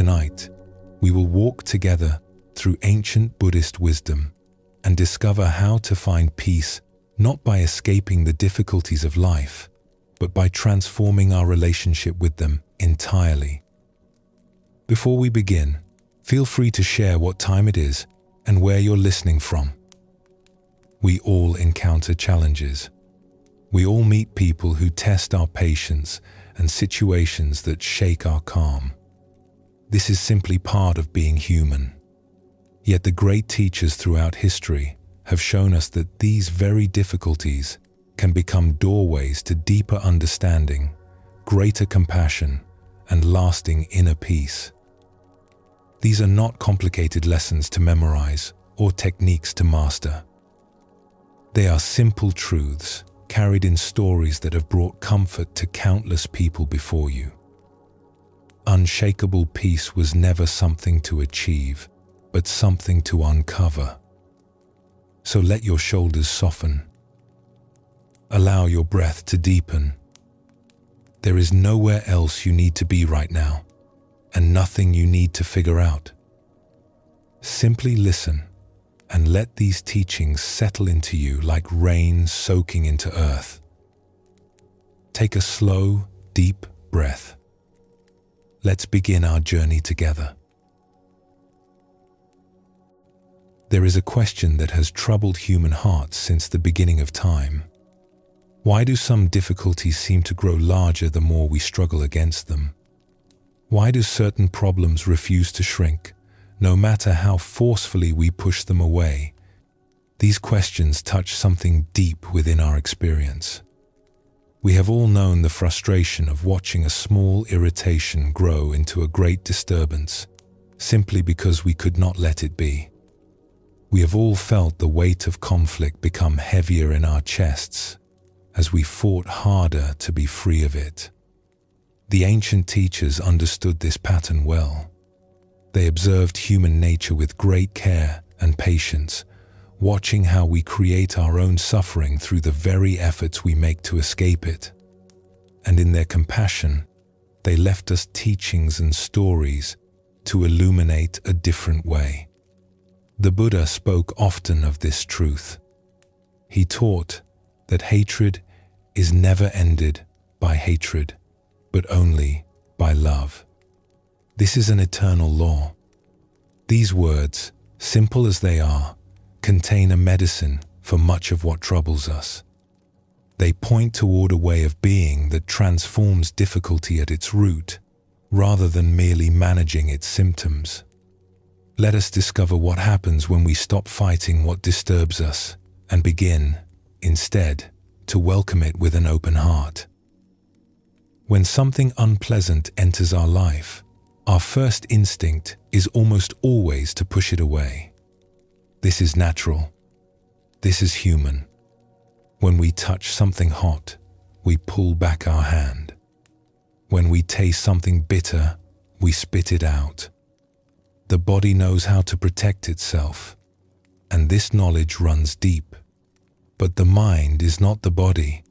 Tonight, we will walk together through ancient Buddhist wisdom and discover how to find peace not by escaping the difficulties of life, but by transforming our relationship with them entirely. Before we begin, feel free to share what time it is and where you're listening from. We all encounter challenges. We all meet people who test our patience and situations that shake our calm. This is simply part of being human. Yet the great teachers throughout history have shown us that these very difficulties can become doorways to deeper understanding, greater compassion, and lasting inner peace. These are not complicated lessons to memorize or techniques to master. They are simple truths carried in stories that have brought comfort to countless people before you. Unshakable peace was never something to achieve, but something to uncover. So let your shoulders soften. Allow your breath to deepen. There is nowhere else you need to be right now, and nothing you need to figure out. Simply listen and let these teachings settle into you like rain soaking into earth. Take a slow, deep breath. Let's begin our journey together. There is a question that has troubled human hearts since the beginning of time. Why do some difficulties seem to grow larger the more we struggle against them? Why do certain problems refuse to shrink, no matter how forcefully we push them away? These questions touch something deep within our experience. We have all known the frustration of watching a small irritation grow into a great disturbance, simply because we could not let it be. We have all felt the weight of conflict become heavier in our chests as we fought harder to be free of it. The ancient teachers understood this pattern well. They observed human nature with great care and patience, watching how we create our own suffering through the very efforts we make to escape it. And in their compassion, they left us teachings and stories to illuminate a different way. The Buddha spoke often of this truth. He taught that hatred is never ended by hatred, but only by love. This is an eternal law. These words, simple as they are, contain a medicine for much of what troubles us. They point toward a way of being that transforms difficulty at its root, rather than merely managing its symptoms. Let us discover what happens when we stop fighting what disturbs us and begin, instead, to welcome it with an open heart. When something unpleasant enters our life, our first instinct is almost always to push it away. This is natural. This is human. When we touch something hot, we pull back our hand. When we taste something bitter, we spit it out. The body knows how to protect itself, and this knowledge runs deep. But the mind is not the body,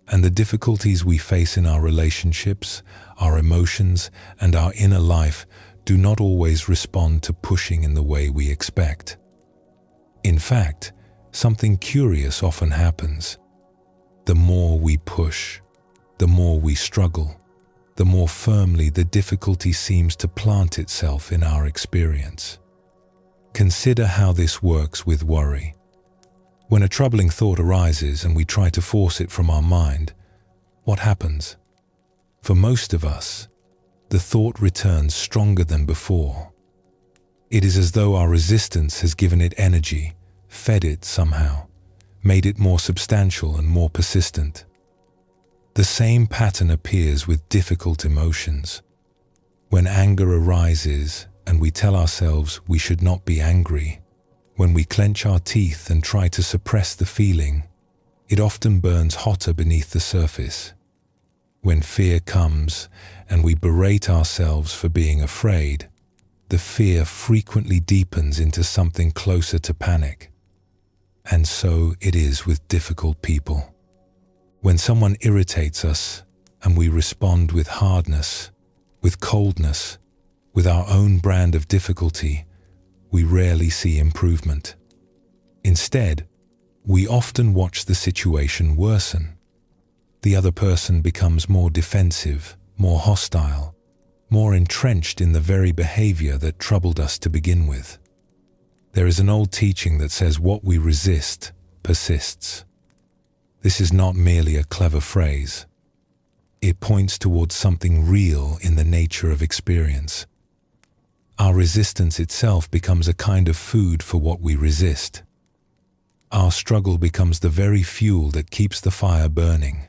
and the difficulties we face in our relationships, our emotions, and our inner life do not always respond to pushing in the way we expect. In fact, something curious often happens. The more we push, the more we struggle, the more firmly the difficulty seems to plant itself in our experience. Consider how this works with worry. When a troubling thought arises and we try to force it from our mind, what happens? For most of us, the thought returns stronger than before. It is as though our resistance has given it energy, fed it somehow, made it more substantial and more persistent. The same pattern appears with difficult emotions. When anger arises and we tell ourselves we should not be angry, when we clench our teeth and try to suppress the feeling, it often burns hotter beneath the surface. When fear comes and we berate ourselves for being afraid, the fear frequently deepens into something closer to panic. And so it is with difficult people. When someone irritates us and we respond with hardness, with coldness, With our own brand of difficulty, we rarely see improvement. Instead, we often watch the situation worsen. The other person becomes more defensive, more hostile, more entrenched in the very behavior that troubled us to begin with. There is an old teaching that says what we resist persists. This is not merely a clever phrase. It points towards something real in the nature of experience. Our resistance itself becomes a kind of food for what we resist. Our struggle becomes the very fuel that keeps the fire burning.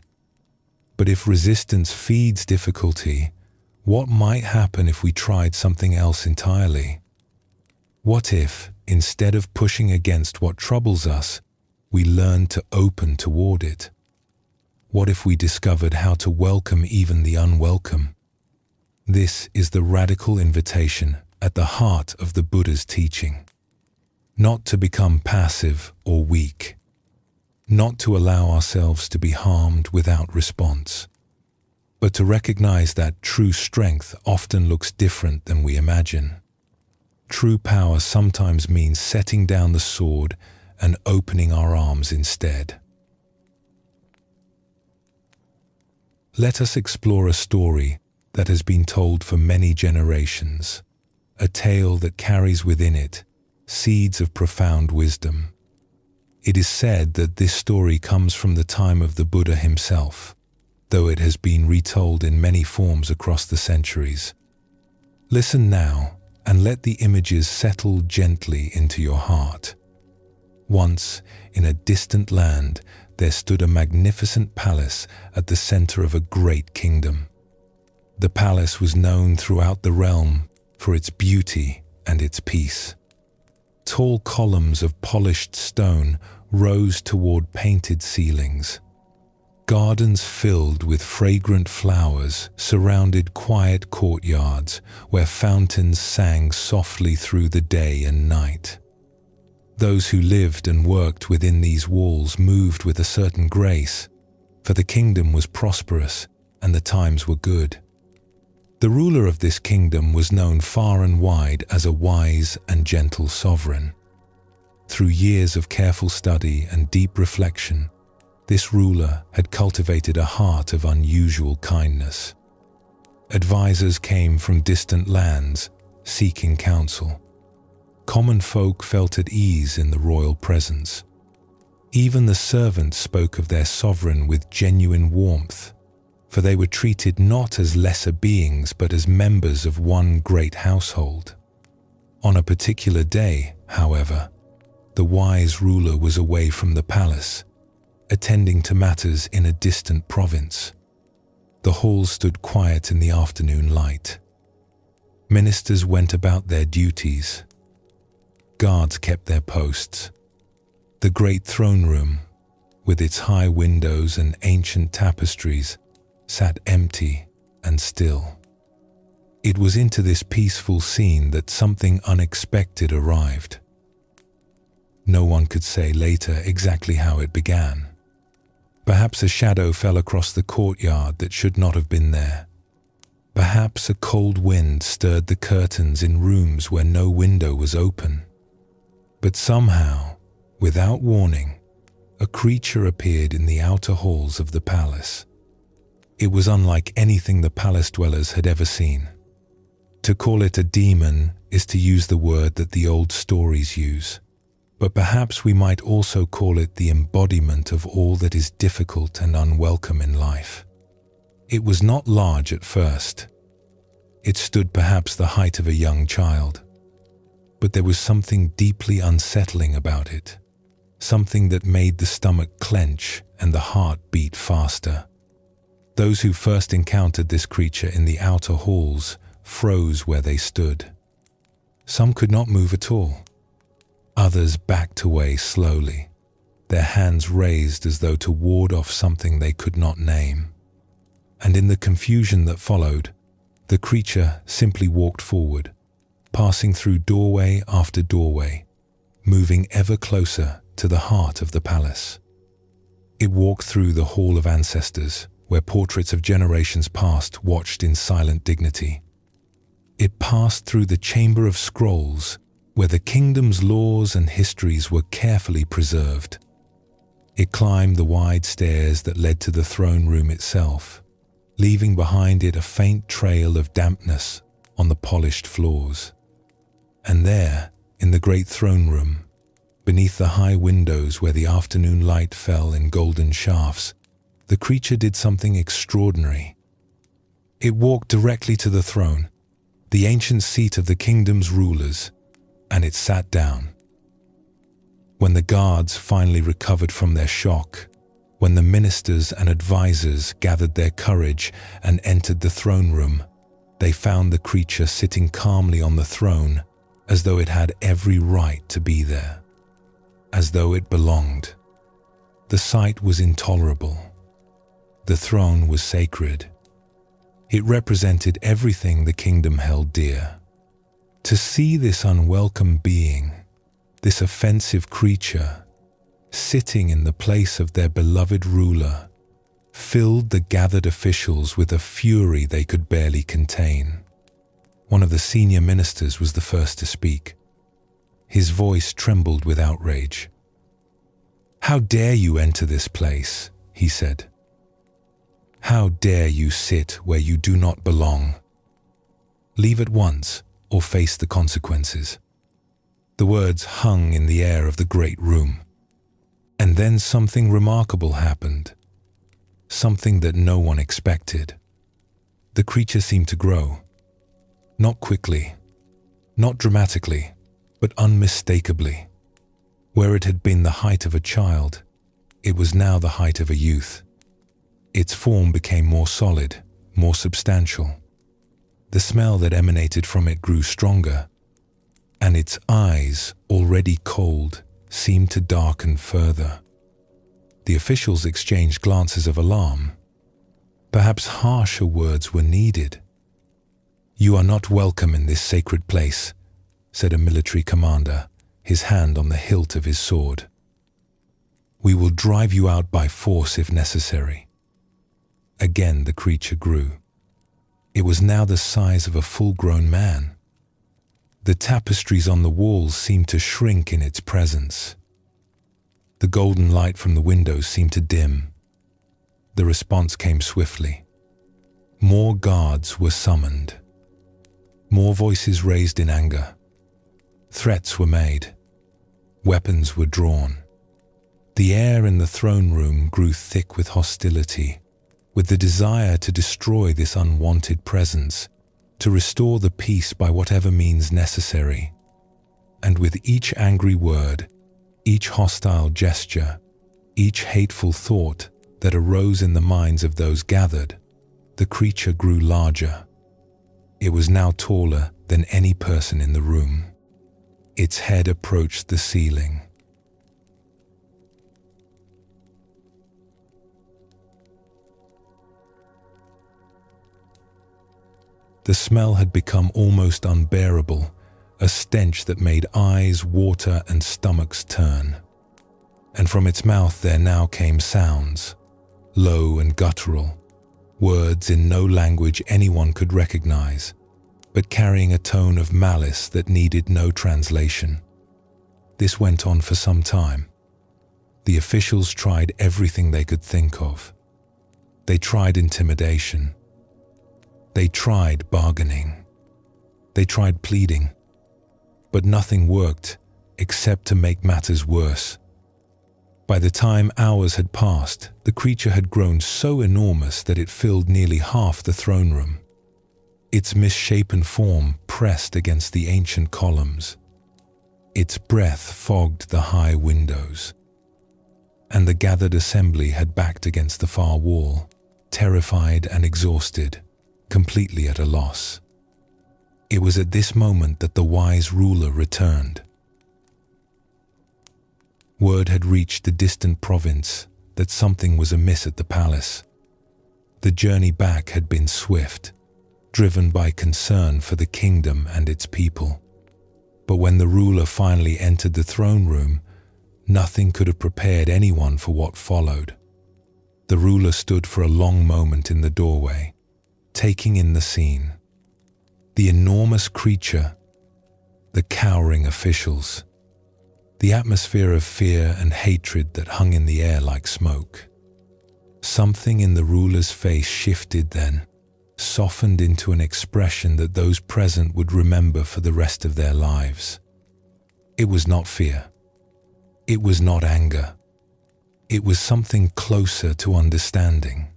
But if resistance feeds difficulty, what might happen if we tried something else entirely? What if, instead of pushing against what troubles us, we learned to open toward it? What if we discovered how to welcome even the unwelcome? This is the radical invitation at the heart of the Buddha's teaching. Not to become passive or weak. Not to allow ourselves to be harmed without response. But to recognize that true strength often looks different than we imagine. True power sometimes means setting down the sword and opening our arms instead. Let us explore a story that has been told for many generations, a tale that carries within it seeds of profound wisdom. It is said that this story comes from the time of the Buddha himself, though it has been retold in many forms across the centuries. Listen now and let the images settle gently into your heart. Once, in a distant land, there stood a magnificent palace at the center of a great kingdom. The palace was known throughout the realm for its beauty and its peace. Tall columns of polished stone rose toward painted ceilings. Gardens filled with fragrant flowers surrounded quiet courtyards where fountains sang softly through the day and night. Those who lived and worked within these walls moved with a certain grace, for the kingdom was prosperous and the times were good. The ruler of this kingdom was known far and wide as a wise and gentle sovereign. Through years of careful study and deep reflection, this ruler had cultivated a heart of unusual kindness. Advisors came from distant lands, seeking counsel. Common folk felt at ease in the royal presence. Even the servants spoke of their sovereign with genuine warmth, for they were treated not as lesser beings but as members of one great household. On a particular day, however, the wise ruler was away from the palace, attending to matters in a distant province. The hall stood quiet in the afternoon light. Ministers went about their duties. Guards kept their posts. The great throne room, with its high windows and ancient tapestries, sat empty and still. It was into this peaceful scene that something unexpected arrived. No one could say later exactly how it began. Perhaps a shadow fell across the courtyard that should not have been there. Perhaps a cold wind stirred the curtains in rooms where no window was open. But somehow, without warning, a creature appeared in the outer halls of the palace. It was unlike anything the palace dwellers had ever seen. To call it a demon is to use the word that the old stories use. But perhaps we might also call it the embodiment of all that is difficult and unwelcome in life. It was not large at first. It stood perhaps the height of a young child. But there was something deeply unsettling about it, something that made the stomach clench and the heart beat faster. Those who first encountered this creature in the outer halls froze where they stood. Some could not move at all. Others backed away slowly, their hands raised as though to ward off something they could not name. And in the confusion that followed, the creature simply walked forward, passing through doorway after doorway, moving ever closer to the heart of the palace. It walked through the Hall of Ancestors, where portraits of generations past watched in silent dignity. It passed through the chamber of scrolls, where the kingdom's laws and histories were carefully preserved. It climbed the wide stairs that led to the throne room itself, leaving behind it a faint trail of dampness on the polished floors. And there, in the great throne room, beneath the high windows where the afternoon light fell in golden shafts, the creature did something extraordinary. It walked directly to the throne, the ancient seat of the kingdom's rulers, and it sat down. When the guards finally recovered from their shock, when the ministers and advisors gathered their courage and entered the throne room, they found the creature sitting calmly on the throne, as though it had every right to be there, as though it belonged. The sight was intolerable. The throne was sacred. It represented everything the kingdom held dear. To see this unwelcome being, this offensive creature, sitting in the place of their beloved ruler, filled the gathered officials with a fury they could barely contain. One of the senior ministers was the first to speak. His voice trembled with outrage. "How dare you enter this place?" he said. "How dare you sit where you do not belong? Leave at once or face the consequences." The words hung in the air of the great room. And then something remarkable happened. Something that no one expected. The creature seemed to grow. Not quickly, not dramatically, but unmistakably. Where it had been the height of a child, it was now the height of a youth. Its form became more solid, more substantial. The smell that emanated from it grew stronger, and its eyes, already cold, seemed to darken further. The officials exchanged glances of alarm. Perhaps harsher words were needed. "You are not welcome in this sacred place," said a military commander, his hand on the hilt of his sword. "We will drive you out by force if necessary." Again the creature grew. It was now the size of a full-grown man. The tapestries on the walls seemed to shrink in its presence. The golden light from the windows seemed to dim. The response came swiftly. More guards were summoned. More voices raised in anger. Threats were made. Weapons were drawn. The air in the throne room grew thick with hostility, with the desire to destroy this unwanted presence, to restore the peace by whatever means necessary. And with each angry word, each hostile gesture, each hateful thought that arose in the minds of those gathered, the creature grew larger. It was now taller than any person in the room. Its head approached the ceiling. The smell had become almost unbearable, a stench that made eyes water and stomachs turn. And from its mouth there now came sounds, low and guttural, words in no language anyone could recognize, but carrying a tone of malice that needed no translation. This went on for some time. The officials tried everything they could think of. They tried intimidation. They tried bargaining. They tried pleading. But nothing worked except to make matters worse. By the time hours had passed, the creature had grown so enormous that it filled nearly half the throne room. Its misshapen form pressed against the ancient columns. Its breath fogged the high windows. And the gathered assembly had backed against the far wall, terrified and exhausted, completely at a loss. It was at this moment that the wise ruler returned. Word had reached the distant province that something was amiss at the palace. The journey back had been swift, driven by concern for the kingdom and its people. But when the ruler finally entered the throne room, nothing could have prepared anyone for what followed. The ruler stood for a long moment in the doorway, taking in the scene. The enormous creature, the cowering officials, the atmosphere of fear and hatred that hung in the air like smoke. Something in the ruler's face shifted then, softened into an expression that those present would remember for the rest of their lives. It was not fear. It was not anger. It was something closer to understanding.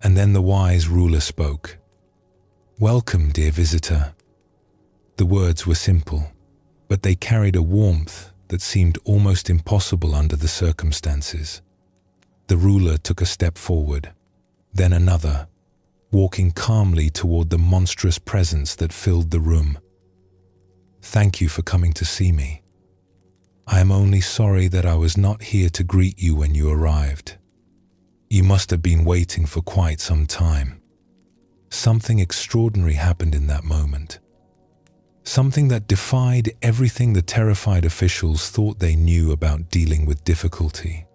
And then the wise ruler spoke. "Welcome, dear visitor." The words were simple, but they carried a warmth that seemed almost impossible under the circumstances. The ruler took a step forward, then another, walking calmly toward the monstrous presence that filled the room. "Thank you for coming to see me. I am only sorry that I was not here to greet you when you arrived. You must have been waiting for quite some time." Something extraordinary happened in that moment. Something that defied everything the terrified officials thought they knew about dealing with difficulty.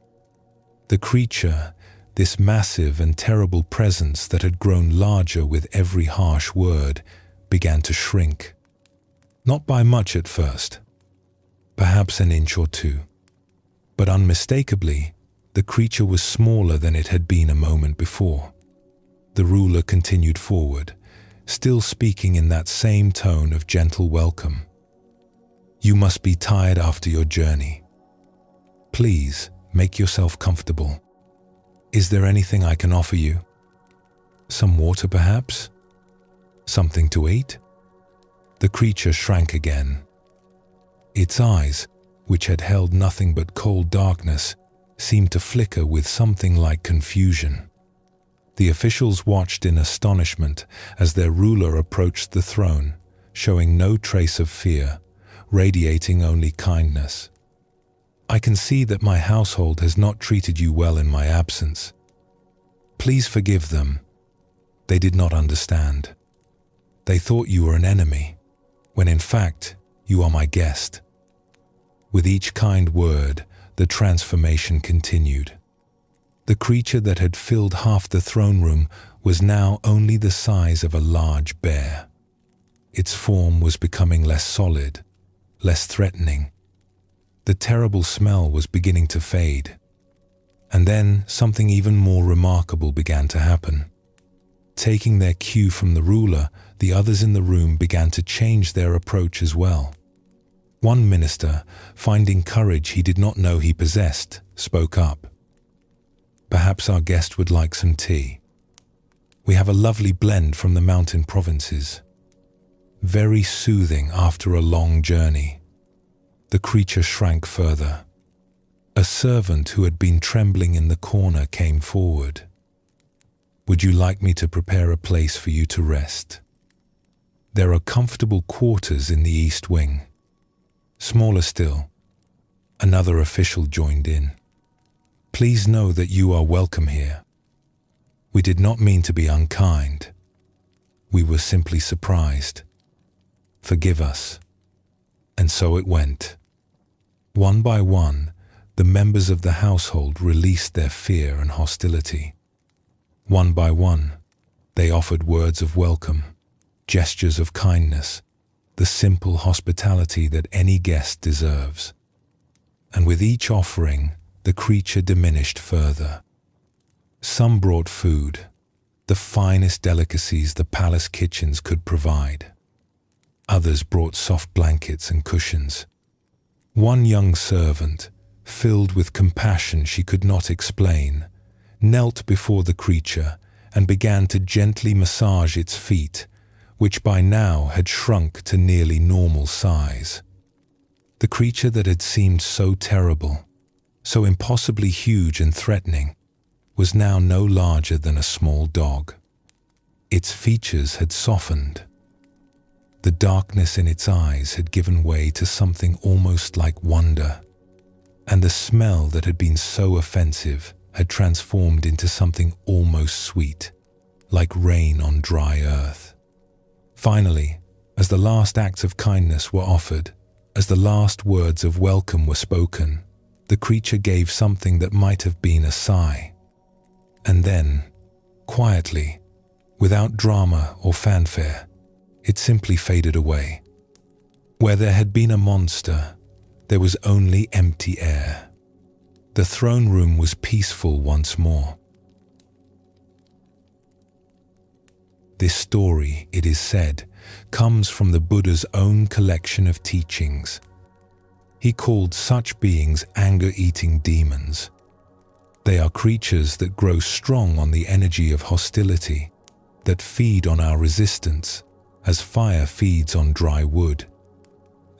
The creature, this massive and terrible presence that had grown larger with every harsh word, began to shrink. Not by much at first, perhaps an inch or two, but unmistakably, the creature was smaller than it had been a moment before. The ruler continued forward, still speaking in that same tone of gentle welcome. "You must be tired after your journey. Please, make yourself comfortable. Is there anything I can offer you? Some water, perhaps? Something to eat?" The creature shrank again. Its eyes, which had held nothing but cold darkness, seemed to flicker with something like confusion. The officials watched in astonishment as their ruler approached the throne, showing no trace of fear, radiating only kindness. "I can see that my household has not treated you well in my absence. Please forgive them. They did not understand. They thought you were an enemy, when in fact you are my guest." With each kind word, the transformation continued. The creature that had filled half the throne room was now only the size of a large bear. Its form was becoming less solid, less threatening. The terrible smell was beginning to fade. And then something even more remarkable began to happen. Taking their cue from the ruler, the others in the room began to change their approach as well. One minister, finding courage he did not know he possessed, spoke up. "Perhaps our guest would like some tea. We have a lovely blend from the mountain provinces. Very soothing after a long journey." The creature shrank further. A servant who had been trembling in the corner came forward. "Would you like me to prepare a place for you to rest? There are comfortable quarters in the east wing." Smaller still, another official joined in. "Please know that you are welcome here. We did not mean to be unkind. We were simply surprised. Forgive us." And so it went. One by one, the members of the household released their fear and hostility. One by one, they offered words of welcome, gestures of kindness, the simple hospitality that any guest deserves. And with each offering, the creature diminished further. Some brought food, the finest delicacies the palace kitchens could provide. Others brought soft blankets and cushions. One young servant, filled with compassion she could not explain, knelt before the creature and began to gently massage its feet, which by now had shrunk to nearly normal size. The creature that had seemed so terrible, so impossibly huge and threatening, was now no larger than a small dog. Its features had softened. The darkness in its eyes had given way to something almost like wonder, and the smell that had been so offensive had transformed into something almost sweet, like rain on dry earth. Finally, as the last acts of kindness were offered, as the last words of welcome were spoken, the creature gave something that might have been a sigh. And then, quietly, without drama or fanfare, It simply faded away. Where there had been a monster, there was only empty air. The throne room was peaceful once more. This story, it is said, comes from the Buddha's own collection of teachings. He called such beings anger-eating demons. They are creatures that grow strong on the energy of hostility, that feed on our resistance, as fire feeds on dry wood.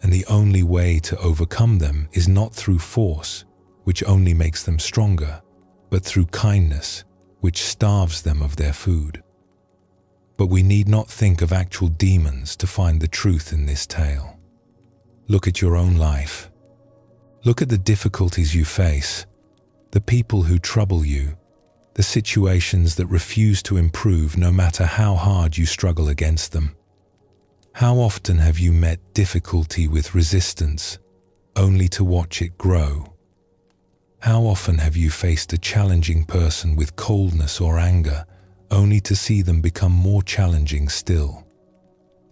And the only way to overcome them is not through force, which only makes them stronger, but through kindness, which starves them of their food. But we need not think of actual demons to find the truth in this tale. Look at your own life. Look at the difficulties you face, the people who trouble you, the situations that refuse to improve no matter how hard you struggle against them. How often have you met difficulty with resistance, only to watch it grow? How often have you faced a challenging person with coldness or anger, only to see them become more challenging still?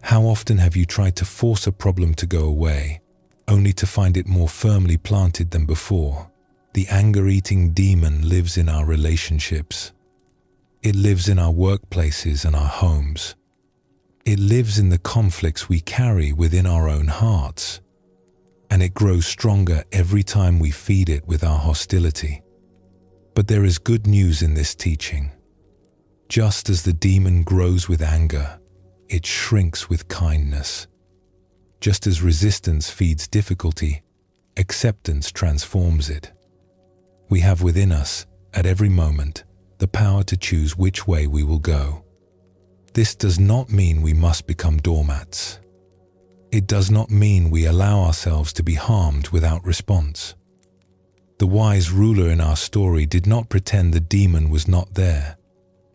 How often have you tried to force a problem to go away, only to find it more firmly planted than before? The anger-eating demon lives in our relationships. It lives in our workplaces and our homes. It lives in the conflicts we carry within our own hearts. And it grows stronger every time we feed it with our hostility. But there is good news in this teaching. Just as the demon grows with anger, it shrinks with kindness. Just as resistance feeds difficulty, acceptance transforms it. We have within us, at every moment, the power to choose which way we will go. This does not mean we must become doormats. It does not mean we allow ourselves to be harmed without response. The wise ruler in our story did not pretend the demon was not there,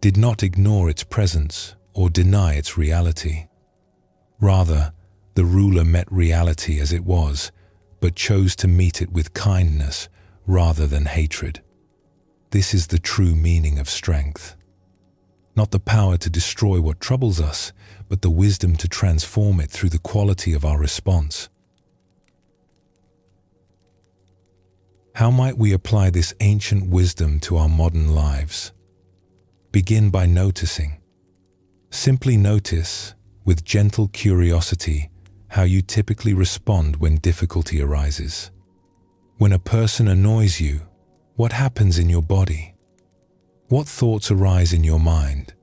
did not ignore its presence or deny its reality. Rather, the ruler met reality as it was, but chose to meet it with kindness rather than hatred. This is the true meaning of strength. Not the power to destroy what troubles us, but the wisdom to transform it through the quality of our response. How might we apply this ancient wisdom to our modern lives? Begin by noticing. Simply notice, with gentle curiosity, how you typically respond when difficulty arises. When a person annoys you, what happens in your body? What thoughts arise in your mind?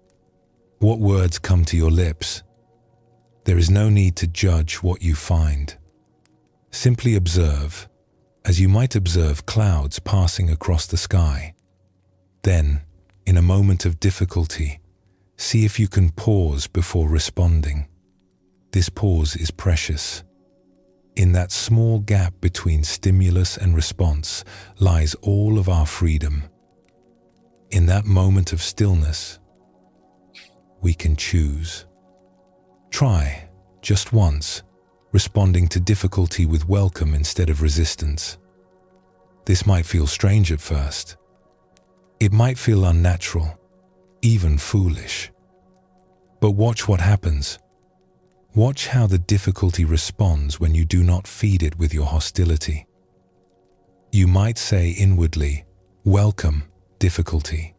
What words come to your lips? There is no need to judge what you find. Simply observe, as you might observe clouds passing across the sky. Then, in a moment of difficulty, see if you can pause before responding. This pause is precious. In that small gap between stimulus and response lies all of our freedom. In that moment of stillness, we can choose. Try, just once, responding to difficulty with welcome instead of resistance. This might feel strange at first. It might feel unnatural, even foolish. But watch what happens. Watch how the difficulty responds when you do not feed it with your hostility. You might say inwardly, "Welcome, difficulty.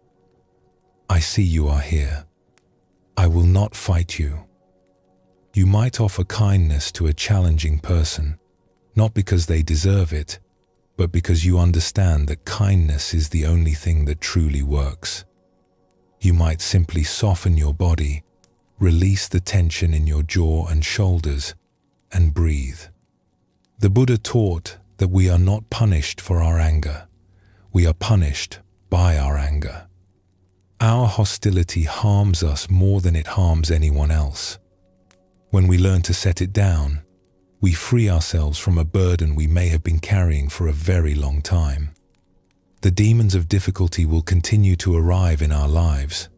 I see you are here. I will not fight you." You might offer kindness to a challenging person, not because they deserve it, but because you understand that kindness is the only thing that truly works. You might simply soften your body, release the tension in your jaw and shoulders, and breathe. The Buddha taught that we are not punished for our anger. We are punished by our anger. Our hostility harms us more than it harms anyone else. When we learn to set it down, we free ourselves from a burden we may have been carrying for a very long time. The demons of difficulty will continue to arrive in our lives.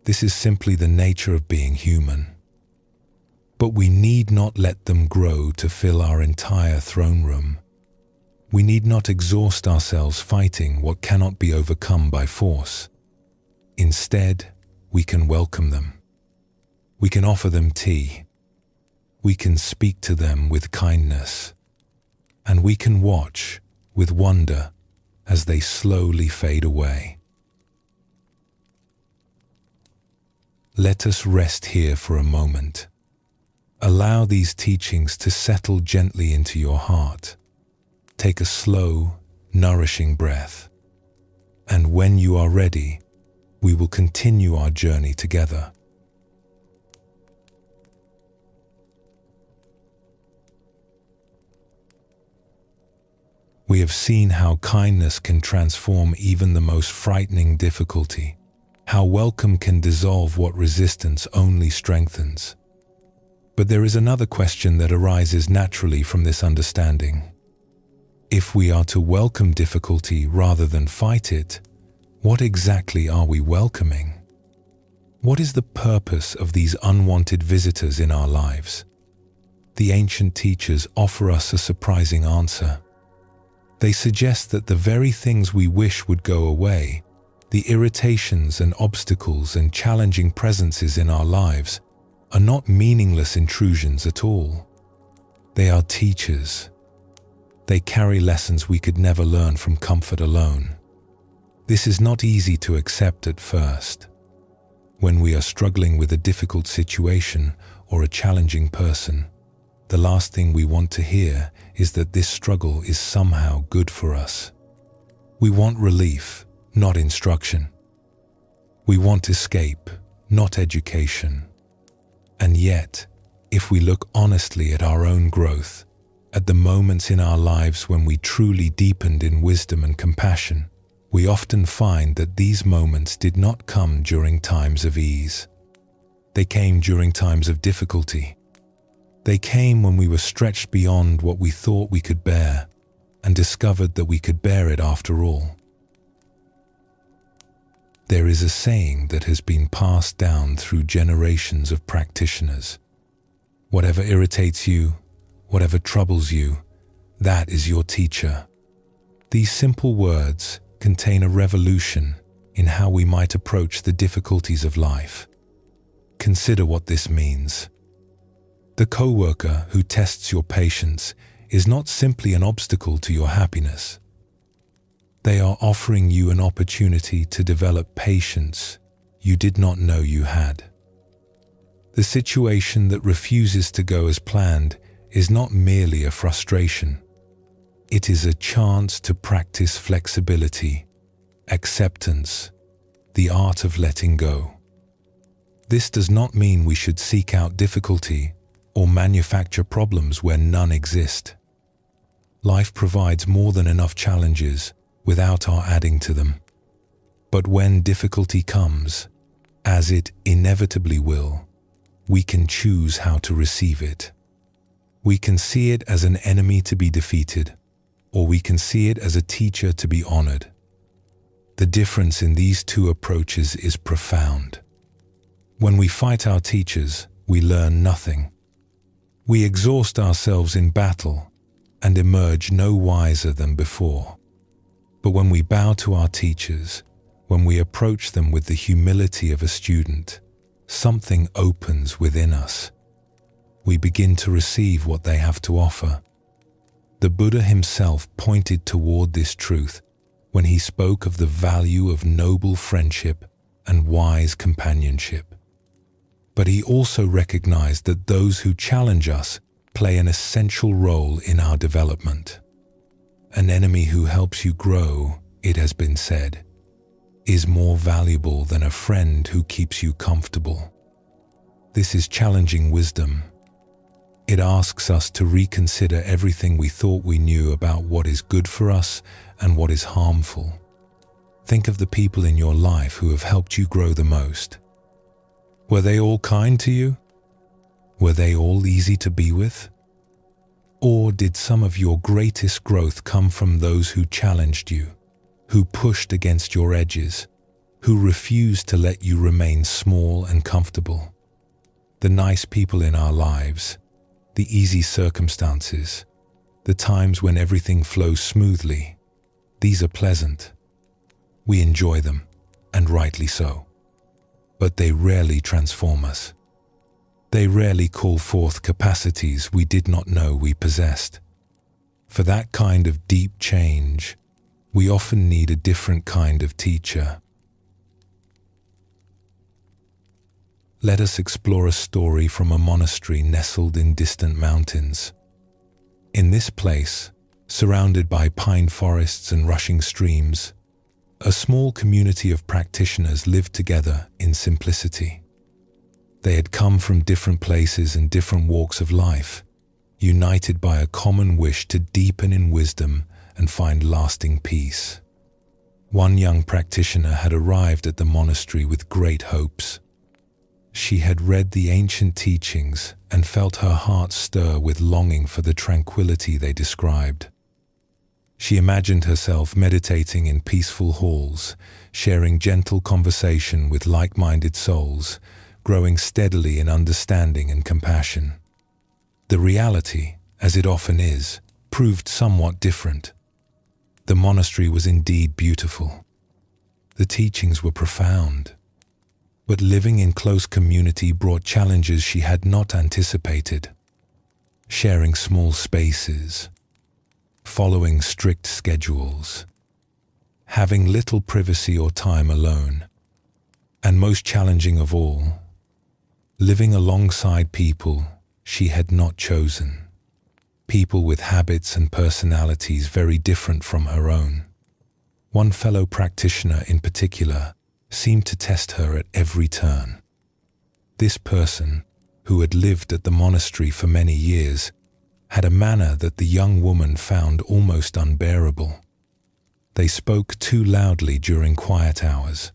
This is simply the nature of being human. But we need not let them grow to fill our entire throne room. We need not exhaust ourselves fighting what cannot be overcome by force. Instead, we can welcome them. We can offer them tea. We can speak to them with kindness. And we can watch with wonder as they slowly fade away. Let us rest here for a moment. Allow these teachings to settle gently into your heart. Take a slow, nourishing breath. And when you are ready, we will continue our journey together. We have seen how kindness can transform even the most frightening difficulty, how welcome can dissolve what resistance only strengthens. But there is another question that arises naturally from this understanding. If we are to welcome difficulty rather than fight it, what exactly are we welcoming? What is the purpose of these unwanted visitors in our lives? The ancient teachers offer us a surprising answer. They suggest that the very things we wish would go away, the irritations and obstacles and challenging presences in our lives, are not meaningless intrusions at all. They are teachers. They carry lessons we could never learn from comfort alone. This is not easy to accept at first. When we are struggling with a difficult situation or a challenging person, the last thing we want to hear is that this struggle is somehow good for us. We want relief, not instruction. We want escape, not education. And yet, if we look honestly at our own growth, at the moments in our lives when we truly deepened in wisdom and compassion, we often find that these moments did not come during times of ease. They came during times of difficulty. They came when we were stretched beyond what we thought we could bear and discovered that we could bear it after all. There is a saying that has been passed down through generations of practitioners. Whatever irritates you, whatever troubles you, that is your teacher. These simple words contain a revolution in how we might approach the difficulties of life. Consider what this means. The coworker who tests your patience is not simply an obstacle to your happiness. They are offering you an opportunity to develop patience you did not know you had. The situation that refuses to go as planned is not merely a frustration. It is a chance to practice flexibility, acceptance, the art of letting go. This does not mean we should seek out difficulty or manufacture problems where none exist. Life provides more than enough challenges without our adding to them. But when difficulty comes, as it inevitably will, we can choose how to receive it. We can see it as an enemy to be defeated, or we can see it as a teacher to be honored. The difference in these two approaches is profound. When we fight our teachers, we learn nothing. We exhaust ourselves in battle and emerge no wiser than before. But when we bow to our teachers, when we approach them with the humility of a student, something opens within us. We begin to receive what they have to offer. The Buddha himself pointed toward this truth when he spoke of the value of noble friendship and wise companionship. But he also recognized that those who challenge us play an essential role in our development. An enemy who helps you grow, it has been said, is more valuable than a friend who keeps you comfortable. This is challenging wisdom. It asks us to reconsider everything we thought we knew about what is good for us and what is harmful. Think of the people in your life who have helped you grow the most. Were they all kind to you? Were they all easy to be with? Or did some of your greatest growth come from those who challenged you, who pushed against your edges, who refused to let you remain small and comfortable? The nice people in our lives, the easy circumstances, the times when everything flows smoothly, these are pleasant. We enjoy them, and rightly so. But they rarely transform us. They rarely call forth capacities we did not know we possessed. For that kind of deep change, we often need a different kind of teacher. Let us explore a story from a monastery nestled in distant mountains. In this place, surrounded by pine forests and rushing streams, a small community of practitioners lived together in simplicity. They had come from different places and different walks of life, united by a common wish to deepen in wisdom and find lasting peace. One young practitioner had arrived at the monastery with great hopes. She had read the ancient teachings and felt her heart stir with longing for the tranquility they described. She imagined herself meditating in peaceful halls, sharing gentle conversation with like-minded souls, growing steadily in understanding and compassion. The reality, as it often is, proved somewhat different. The monastery was indeed beautiful. The teachings were profound. But living in close community brought challenges she had not anticipated. Sharing small spaces, following strict schedules, having little privacy or time alone, and most challenging of all, living alongside people she had not chosen, people with habits and personalities very different from her own. One fellow practitioner in particular seemed to test her at every turn. This person, who had lived at the monastery for many years, had a manner that the young woman found almost unbearable. They spoke too loudly during quiet hours.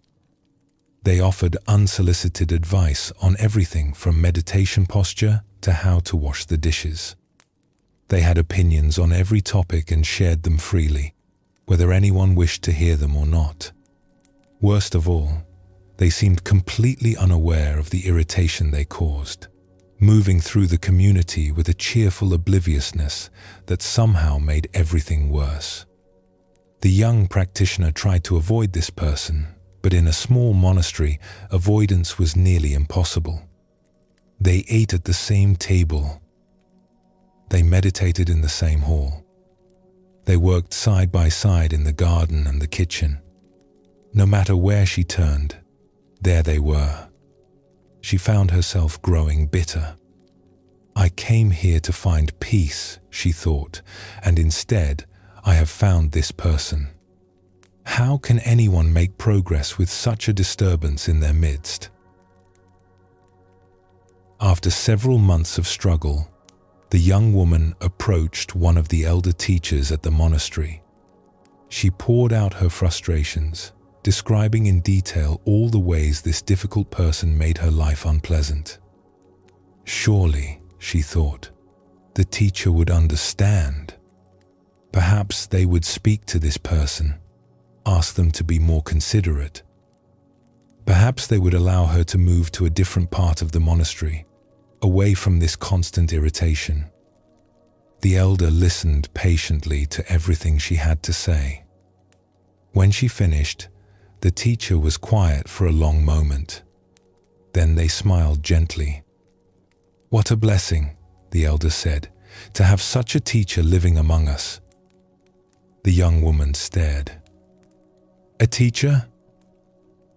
They offered unsolicited advice on everything from meditation posture to how to wash the dishes. They had opinions on every topic and shared them freely, whether anyone wished to hear them or not. Worst of all, they seemed completely unaware of the irritation they caused, moving through the community with a cheerful obliviousness that somehow made everything worse. The young practitioner tried to avoid this person, but in a small monastery, avoidance was nearly impossible. They ate at the same table. They meditated in the same hall. They worked side by side in the garden and the kitchen. No matter where she turned, there they were. She found herself growing bitter. I came here to find peace, she thought, and instead I have found this person. How can anyone make progress with such a disturbance in their midst? After several months of struggle, the young woman approached one of the elder teachers at the monastery. She poured out her frustrations, describing in detail all the ways this difficult person made her life unpleasant. Surely, she thought, the teacher would understand. Perhaps they would speak to this person, ask them to be more considerate. Perhaps they would allow her to move to a different part of the monastery, away from this constant irritation. The elder listened patiently to everything she had to say. When she finished, the teacher was quiet for a long moment. Then they smiled gently. "What a blessing," the elder said, "to have such a teacher living among us." The young woman stared. "A teacher?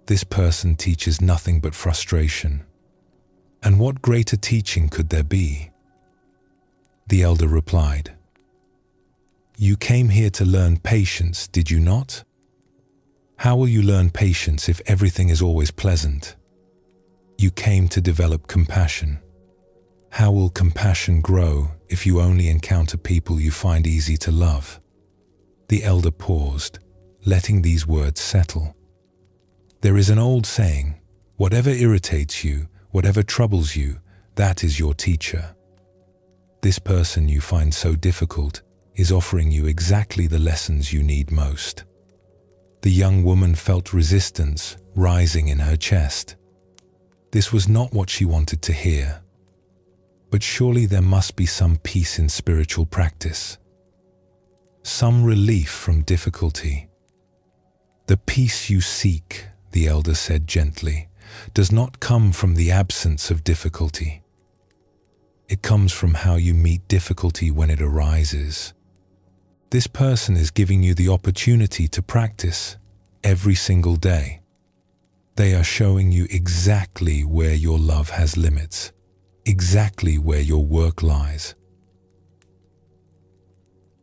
This person teaches nothing but frustration. And what greater teaching could there be?" The elder replied, "You came here to learn patience, did you not? How will you learn patience if everything is always pleasant? You came to develop compassion. How will compassion grow if you only encounter people you find easy to love?" The elder paused, letting these words settle. There is an old saying, whatever irritates you, whatever troubles you, that is your teacher. This person you find so difficult is offering you exactly the lessons you need most. The young woman felt resistance rising in her chest. This was not what she wanted to hear. But surely there must be some peace in spiritual practice, some relief from difficulty. The peace you seek, the elder said gently, does not come from the absence of difficulty. It comes from how you meet difficulty when it arises. This person is giving you the opportunity to practice every single day. They are showing you exactly where your love has limits, exactly where your work lies.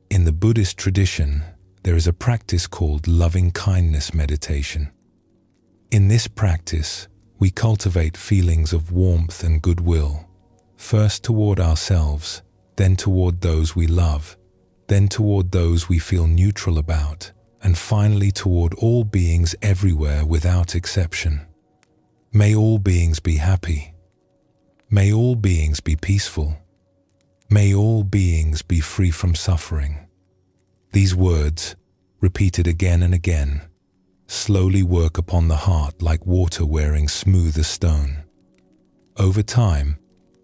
In the Buddhist tradition, there is a practice called loving-kindness meditation. In this practice, we cultivate feelings of warmth and goodwill, first toward ourselves, then toward those we love, then toward those we feel neutral about, and finally toward all beings everywhere without exception. May all beings be happy. May all beings be peaceful. May all beings be free from suffering. These words, repeated again and again, slowly work upon the heart like water wearing smooth as stone. Over time,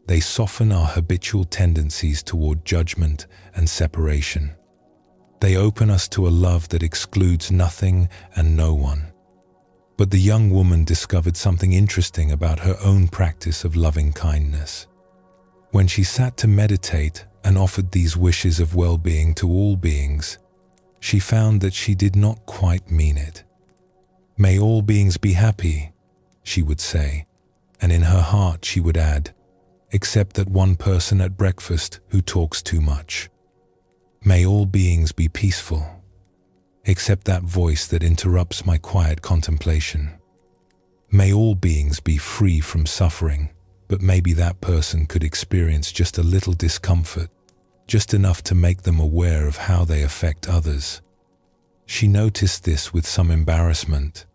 they soften our habitual tendencies toward judgment and separation. They open us to a love that excludes nothing and no one. But the young woman discovered something interesting about her own practice of loving kindness. When she sat to meditate and offered these wishes of well-being to all beings, she found that she did not quite mean it. May all beings be happy, she would say, and in her heart she would add, except that one person at breakfast who talks too much. May all beings be peaceful, except that voice that interrupts my quiet contemplation. May all beings be free from suffering, but maybe that person could experience just a little discomfort, just enough to make them aware of how they affect others. She noticed this with some embarrassment.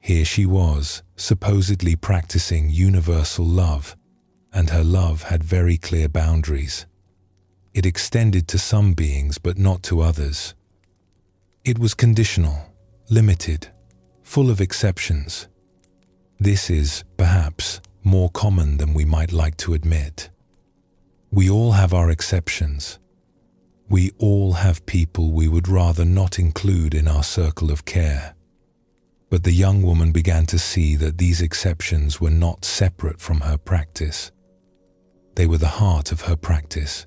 Here she was, supposedly practicing universal love, and her love had very clear boundaries. It extended to some beings but not to others. It was conditional, limited, full of exceptions. This is, perhaps, more common than we might like to admit. We all have our exceptions. We all have people we would rather not include in our circle of care. But the young woman began to see that these exceptions were not separate from her practice. They were the heart of her practice.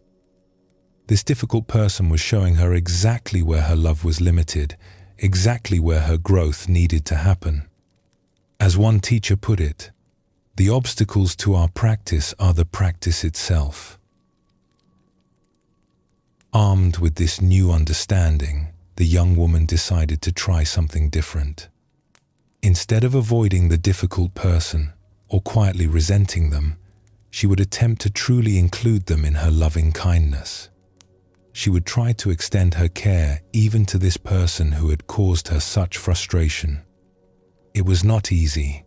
This difficult person was showing her exactly where her love was limited, exactly where her growth needed to happen. As one teacher put it, the obstacles to our practice are the practice itself. Armed with this new understanding, the young woman decided to try something different. Instead of avoiding the difficult person or quietly resenting them, she would attempt to truly include them in her loving kindness. She would try to extend her care even to this person who had caused her such frustration. It was not easy.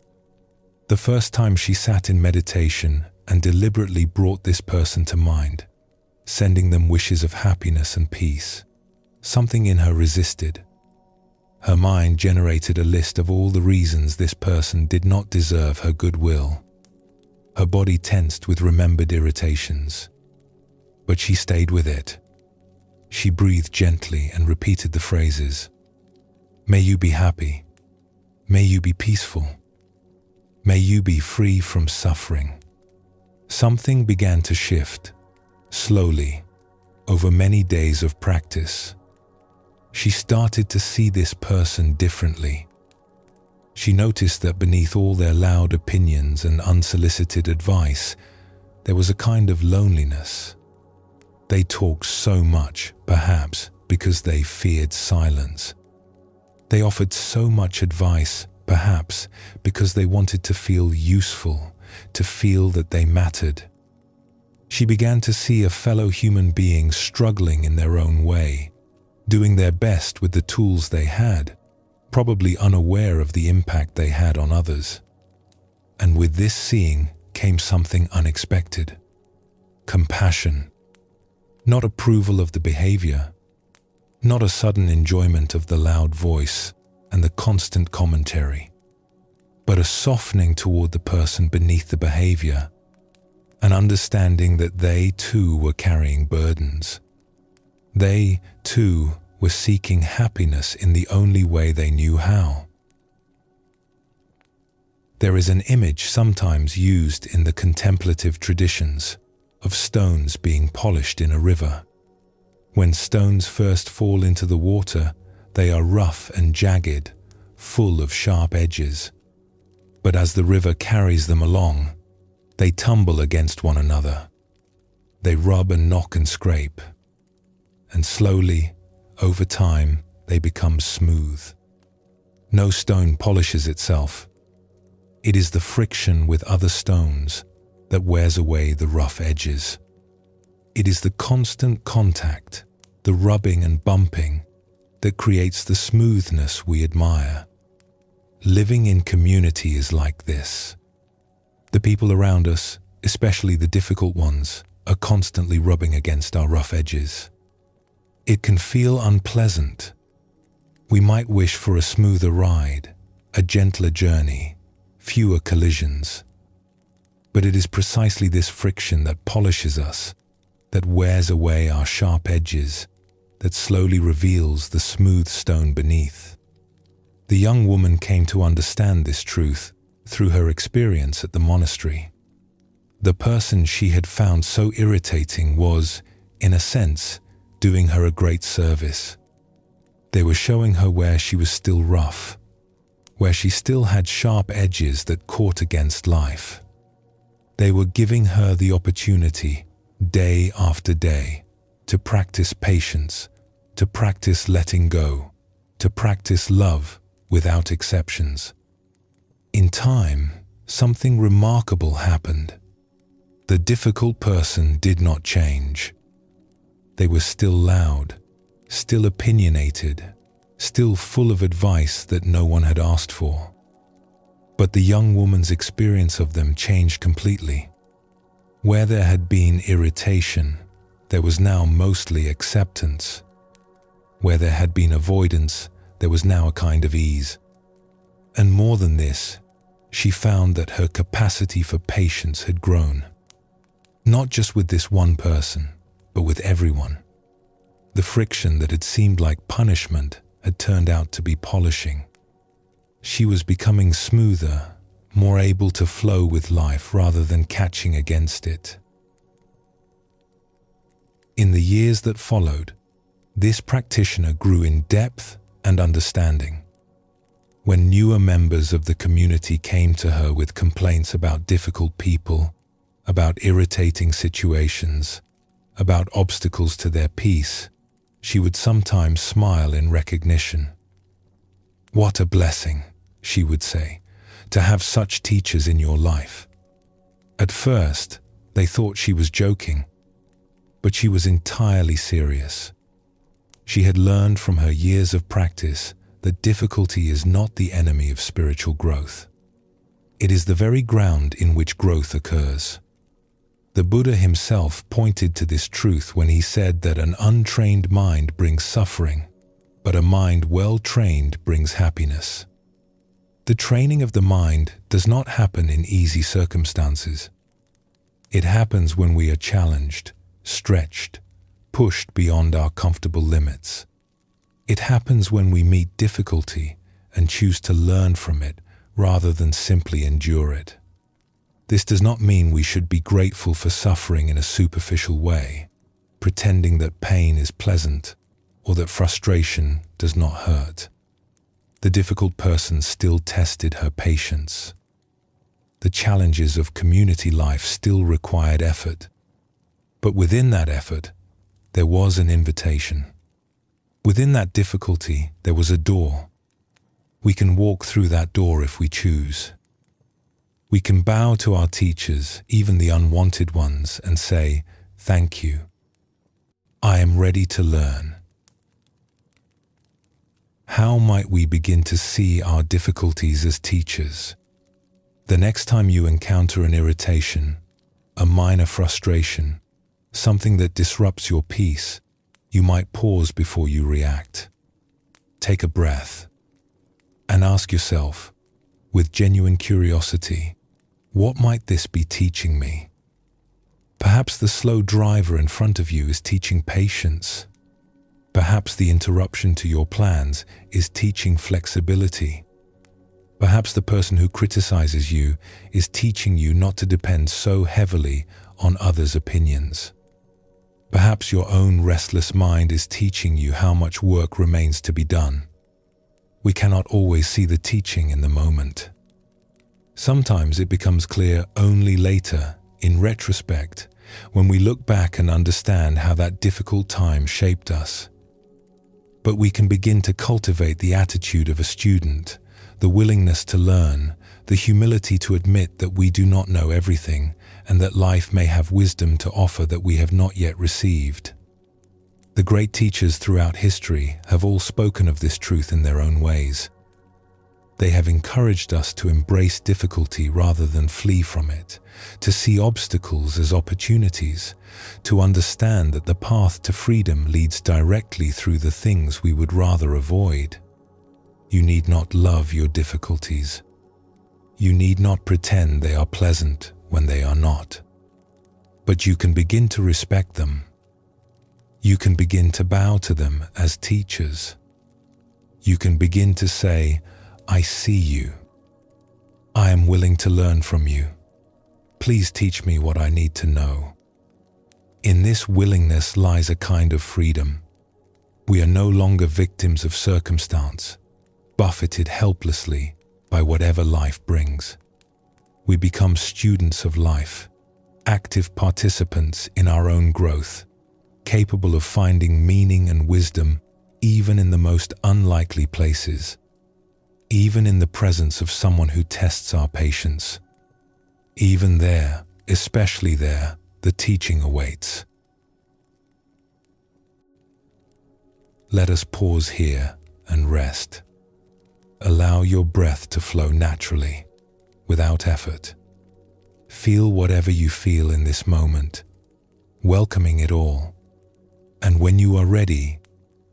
The first time she sat in meditation and deliberately brought this person to mind, sending them wishes of happiness and peace, something in her resisted. Her mind generated a list of all the reasons this person did not deserve her goodwill. Her body tensed with remembered irritations. But she stayed with it. She breathed gently and repeated the phrases, "May you be happy. May you be peaceful. May you be free from suffering." Something began to shift, slowly, over many days of practice. She started to see this person differently. She noticed that beneath all their loud opinions and unsolicited advice, there was a kind of loneliness. They talked so much, perhaps, because they feared silence. They offered so much advice, perhaps, because they wanted to feel useful, to feel that they mattered. She began to see a fellow human being struggling in their own way, doing their best with the tools they had, probably unaware of the impact they had on others. And with this seeing came something unexpected. Compassion. Not approval of the behavior, not a sudden enjoyment of the loud voice and the constant commentary, but a softening toward the person beneath the behavior, an understanding that they too were carrying burdens. They too were seeking happiness in the only way they knew how. There is an image sometimes used in the contemplative traditions, of stones being polished in a river. When stones first fall into the water, they are rough and jagged, full of sharp edges. But as the river carries them along, they tumble against one another. They rub and knock and scrape. And slowly, over time, they become smooth. No stone polishes itself. It is the friction with other stones that wears away the rough edges. It is the constant contact, the rubbing and bumping, that creates the smoothness we admire. Living in community is like this. The people around us, especially the difficult ones, are constantly rubbing against our rough edges. It can feel unpleasant. We might wish for a smoother ride, a gentler journey, fewer collisions. But it is precisely this friction that polishes us, that wears away our sharp edges, that slowly reveals the smooth stone beneath. The young woman came to understand this truth through her experience at the monastery. The person she had found so irritating was, in a sense, doing her a great service. They were showing her where she was still rough, where she still had sharp edges that caught against life. They were giving her the opportunity, day after day, to practice patience, to practice letting go, to practice love without exceptions. In time, something remarkable happened. The difficult person did not change. They were still loud, still opinionated, still full of advice that no one had asked for. But the young woman's experience of them changed completely. Where there had been irritation, there was now mostly acceptance. Where there had been avoidance, there was now a kind of ease. And more than this, she found that her capacity for patience had grown. Not just with this one person, but with everyone. The friction that had seemed like punishment had turned out to be polishing. She was becoming smoother, more able to flow with life rather than catching against it. In the years that followed, this practitioner grew in depth and understanding. When newer members of the community came to her with complaints about difficult people, about irritating situations, about obstacles to their peace, she would sometimes smile in recognition. "What a blessing," she would say, "to have such teachers in your life." At first, they thought she was joking, but she was entirely serious. She had learned from her years of practice that difficulty is not the enemy of spiritual growth. It is the very ground in which growth occurs. The Buddha himself pointed to this truth when he said that an untrained mind brings suffering, but a mind well trained brings happiness. The training of the mind does not happen in easy circumstances. It happens when we are challenged, stretched, pushed beyond our comfortable limits. It happens when we meet difficulty and choose to learn from it rather than simply endure it. This does not mean we should be grateful for suffering in a superficial way, pretending that pain is pleasant or that frustration does not hurt. The difficult person still tested her patience. The challenges of community life still required effort. But within that effort, there was an invitation. Within that difficulty, there was a door. We can walk through that door if we choose. We can bow to our teachers, even the unwanted ones, and say, "Thank you. I am ready to learn." How might we begin to see our difficulties as teachers? The next time you encounter an irritation, a minor frustration, something that disrupts your peace, you might pause before you react. Take a breath and ask yourself, with genuine curiosity, what might this be teaching me? Perhaps the slow driver in front of you is teaching patience. Perhaps the interruption to your plans is teaching flexibility. Perhaps the person who criticizes you is teaching you not to depend so heavily on others' opinions. Perhaps your own restless mind is teaching you how much work remains to be done. We cannot always see the teaching in the moment. Sometimes it becomes clear only later, in retrospect, when we look back and understand how that difficult time shaped us. But we can begin to cultivate the attitude of a student, the willingness to learn, the humility to admit that we do not know everything and that life may have wisdom to offer that we have not yet received. The great teachers throughout history have all spoken of this truth in their own ways. They have encouraged us to embrace difficulty rather than flee from it, to see obstacles as opportunities, to understand that the path to freedom leads directly through the things we would rather avoid. You need not love your difficulties. You need not pretend they are pleasant when they are not. But you can begin to respect them. You can begin to bow to them as teachers. You can begin to say, I see you. I am willing to learn from you. Please teach me what I need to know. In this willingness lies a kind of freedom. We are no longer victims of circumstance, buffeted helplessly by whatever life brings. We become students of life, active participants in our own growth, capable of finding meaning and wisdom even in the most unlikely places, even in the presence of someone who tests our patience. Even there, especially there, the teaching awaits. Let us pause here and rest. Allow your breath to flow naturally, without effort. Feel whatever you feel in this moment, welcoming it all. And when you are ready,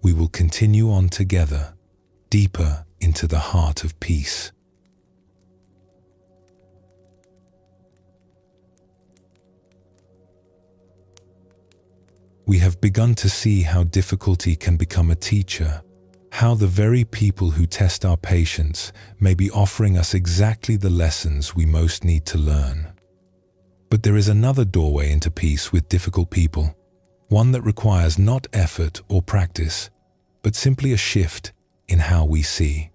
we will continue on together, deeper into the heart of peace. We have begun to see how difficulty can become a teacher, how the very people who test our patience may be offering us exactly the lessons we most need to learn. But there is another doorway into peace with difficult people, one that requires not effort or practice, but simply a shift in how we see.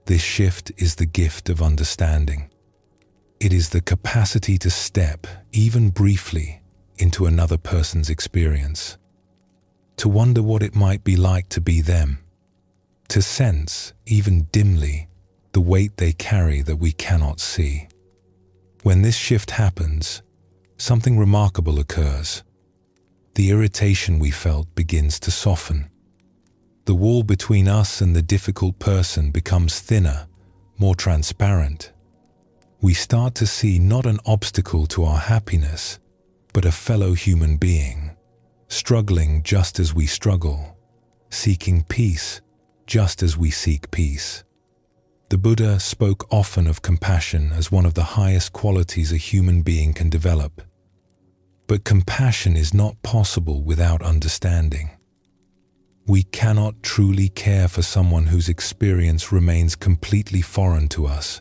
This shift is the gift of understanding. It is the capacity to step, even briefly, into another person's experience, to wonder what it might be like to be them, to sense, even dimly, the weight they carry that we cannot see. When this shift happens, something remarkable occurs. The irritation we felt begins to soften. The wall between us and the difficult person becomes thinner, more transparent. We start to see not an obstacle to our happiness, but a fellow human being, struggling just as we struggle, seeking peace just as we seek peace. The Buddha spoke often of compassion as one of the highest qualities a human being can develop. But compassion is not possible without understanding. We cannot truly care for someone whose experience remains completely foreign to us.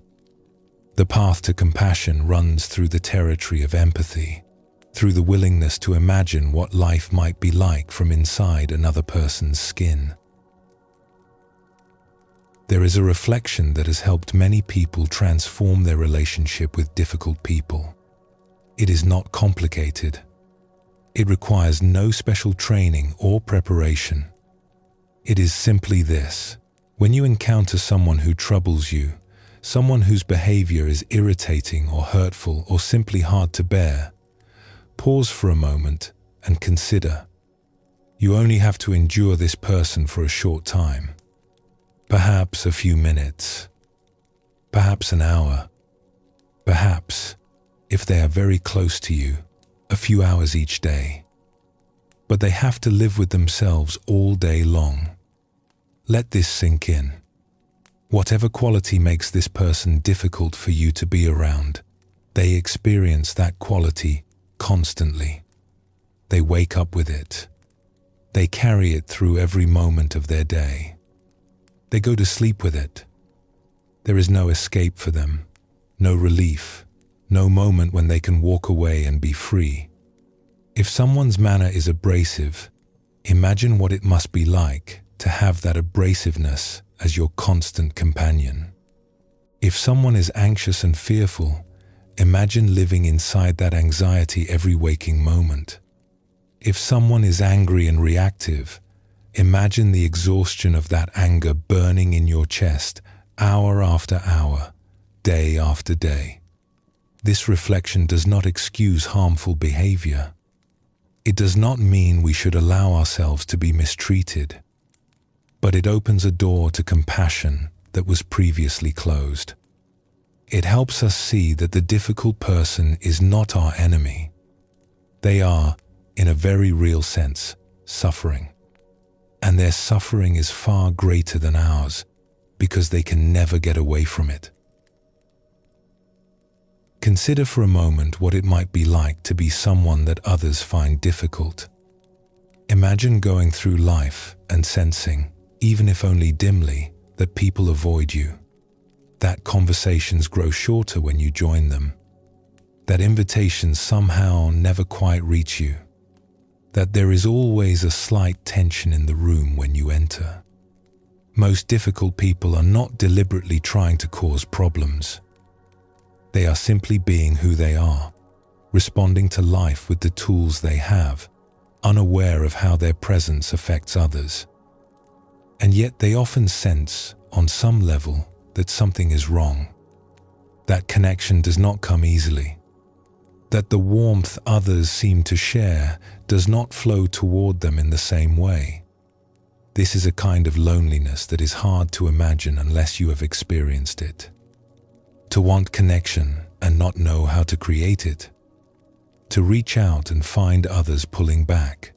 The path to compassion runs through the territory of empathy, through the willingness to imagine what life might be like from inside another person's skin. There is a reflection that has helped many people transform their relationship with difficult people. It is not complicated. It requires no special training or preparation. It is simply this: when you encounter someone who troubles you, someone whose behavior is irritating or hurtful or simply hard to bear, pause for a moment and consider. You only have to endure this person for a short time. Perhaps a few minutes. Perhaps an hour. Perhaps, if they are very close to you, a few hours each day. But they have to live with themselves all day long. Let this sink in. Whatever quality makes this person difficult for you to be around, they experience that quality constantly. They wake up with it. They carry it through every moment of their day. They go to sleep with it. There is no escape for them, no relief, no moment when they can walk away and be free. If someone's manner is abrasive, imagine what it must be like to have that abrasiveness as your constant companion. If someone is anxious and fearful, imagine living inside that anxiety every waking moment. If someone is angry and reactive, imagine the exhaustion of that anger burning in your chest hour after hour, day after day. This reflection does not excuse harmful behavior. It does not mean we should allow ourselves to be mistreated, but it opens a door to compassion that was previously closed. It helps us see that the difficult person is not our enemy. They are, in a very real sense, suffering. And their suffering is far greater than ours because they can never get away from it. Consider for a moment what it might be like to be someone that others find difficult. Imagine going through life and sensing, even if only dimly, that people avoid you. That conversations grow shorter when you join them. That invitations somehow never quite reach you. That there is always a slight tension in the room when you enter. Most difficult people are not deliberately trying to cause problems. They are simply being who they are, responding to life with the tools they have, unaware of how their presence affects others. And yet they often sense, on some level, that something is wrong. That connection does not come easily. That the warmth others seem to share does not flow toward them in the same way. This is a kind of loneliness that is hard to imagine unless you have experienced it. To want connection and not know how to create it. To reach out and find others pulling back.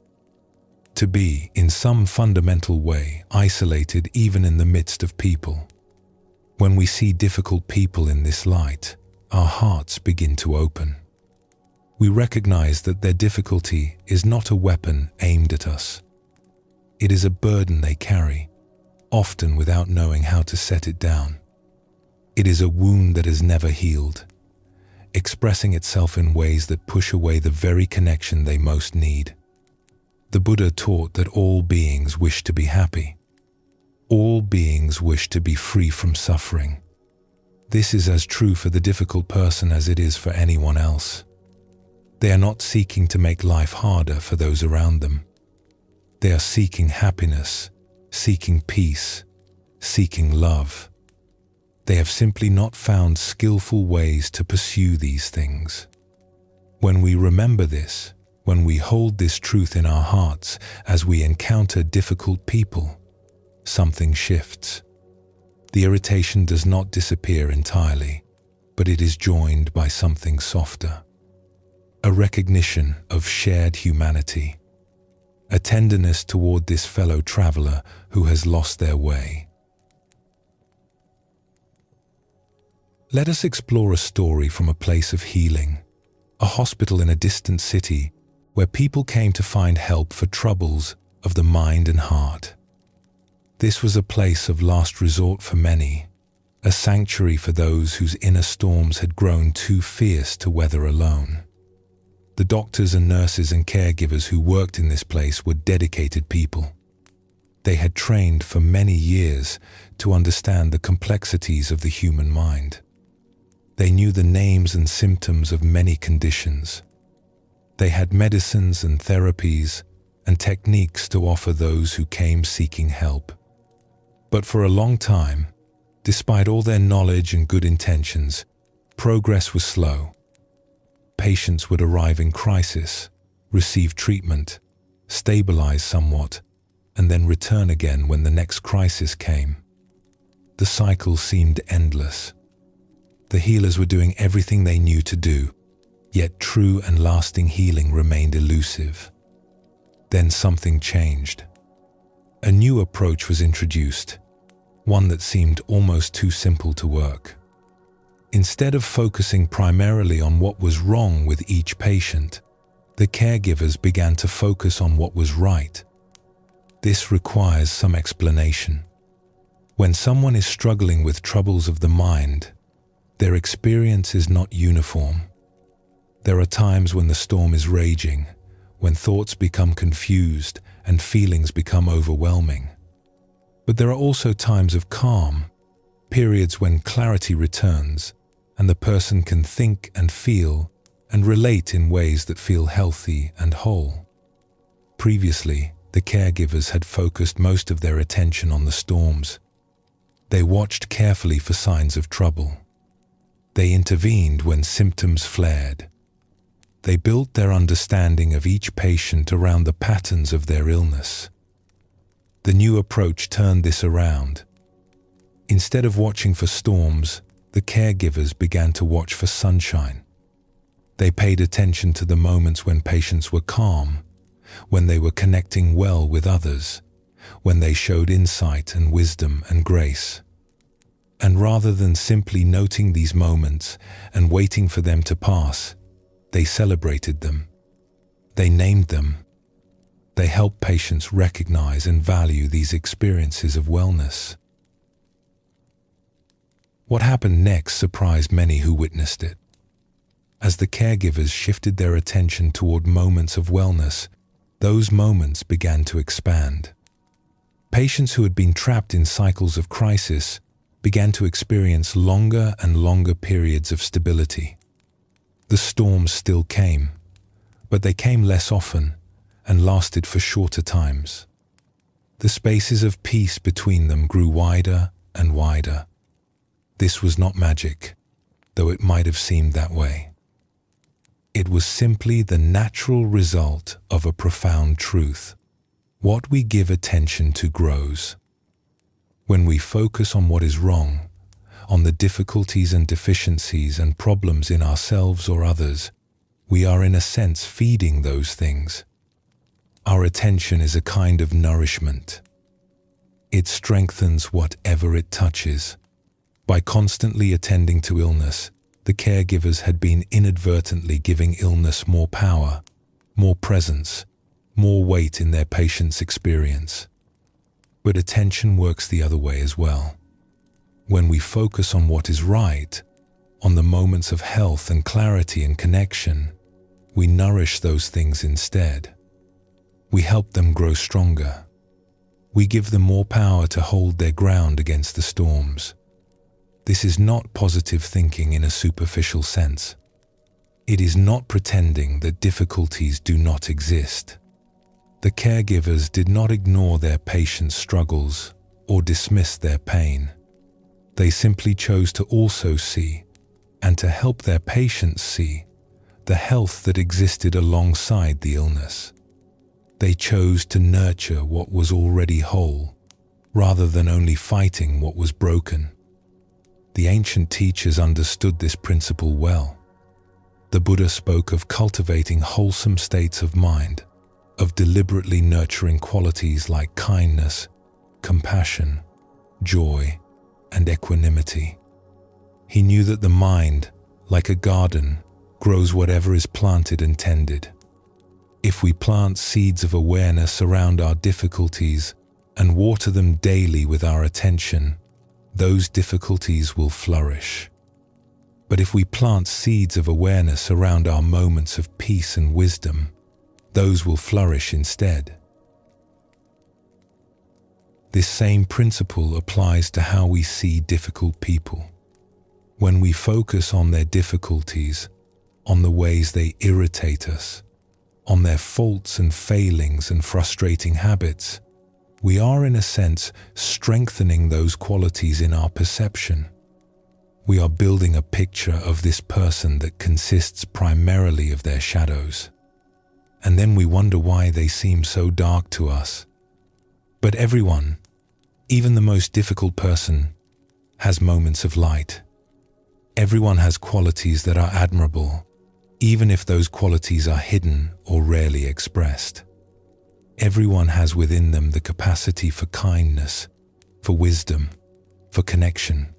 To be, in some fundamental way, isolated even in the midst of people. When we see difficult people in this light, our hearts begin to open. We recognize that their difficulty is not a weapon aimed at us. It is a burden they carry, often without knowing how to set it down. It is a wound that has never healed, expressing itself in ways that push away the very connection they most need. The Buddha taught that all beings wish to be happy. All beings wish to be free from suffering. This is as true for the difficult person as it is for anyone else. They are not seeking to make life harder for those around them. They are seeking happiness, seeking peace, seeking love. They have simply not found skillful ways to pursue these things. When we remember this, when we hold this truth in our hearts as we encounter difficult people, something shifts. The irritation does not disappear entirely, but it is joined by something softer. A recognition of shared humanity. A tenderness toward this fellow traveler who has lost their way. Let us explore a story from a place of healing, a hospital in a distant city where people came to find help for troubles of the mind and heart. This was a place of last resort for many, a sanctuary for those whose inner storms had grown too fierce to weather alone. The doctors and nurses and caregivers who worked in this place were dedicated people. They had trained for many years to understand the complexities of the human mind. They knew the names and symptoms of many conditions. They had medicines and therapies and techniques to offer those who came seeking help. But for a long time, despite all their knowledge and good intentions, progress was slow. Patients would arrive in crisis, receive treatment, stabilize somewhat, and then return again when the next crisis came. The cycle seemed endless. The healers were doing everything they knew to do, yet true and lasting healing remained elusive. Then something changed. A new approach was introduced, one that seemed almost too simple to work. Instead of focusing primarily on what was wrong with each patient, the caregivers began to focus on what was right. This requires some explanation. When someone is struggling with troubles of the mind, Their experience is not uniform. There are times when the storm is raging, when thoughts become confused and feelings become overwhelming. But there are also times of calm, periods when clarity returns and the person can think and feel and relate in ways that feel healthy and whole. Previously, the caregivers had focused most of their attention on the storms. They watched carefully for signs of trouble. They intervened when symptoms flared. They built their understanding of each patient around the patterns of their illness. The new approach turned this around. Instead of watching for storms, the caregivers began to watch for sunshine. They paid attention to the moments when patients were calm, when they were connecting well with others, when they showed insight and wisdom and grace. And rather than simply noting these moments and waiting for them to pass, they celebrated them. They named them. They helped patients recognize and value these experiences of wellness. What happened next surprised many who witnessed it. As the caregivers shifted their attention toward moments of wellness, those moments began to expand. Patients who had been trapped in cycles of crisis began to experience longer and longer periods of stability. The storms still came, but they came less often and lasted for shorter times. The spaces of peace between them grew wider and wider. This was not magic, though it might have seemed that way. It was simply the natural result of a profound truth. What we give attention to grows. When we focus on what is wrong, on the difficulties and deficiencies and problems in ourselves or others, we are in a sense feeding those things. Our attention is a kind of nourishment. It strengthens whatever it touches. By constantly attending to illness, the caregivers had been inadvertently giving illness more power, more presence, more weight in their patient's experience. But attention works the other way as well. When we focus on what is right, on the moments of health and clarity and connection, we nourish those things instead. We help them grow stronger. We give them more power to hold their ground against the storms. This is not positive thinking in a superficial sense. It is not pretending that difficulties do not exist. The caregivers did not ignore their patients' struggles or dismiss their pain. They simply chose to also see, and to help their patients see, the health that existed alongside the illness. They chose to nurture what was already whole, rather than only fighting what was broken. The ancient teachers understood this principle well. The Buddha spoke of cultivating wholesome states of mind, of deliberately nurturing qualities like kindness, compassion, joy, and equanimity. He knew that the mind, like a garden, grows whatever is planted and tended. If we plant seeds of awareness around our difficulties and water them daily with our attention, those difficulties will flourish. But if we plant seeds of awareness around our moments of peace and wisdom, those will flourish instead. This same principle applies to how we see difficult people. When we focus on their difficulties, on the ways they irritate us, on their faults and failings and frustrating habits, we are in a sense strengthening those qualities in our perception. We are building a picture of this person that consists primarily of their shadows. And then we wonder why they seem so dark to us. But everyone, even the most difficult person, has moments of light. Everyone has qualities that are admirable, even if those qualities are hidden or rarely expressed. Everyone has within them the capacity for kindness, for wisdom, for connection.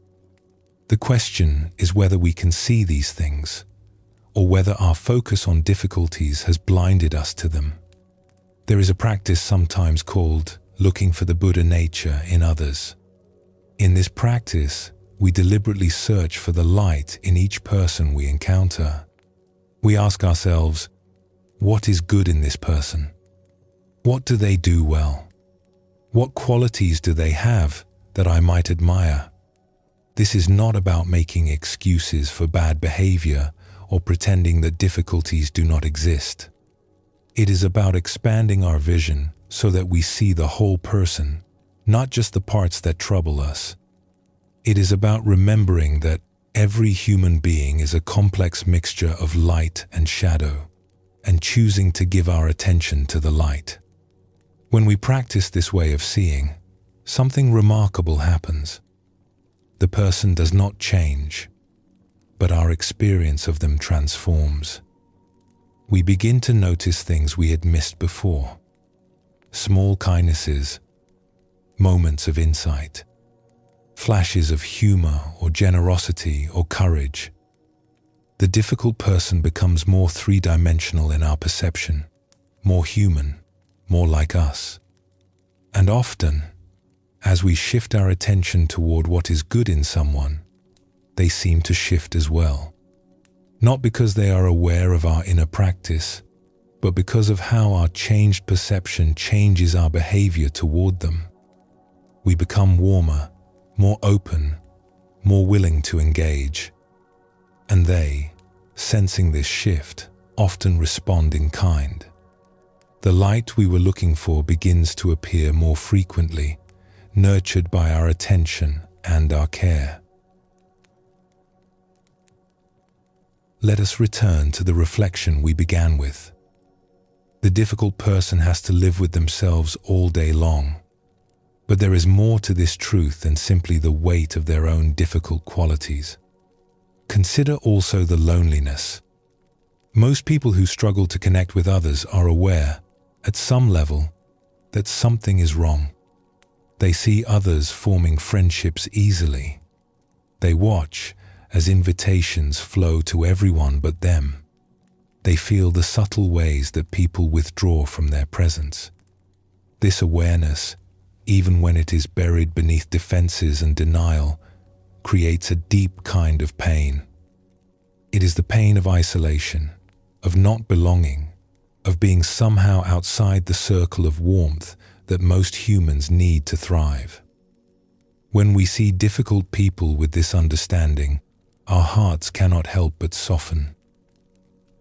The question is whether we can see these things, or whether our focus on difficulties has blinded us to them. There is a practice sometimes called looking for the Buddha nature in others. In this practice, we deliberately search for the light in each person we encounter. We ask ourselves, what is good in this person? What do they do well? What qualities do they have that I might admire? This is not about making excuses for bad behavior or pretending that difficulties do not exist. It is about expanding our vision so that we see the whole person, not just the parts that trouble us. It is about remembering that every human being is a complex mixture of light and shadow, and choosing to give our attention to the light. When we practice this way of seeing, something remarkable happens. The person does not change, but our experience of them transforms. We begin to notice things we had missed before. Small kindnesses, moments of insight, flashes of humor or generosity or courage. The difficult person becomes more three-dimensional in our perception, more human, more like us. And often, as we shift our attention toward what is good in someone, they seem to shift as well. Not because they are aware of our inner practice, but because of how our changed perception changes our behavior toward them. We become warmer, more open, more willing to engage. And they, sensing this shift, often respond in kind. The light we were looking for begins to appear more frequently, nurtured by our attention and our care. Let us return to the reflection we began with. The difficult person has to live with themselves all day long. But there is more to this truth than simply the weight of their own difficult qualities. Consider also the loneliness. Most people who struggle to connect with others are aware, at some level, that something is wrong. They see others forming friendships easily. They watch as invitations flow to everyone but them. They feel the subtle ways that people withdraw from their presence. This awareness, even when it is buried beneath defenses and denial, creates a deep kind of pain. It is the pain of isolation, of not belonging, of being somehow outside the circle of warmth that most humans need to thrive. When we see difficult people with this understanding, our hearts cannot help but soften.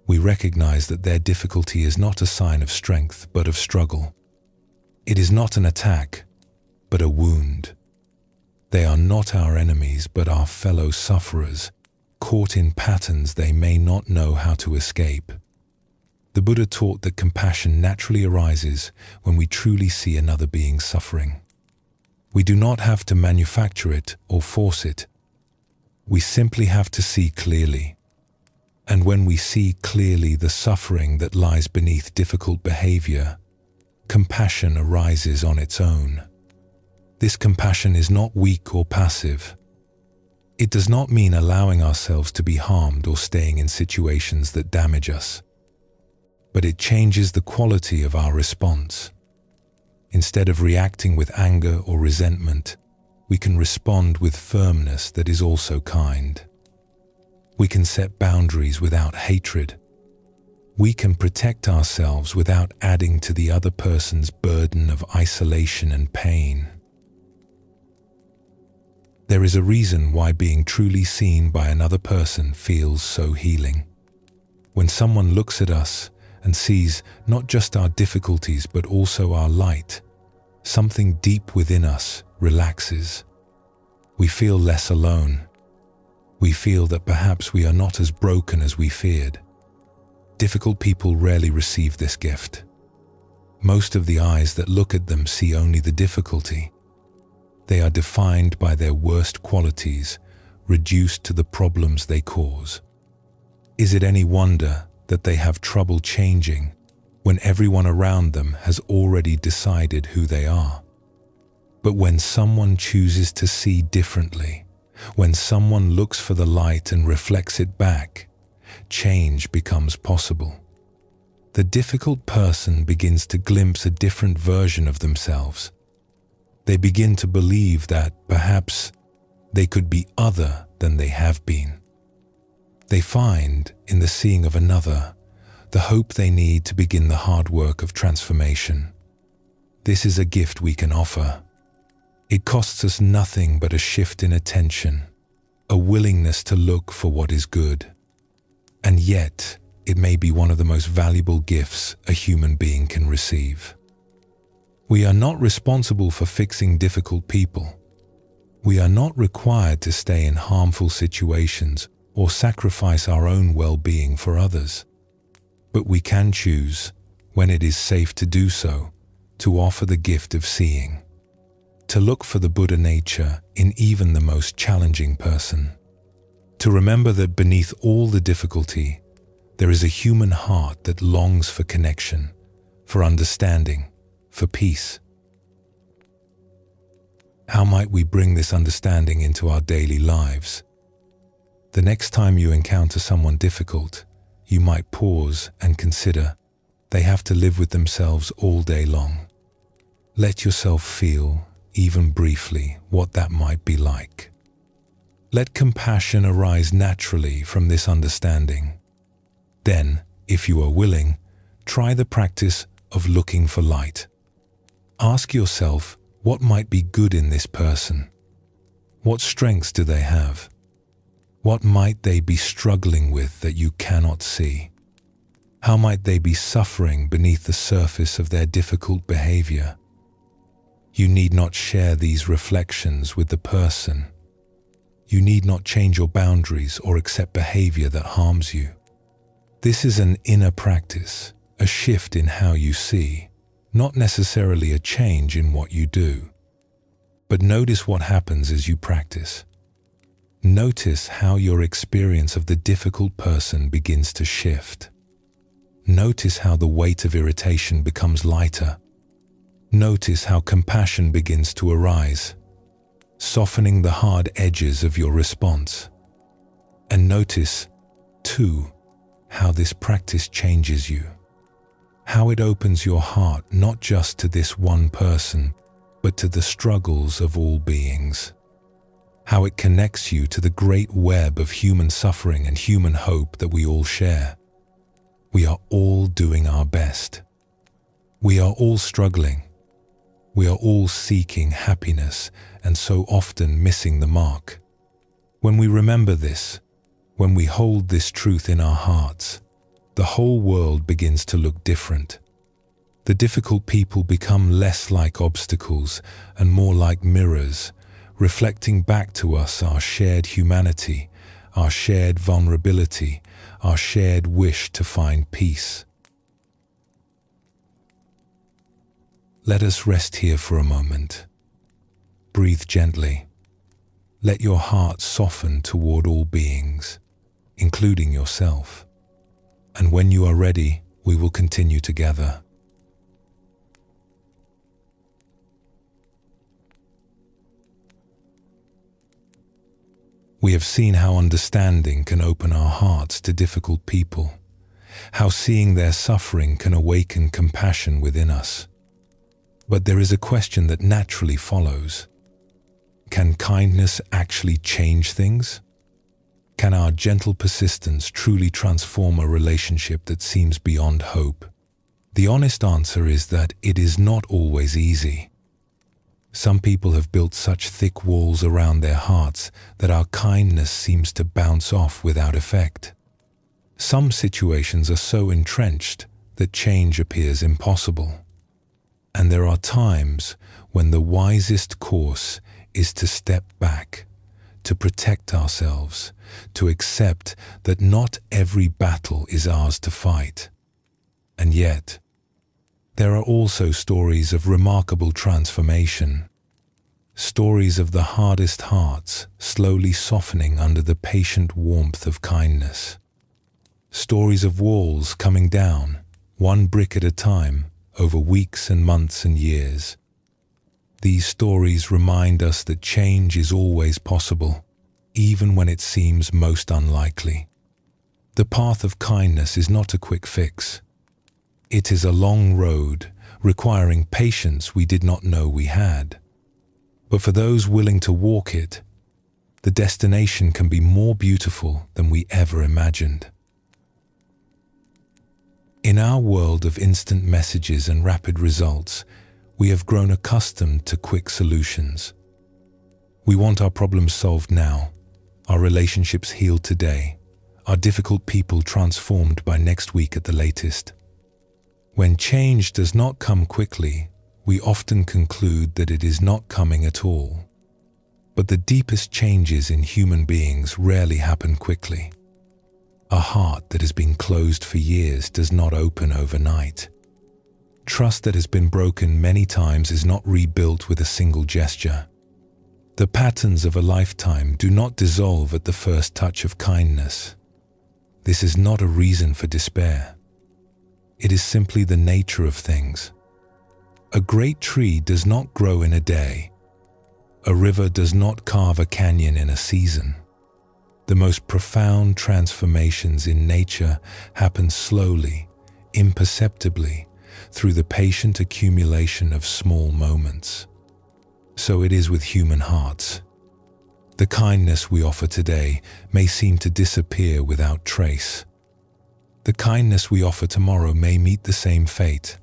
We recognize that their difficulty is not a sign of strength, but of struggle. It is not an attack, but a wound. They are not our enemies, but our fellow sufferers, caught in patterns they may not know how to escape. The Buddha taught that compassion naturally arises when we truly see another being suffering. We do not have to manufacture it or force it. We simply have to see clearly. And when we see clearly the suffering that lies beneath difficult behavior, compassion arises on its own. This compassion is not weak or passive. It does not mean allowing ourselves to be harmed or staying in situations that damage us. But it changes the quality of our response. Instead of reacting with anger or resentment, we can respond with firmness that is also kind. We can set boundaries without hatred. We can protect ourselves without adding to the other person's burden of isolation and pain. There is a reason why being truly seen by another person feels so healing. When someone looks at us and sees not just our difficulties but also our light, something deep within us relaxes. We feel less alone. We feel that perhaps we are not as broken as we feared. Difficult people rarely receive this gift. Most of the eyes that look at them see only the difficulty. They are defined by their worst qualities, reduced to the problems they cause. Is it any wonder that they have trouble changing when everyone around them has already decided who they are? But when someone chooses to see differently, when someone looks for the light and reflects it back, change becomes possible. The difficult person begins to glimpse a different version of themselves. They begin to believe that, perhaps, They could be other than they have been. They find, in the seeing of another, the hope they need to begin the hard work of transformation. This is a gift we can offer. It costs us nothing but a shift in attention, a willingness to look for what is good. And yet, it may be one of the most valuable gifts a human being can receive. We are not responsible for fixing difficult people. We are not required to stay in harmful situations or sacrifice our own well-being for others. But we can choose, when it is safe to do so, to offer the gift of seeing, to look for the Buddha nature in even the most challenging person, to remember that beneath all the difficulty, there is a human heart that longs for connection, for understanding, for peace. How might we bring this understanding into our daily lives? The next time you encounter someone difficult, you might pause and consider, they have to live with themselves all day long. Let yourself feel, even briefly, what that might be like. Let compassion arise naturally from this understanding. Then, if you are willing, try the practice of looking for light. Ask yourself, what might be good in this person? What strengths do they have? What might they be struggling with that you cannot see? How might they be suffering beneath the surface of their difficult behavior? You need not share these reflections with the person. You need not change your boundaries or accept behavior that harms you. This is an inner practice, a shift in how you see, not necessarily a change in what you do. But notice what happens as you practice. Notice how your experience of the difficult person begins to shift. Notice how the weight of irritation becomes lighter. Notice how compassion begins to arise, softening the hard edges of your response. And notice, too, how this practice changes you. How it opens your heart not just to this one person, but to the struggles of all beings. How it connects you to the great web of human suffering and human hope that we all share. We are all doing our best. We are all struggling. We are all seeking happiness and so often missing the mark. When we remember this, when we hold this truth in our hearts, the whole world begins to look different. The difficult people become less like obstacles and more like mirrors, reflecting back to us our shared humanity, our shared vulnerability, our shared wish to find peace. Let us rest here for a moment. Breathe gently. Let your heart soften toward all beings, including yourself. And when you are ready, we will continue together. We have seen how understanding can open our hearts to difficult people, how seeing their suffering can awaken compassion within us. But there is a question that naturally follows. Can kindness actually change things? Can our gentle persistence truly transform a relationship that seems beyond hope? The honest answer is that it is not always easy. Some people have built such thick walls around their hearts that our kindness seems to bounce off without effect. Some situations are so entrenched that change appears impossible. And there are times when the wisest course is to step back, to protect ourselves, to accept that not every battle is ours to fight. And yet, there are also stories of remarkable transformation, stories of the hardest hearts slowly softening under the patient warmth of kindness, stories of walls coming down, one brick at a time, over weeks and months and years. These stories remind us that change is always possible, even when it seems most unlikely. The path of kindness is not a quick fix. It is a long road, requiring patience we did not know we had. But for those willing to walk it, the destination can be more beautiful than we ever imagined. In our world of instant messages and rapid results, we have grown accustomed to quick solutions. We want our problems solved now, our relationships healed today, our difficult people transformed by next week at the latest. When change does not come quickly, we often conclude that it is not coming at all. But the deepest changes in human beings rarely happen quickly. A heart that has been closed for years does not open overnight. Trust that has been broken many times is not rebuilt with a single gesture. The patterns of a lifetime do not dissolve at the first touch of kindness. This is not a reason for despair. It is simply the nature of things. A great tree does not grow in a day. A river does not carve a canyon in a season. The most profound transformations in nature happen slowly, imperceptibly, through the patient accumulation of small moments. So it is with human hearts. The kindness we offer today may seem to disappear without trace. The kindness we offer tomorrow may meet the same fate.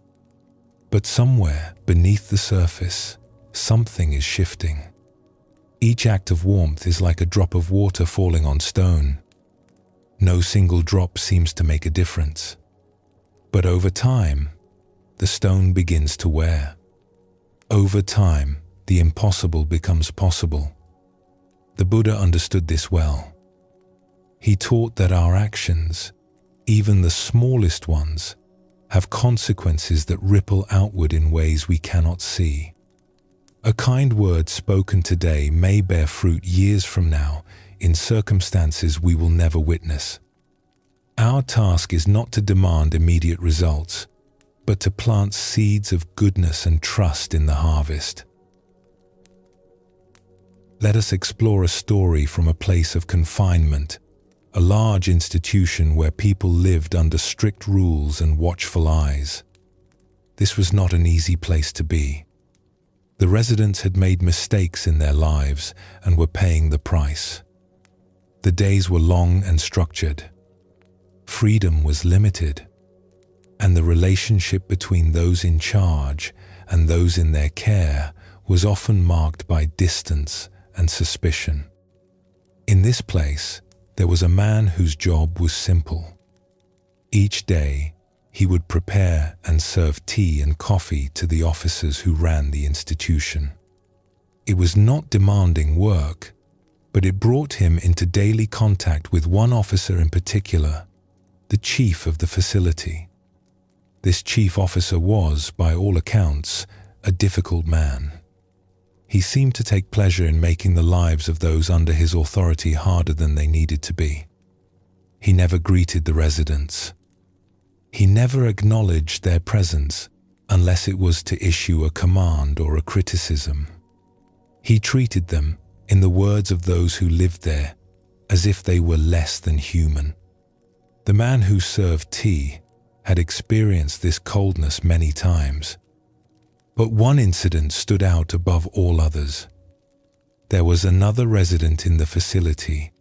But somewhere beneath the surface, something is shifting. Each act of warmth is like a drop of water falling on stone. No single drop seems to make a difference. But over time, the stone begins to wear. Over time, the impossible becomes possible. The Buddha understood this well. He taught that our actions, even the smallest ones, have consequences that ripple outward in ways we cannot see. A kind word spoken today may bear fruit years from now in circumstances we will never witness. Our task is not to demand immediate results, but to plant seeds of goodness and trust in the harvest. Let us explore a story from a place of confinement, a large institution where people lived under strict rules and watchful eyes. This was not an easy place to be. The residents had made mistakes in their lives and were paying the price. The days were long and structured. Freedom was limited, and the relationship between those in charge and those in their care was often marked by distance and suspicion. In this place, there was a man whose job was simple. Each day, he would prepare and serve tea and coffee to the officers who ran the institution. It was not demanding work, but it brought him into daily contact with one officer in particular, the chief of the facility. This chief officer was, by all accounts, a difficult man. He seemed to take pleasure in making the lives of those under his authority harder than they needed to be. He never greeted the residents. He never acknowledged their presence unless it was to issue a command or a criticism. He treated them, in the words of those who lived there, as if they were less than human. The man who served tea had experienced this coldness many times. But one incident stood out above all others. There was another resident in the facility,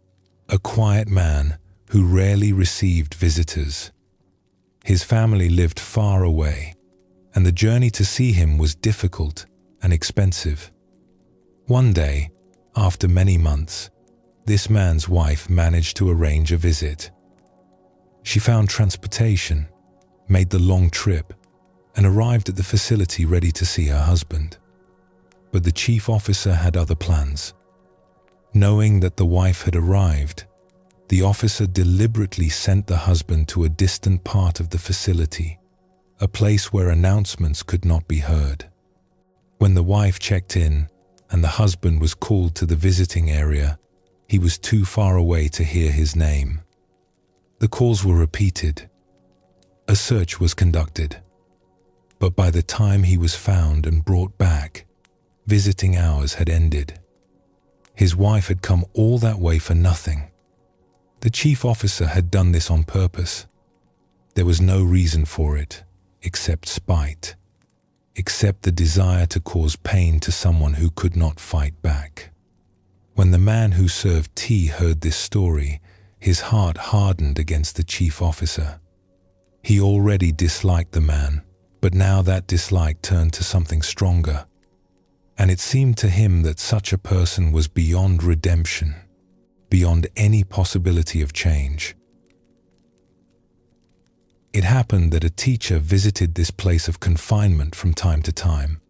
a quiet man who rarely received visitors. His family lived far away, and the journey to see him was difficult and expensive. One day, after many months, this man's wife managed to arrange a visit. She found transportation, made the long trip, and arrived at the facility ready to see her husband. But the chief officer had other plans. Knowing that the wife had arrived, the officer deliberately sent the husband to a distant part of the facility, a place where announcements could not be heard. When the wife checked in and the husband was called to the visiting area, he was too far away to hear his name. The calls were repeated. A search was conducted. But by the time he was found and brought back, visiting hours had ended. His wife had come all that way for nothing. The chief officer had done this on purpose. There was no reason for it, except spite, except the desire to cause pain to someone who could not fight back. When the man who served tea heard this story, his heart hardened against the chief officer. He already disliked the man, but now that dislike turned to something stronger. And it seemed to him that such a person was beyond redemption, beyond any possibility of change. It happened that a teacher visited this place of confinement from time to time,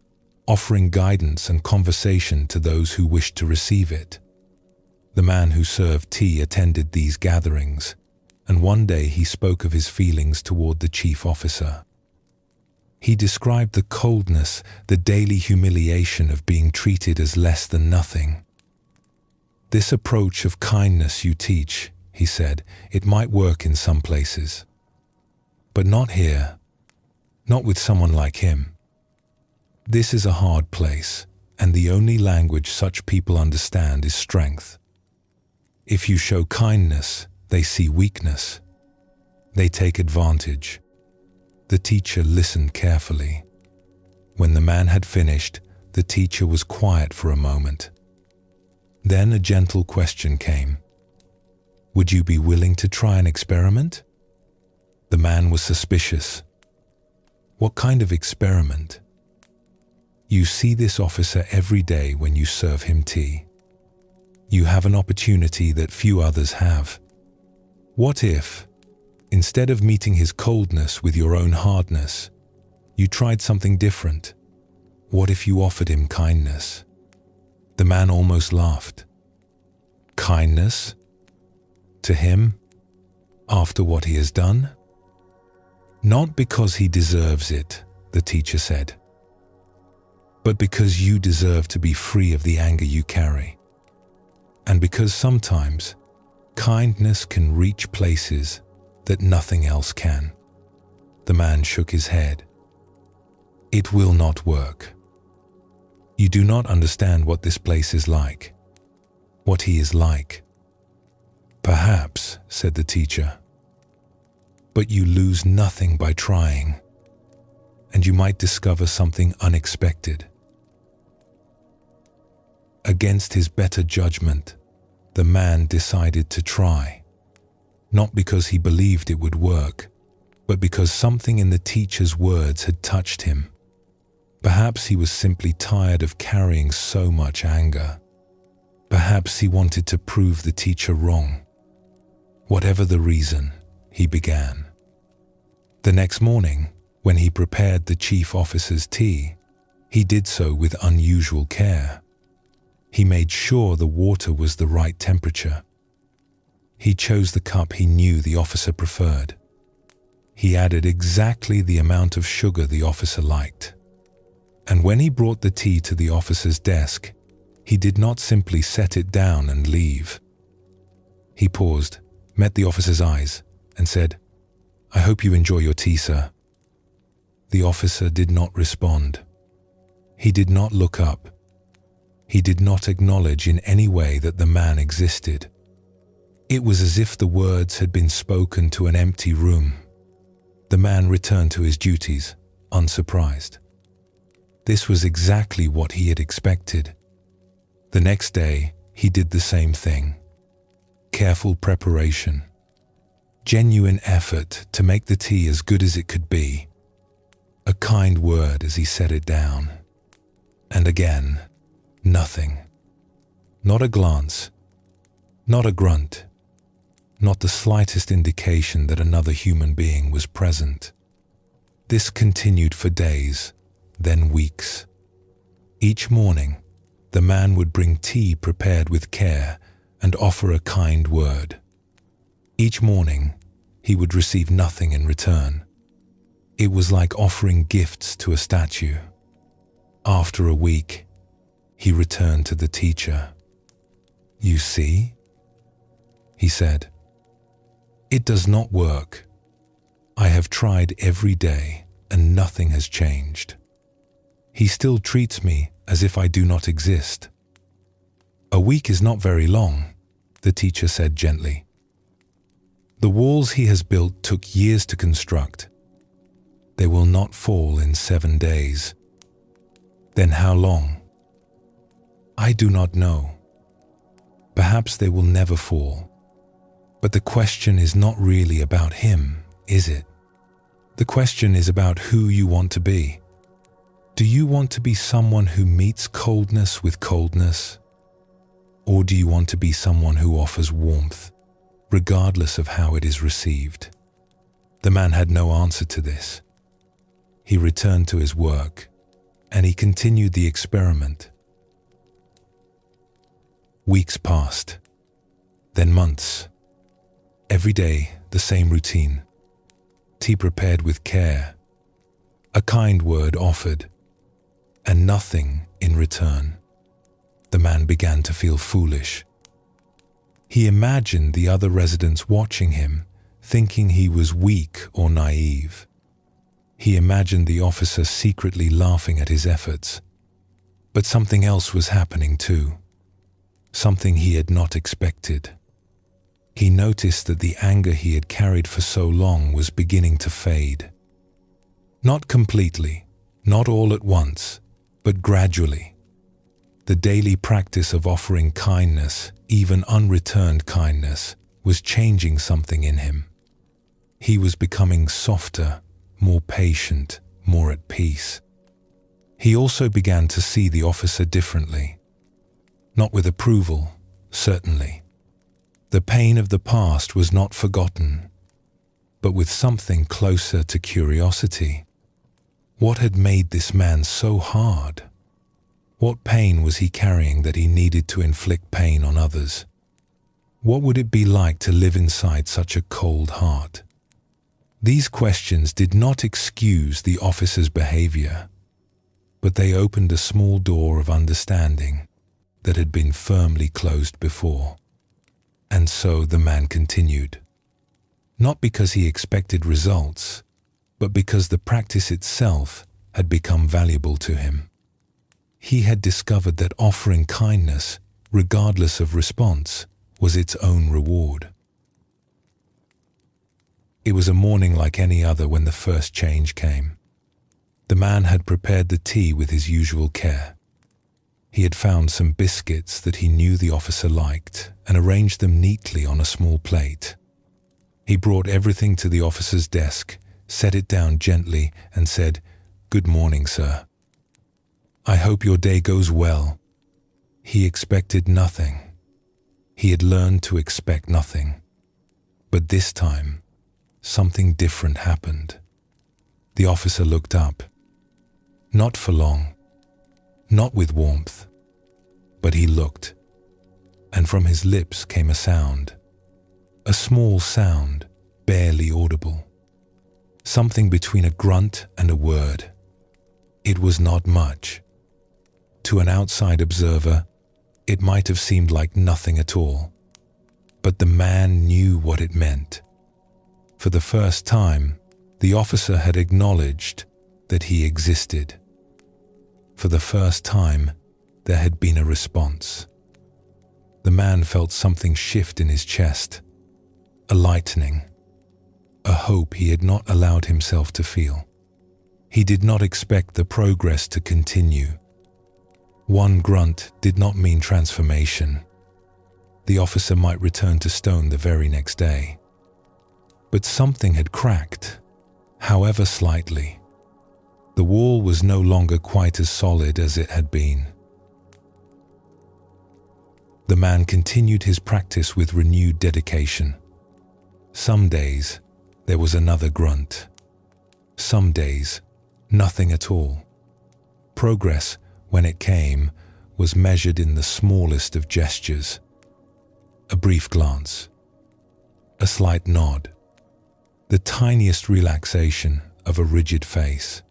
offering guidance and conversation to those who wished to receive it. The man who served tea attended these gatherings, and one day he spoke of his feelings toward the chief officer. He described the coldness, the daily humiliation of being treated as less than nothing. "This approach of kindness you teach," he said, "it might work in some places. But not here, not with someone like him. This is a hard place, and the only language such people understand is strength. If you show kindness, they see weakness. They take advantage." The teacher listened carefully. When the man had finished, the teacher was quiet for a moment. Then a gentle question came. "Would you be willing to try an experiment?" The man was suspicious. "What kind of experiment?" "You see this officer every day when you serve him tea. You have an opportunity that few others have. What if, instead of meeting his coldness with your own hardness, you tried something different? What if you offered him kindness?" The man almost laughed. "Kindness? To him? After what he has done?" "Not because he deserves it," the teacher said, "but because you deserve to be free of the anger you carry. And because sometimes kindness can reach places that nothing else can." The man shook his head. "It will not work. You do not understand what this place is like, what he is like." "Perhaps," said the teacher, "but you lose nothing by trying, and you might discover something unexpected." Against his better judgment, the man decided to try, not because he believed it would work, but because something in the teacher's words had touched him. Perhaps he was simply tired of carrying so much anger. Perhaps he wanted to prove the teacher wrong. Whatever the reason, he began. The next morning, when he prepared the chief officer's tea, he did so with unusual care. He made sure the water was the right temperature. He chose the cup he knew the officer preferred. He added exactly the amount of sugar the officer liked. And when he brought the tea to the officer's desk, he did not simply set it down and leave. He paused, met the officer's eyes, and said, "I hope you enjoy your tea, sir." The officer did not respond. He did not look up. He did not acknowledge in any way that the man existed. It was as if the words had been spoken to an empty room. The man returned to his duties, unsurprised. This was exactly what he had expected. The next day, he did the same thing. Careful preparation. Genuine effort to make the tea as good as it could be. A kind word as he set it down. And again, nothing. Not a glance. Not a grunt. Not the slightest indication that another human being was present. This continued for days, then weeks. Each morning, the man would bring tea prepared with care and offer a kind word. Each morning, he would receive nothing in return. It was like offering gifts to a statue. After a week, he returned to the teacher. "You see?" he said. "It does not work. I have tried every day and nothing has changed. He still treats me as if I do not exist." "A week is not very long," the teacher said gently. "The walls he has built took years to construct. They will not fall in 7 days. Then how long?" "I do not know. Perhaps they will never fall. But the question is not really about him, is it? The question is about who you want to be. Do you want to be someone who meets coldness with coldness? Or do you want to be someone who offers warmth, regardless of how it is received? The man had no answer to this. He returned to his work, and he continued the experiment. Weeks passed, then months. Every day, the same routine. Tea prepared with care, a kind word offered, and nothing in return. The man began to feel foolish. He imagined the other residents watching him, thinking he was weak or naive. He imagined the officer secretly laughing at his efforts. But something else was happening too. Something he had not expected. He noticed that the anger he had carried for so long was beginning to fade. Not completely, not all at once, but gradually. The daily practice of offering kindness, even unreturned kindness, was changing something in him. He was becoming softer, more patient, more at peace. He also began to see the officer differently. Not with approval, certainly. The pain of the past was not forgotten, but with something closer to curiosity. What had made this man so hard? What pain was he carrying that he needed to inflict pain on others? What would it be like to live inside such a cold heart? These questions did not excuse the officer's behavior, but they opened a small door of understanding that had been firmly closed before. And so the man continued, not because he expected results, but because the practice itself had become valuable to him. He had discovered that offering kindness, regardless of response, was its own reward. It was a morning like any other when the first change came. The man had prepared the tea with his usual care. He had found some biscuits that he knew the officer liked and arranged them neatly on a small plate. He brought everything to the officer's desk, set it down gently, and said, "Good morning, sir. I hope your day goes well." He expected nothing. He had learned to expect nothing. But this time, something different happened. The officer looked up. Not for long. Not with warmth. But he looked, and from his lips came a sound. A small sound, barely audible. Something between a grunt and a word. It was not much. To an outside observer, it might have seemed like nothing at all. But the man knew what it meant. For the first time, the officer had acknowledged that he existed. For the first time, there had been a response. The man felt something shift in his chest, a lightening, a hope he had not allowed himself to feel. He did not expect the progress to continue. One grunt did not mean transformation. The officer might return to stone the very next day. But something had cracked, however slightly. The wall was no longer quite as solid as it had been. The man continued his practice with renewed dedication. Some days, there was another grunt. Some days, nothing at all. Progress, when it came, was measured in the smallest of gestures. A brief glance, a slight nod, the tiniest relaxation of a rigid face.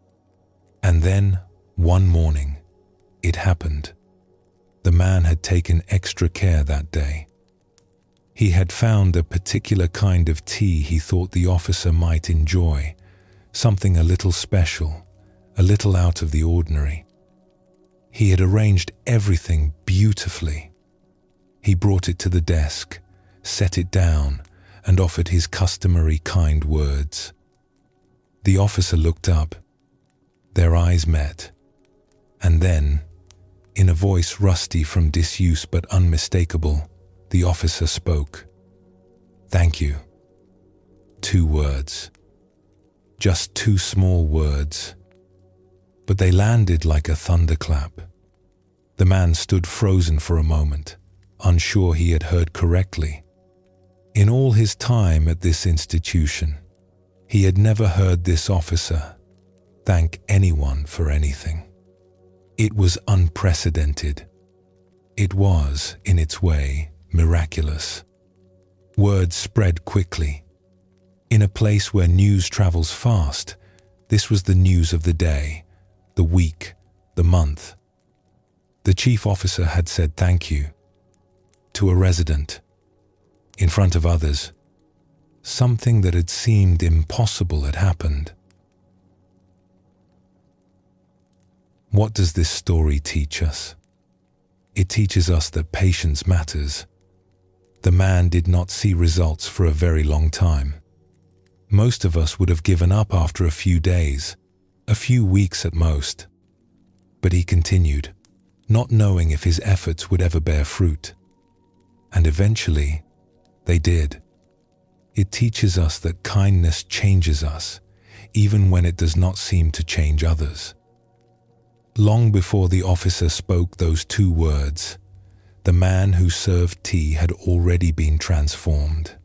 And then, one morning, it happened. The man had taken extra care that day. He had found a particular kind of tea he thought the officer might enjoy, something a little special, a little out of the ordinary. He had arranged everything beautifully. He brought it to the desk, set it down, and offered his customary kind words. The officer looked up. Their eyes met, and then, in a voice rusty from disuse but unmistakable, the officer spoke. "Thank you." 2 words. Just 2 small words. But they landed like a thunderclap. The man stood frozen for a moment, unsure he had heard correctly. In all his time at this institution, he had never heard this officer thank anyone for anything. It was unprecedented. It was, in its way, miraculous. Word spread quickly. In a place where news travels fast, this was the news of the day, the week, the month. The chief officer had said thank you to a resident, in front of others. Something that had seemed impossible had happened. What does this story teach us? It teaches us that patience matters. The man did not see results for a very long time. Most of us would have given up after a few days, a few weeks at most. But he continued, not knowing if his efforts would ever bear fruit. And eventually, they did. It teaches us that kindness changes us, even when it does not seem to change others. Long before the officer spoke those 2 words, the man who served tea had already been transformed.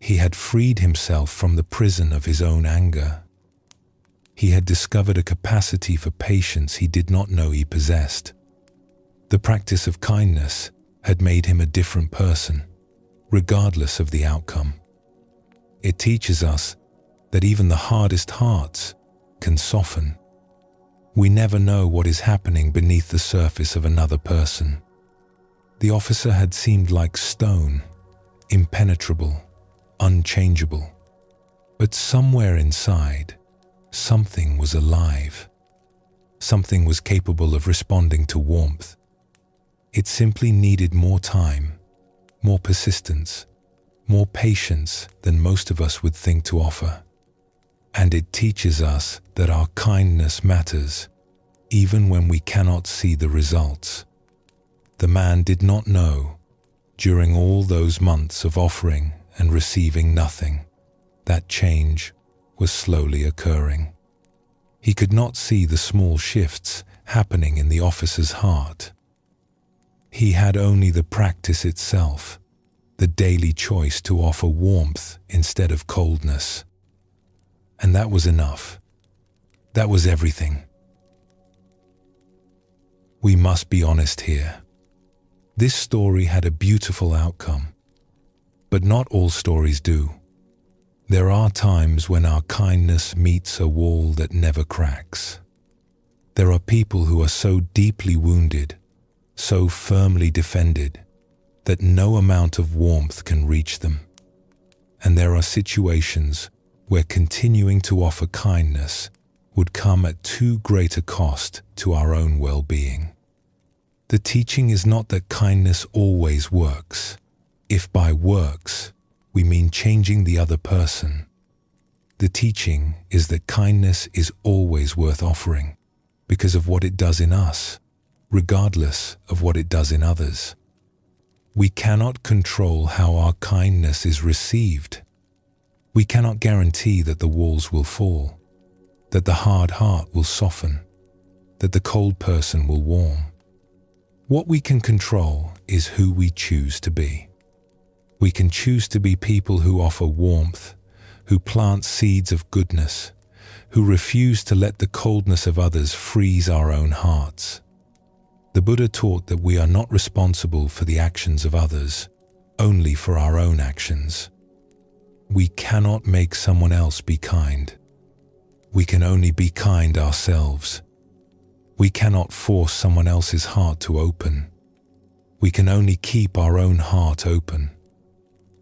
He had freed himself from the prison of his own anger. He had discovered a capacity for patience he did not know he possessed. The practice of kindness had made him a different person, regardless of the outcome. It teaches us that even the hardest hearts can soften. We never know what is happening beneath the surface of another person. The officer had seemed like stone, impenetrable, unchangeable. But somewhere inside, something was alive. Something was capable of responding to warmth. It simply needed more time, more persistence, more patience than most of us would think to offer. And it teaches us that our kindness matters, even when we cannot see the results. The man did not know, during all those months of offering and receiving nothing, that change was slowly occurring. He could not see the small shifts happening in the officer's heart. He had only the practice itself, the daily choice to offer warmth instead of coldness. And that was enough. That was everything. We must be honest here. This story had a beautiful outcome, but not all stories do. There are times when our kindness meets a wall that never cracks. There are people who are so deeply wounded, so firmly defended, that no amount of warmth can reach them. And there are situations where continuing to offer kindness would come at too great a cost to our own well-being. The teaching is not that kindness always works, if by works we mean changing the other person. The teaching is that kindness is always worth offering because of what it does in us, regardless of what it does in others. We cannot control how our kindness is received. We cannot guarantee that the walls will fall, that the hard heart will soften, that the cold person will warm. What we can control is who we choose to be. We can choose to be people who offer warmth, who plant seeds of goodness, who refuse to let the coldness of others freeze our own hearts. The Buddha taught that we are not responsible for the actions of others, only for our own actions. We cannot make someone else be kind. We can only be kind ourselves. We cannot force someone else's heart to open. We can only keep our own heart open.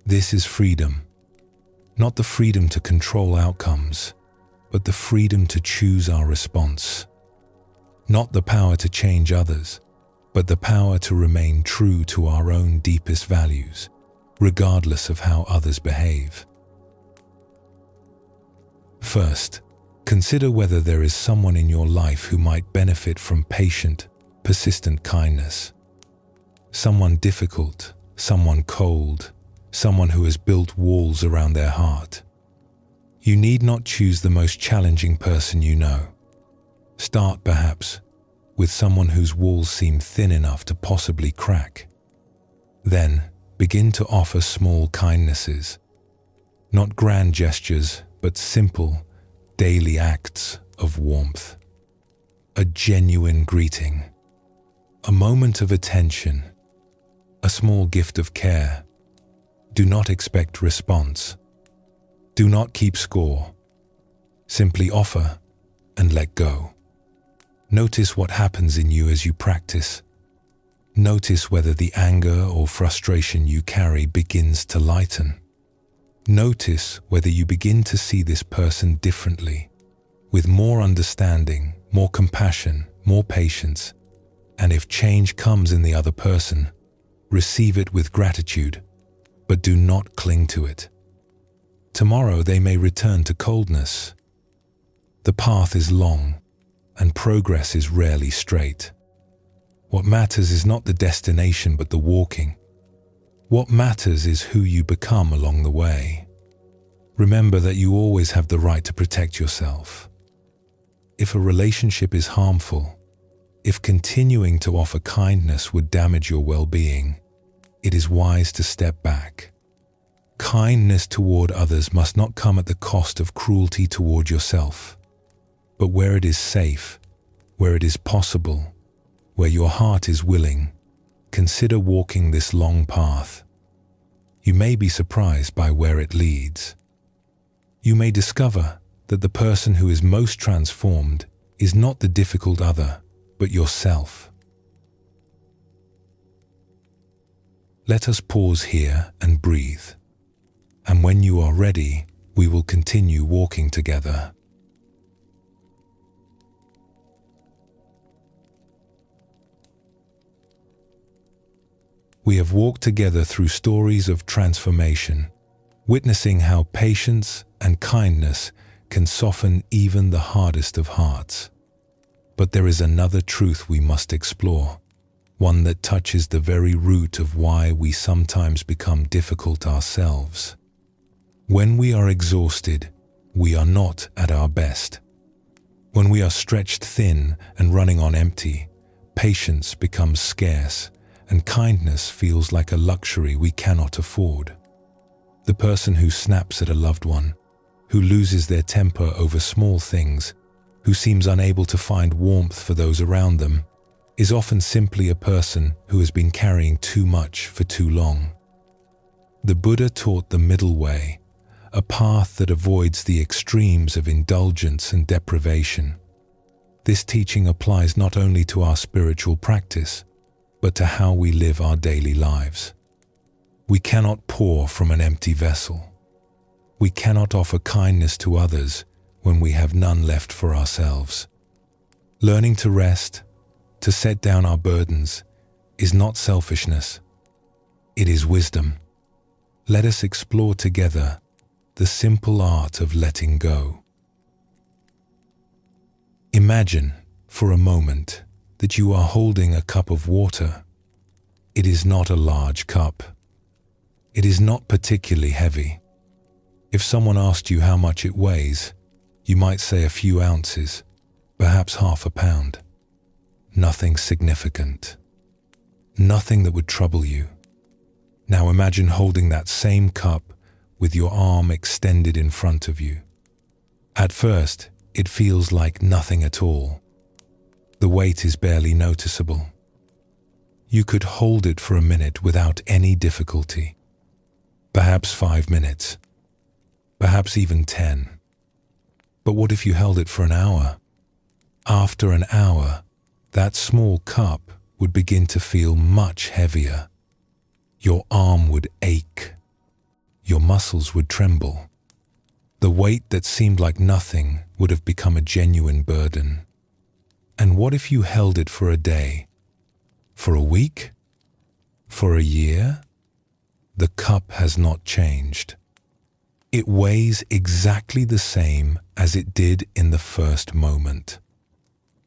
This is freedom. Not the freedom to control outcomes, but the freedom to choose our response. Not the power to change others, but the power to remain true to our own deepest values, regardless of how others behave. First, consider whether there is someone in your life who might benefit from patient, persistent kindness. Someone difficult, someone cold, someone who has built walls around their heart. You need not choose the most challenging person you know. Start, perhaps, with someone whose walls seem thin enough to possibly crack. Then, begin to offer small kindnesses. Not grand gestures, but simple, daily acts of warmth. A genuine greeting. A moment of attention. A small gift of care. Do not expect response. Do not keep score. Simply offer and let go. Notice what happens in you as you practice. Notice whether the anger or frustration you carry begins to lighten. Notice whether you begin to see this person differently, with more understanding, more compassion, more patience, and if change comes in the other person, receive it with gratitude, but do not cling to it. Tomorrow they may return to coldness. The path is long, and progress is rarely straight. What matters is not the destination but the walking. What matters is who you become along the way. Remember that you always have the right to protect yourself. If a relationship is harmful, if continuing to offer kindness would damage your well-being, it is wise to step back. Kindness toward others must not come at the cost of cruelty toward yourself. But where it is safe, where it is possible, where your heart is willing, consider walking this long path. You may be surprised by where it leads. You may discover that the person who is most transformed is not the difficult other, but yourself. Let us pause here and breathe. And when you are ready, we will continue walking together. We have walked together through stories of transformation, witnessing how patience and kindness can soften even the hardest of hearts. But there is another truth we must explore, one that touches the very root of why we sometimes become difficult ourselves. When we are exhausted, we are not at our best. When we are stretched thin and running on empty, patience becomes scarce, and kindness feels like a luxury we cannot afford. The person who snaps at a loved one, who loses their temper over small things, who seems unable to find warmth for those around them, is often simply a person who has been carrying too much for too long. The Buddha taught the middle way, a path that avoids the extremes of indulgence and deprivation. This teaching applies not only to our spiritual practice, but to how we live our daily lives. We cannot pour from an empty vessel. We cannot offer kindness to others when we have none left for ourselves. Learning to rest, to set down our burdens, is not selfishness. It is wisdom. Let us explore together the simple art of letting go. Imagine, for a moment, that you are holding a cup of water. It is not a large cup. It is not particularly heavy. If someone asked you how much it weighs, you might say a few ounces, perhaps half a pound. Nothing significant. Nothing that would trouble you. Now imagine holding that same cup with your arm extended in front of you. At first, it feels like nothing at all. The weight is barely noticeable. You could hold it for a minute without any difficulty. Perhaps 5 minutes. Perhaps even 10. But what if you held it for an hour? After an hour, that small cup would begin to feel much heavier. Your arm would ache. Your muscles would tremble. The weight that seemed like nothing would have become a genuine burden. And what if you held it for a day? For a week? For a year? The cup has not changed. It weighs exactly the same as it did in the first moment.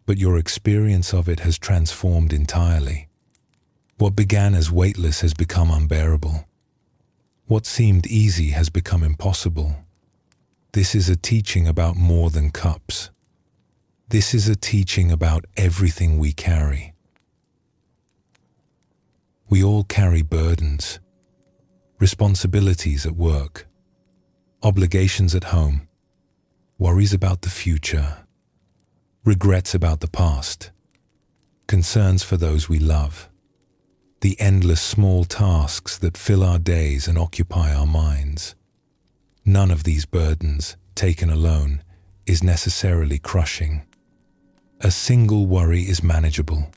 But your experience of it has transformed entirely. What began as weightless has become unbearable. What seemed easy has become impossible. This is a teaching about more than cups. This is a teaching about everything we carry. We all carry burdens, responsibilities at work, obligations at home, worries about the future, regrets about the past, concerns for those we love, the endless small tasks that fill our days and occupy our minds. None of these burdens, taken alone, is necessarily crushing. A single worry is manageable.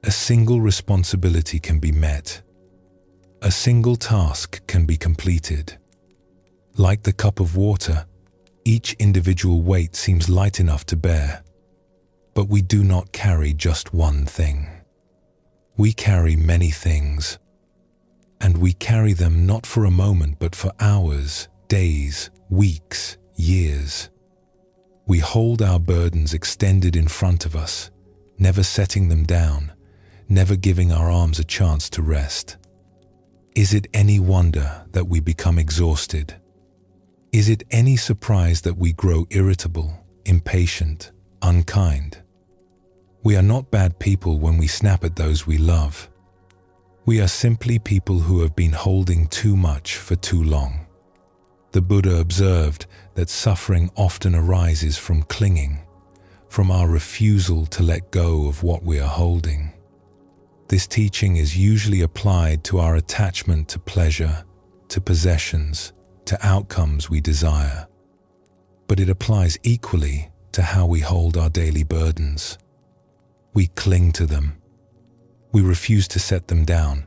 A single responsibility can be met. A single task can be completed. Like the cup of water, each individual weight seems light enough to bear. But we do not carry just one thing. We carry many things. And we carry them not for a moment but for hours, days, weeks, years. We hold our burdens extended in front of us, never setting them down, never giving our arms a chance to rest. Is it any wonder that we become exhausted? Is it any surprise that we grow irritable, impatient, unkind? We are not bad people when we snap at those we love. We are simply people who have been holding too much for too long. The Buddha observed that suffering often arises from clinging, from our refusal to let go of what we are holding. This teaching is usually applied to our attachment to pleasure, to possessions, to outcomes we desire. But it applies equally to how we hold our daily burdens. We cling to them. We refuse to set them down.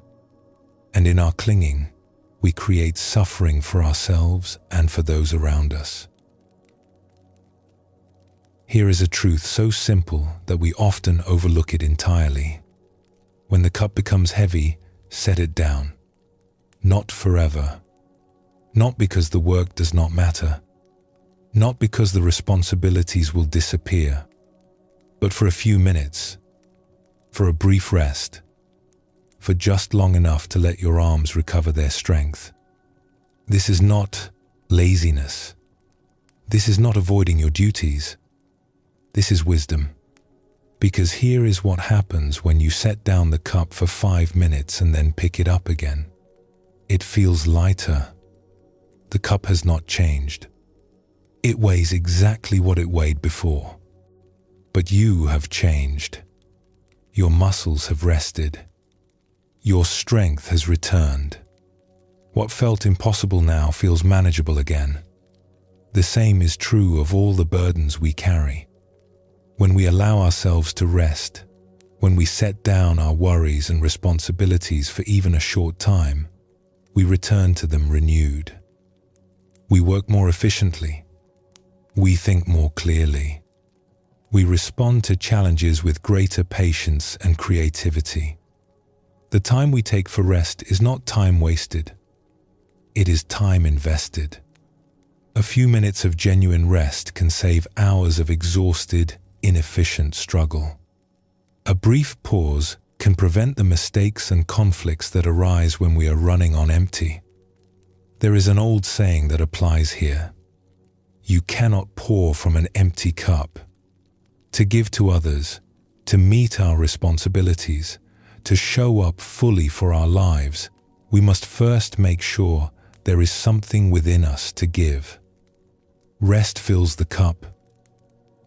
And in our clinging, we create suffering for ourselves and for those around us. Here is a truth so simple that we often overlook it entirely. When the cup becomes heavy, set it down. Not forever. Not because the work does not matter. Not because the responsibilities will disappear. But for a few minutes. For a brief rest. For just long enough to let your arms recover their strength. This is not laziness. This is not avoiding your duties. This is wisdom. Because here is what happens when you set down the cup for 5 minutes and then pick it up again. It feels lighter. The cup has not changed. It weighs exactly what it weighed before. But you have changed. Your muscles have rested. Your strength has returned. What felt impossible now feels manageable again. The same is true of all the burdens we carry. When we allow ourselves to rest, when we set down our worries and responsibilities for even a short time, we return to them renewed. We work more efficiently. We think more clearly. We respond to challenges with greater patience and creativity. The time we take for rest is not time wasted. It is time invested. A few minutes of genuine rest can save hours of exhausted, inefficient struggle. A brief pause can prevent the mistakes and conflicts that arise when we are running on empty. There is an old saying that applies here. You cannot pour from an empty cup. To give to others, to meet our responsibilities, to show up fully for our lives, we must first make sure there is something within us to give. Rest fills the cup.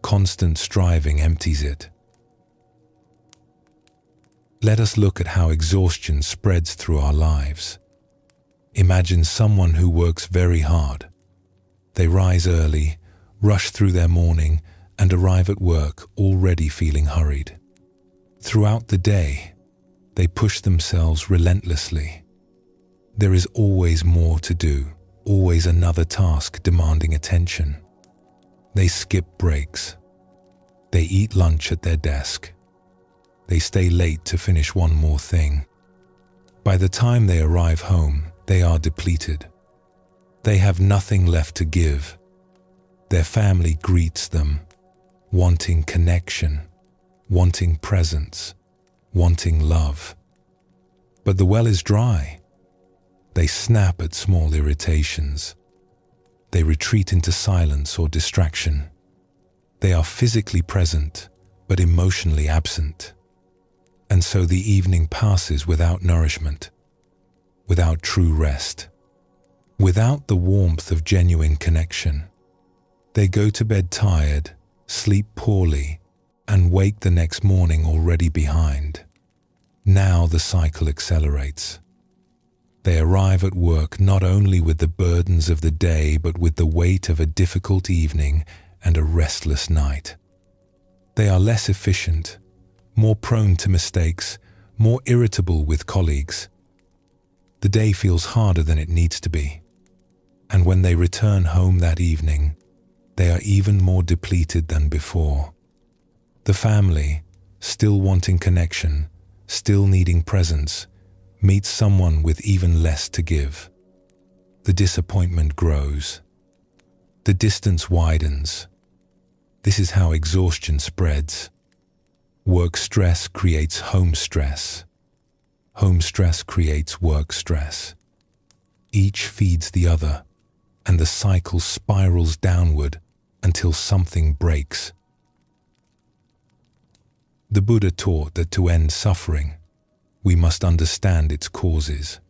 Constant striving empties it. Let us look at how exhaustion spreads through our lives. Imagine someone who works very hard. They rise early, rush through their morning, and arrive at work already feeling hurried. Throughout the day, they push themselves relentlessly. There is always more to do, always another task demanding attention. They skip breaks. They eat lunch at their desk. They stay late to finish one more thing. By the time they arrive home, they are depleted. They have nothing left to give. Their family greets them, wanting connection, wanting presence, wanting love. But the well is dry. They snap at small irritations. They retreat into silence or distraction. They are physically present, but emotionally absent. And so the evening passes without nourishment, without true rest, without the warmth of genuine connection. They go to bed tired, sleep poorly, and wake the next morning already behind. Now the cycle accelerates. They arrive at work not only with the burdens of the day, but with the weight of a difficult evening and a restless night. They are less efficient, more prone to mistakes, more irritable with colleagues. The day feels harder than it needs to be. And when they return home that evening, they are even more depleted than before. The family, still wanting connection, still needing presence, meets someone with even less to give. The disappointment grows. The distance widens. This is how exhaustion spreads. Work stress creates home stress. Home stress creates work stress. Each feeds the other, and the cycle spirals downward until something breaks. The Buddha taught that to end suffering, we must understand its causes.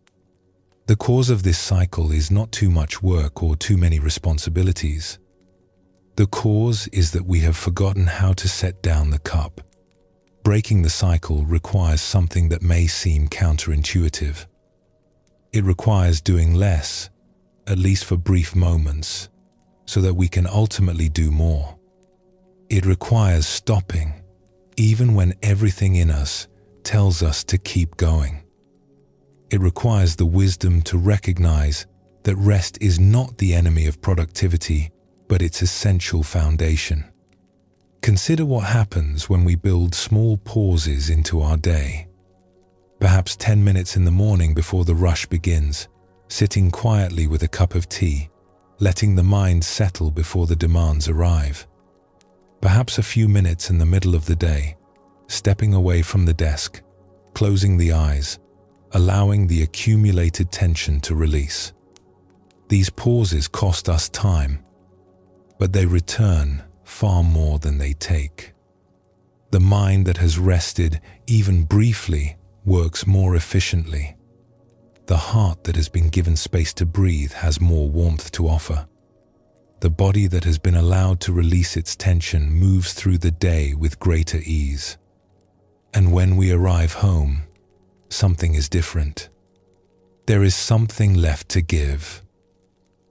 The cause of this cycle is not too much work or too many responsibilities. The cause is that we have forgotten how to set down the cup. Breaking the cycle requires something that may seem counterintuitive. It requires doing less, at least for brief moments, so that we can ultimately do more. It requires stopping, even when everything in us tells us to keep going. It requires the wisdom to recognize that rest is not the enemy of productivity, but its essential foundation. Consider what happens when we build small pauses into our day. Perhaps 10 minutes in the morning before the rush begins, sitting quietly with a cup of tea, letting the mind settle before the demands arrive. Perhaps a few minutes in the middle of the day, stepping away from the desk, closing the eyes, allowing the accumulated tension to release. These pauses cost us time, but they return far more than they take. The mind that has rested, even briefly, works more efficiently. The heart that has been given space to breathe has more warmth to offer. The body that has been allowed to release its tension moves through the day with greater ease. And when we arrive home, something is different. There is something left to give.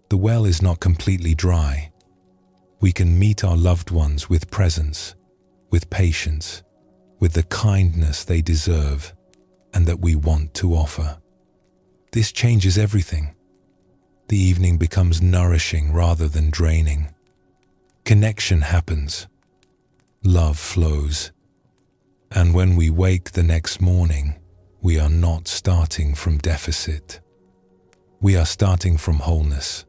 The well is not completely dry. We can meet our loved ones with presence, with patience, with the kindness they deserve and that we want to offer. This changes everything. The evening becomes nourishing rather than draining. Connection happens. Love flows. And when we wake the next morning, we are not starting from deficit. We are starting from wholeness.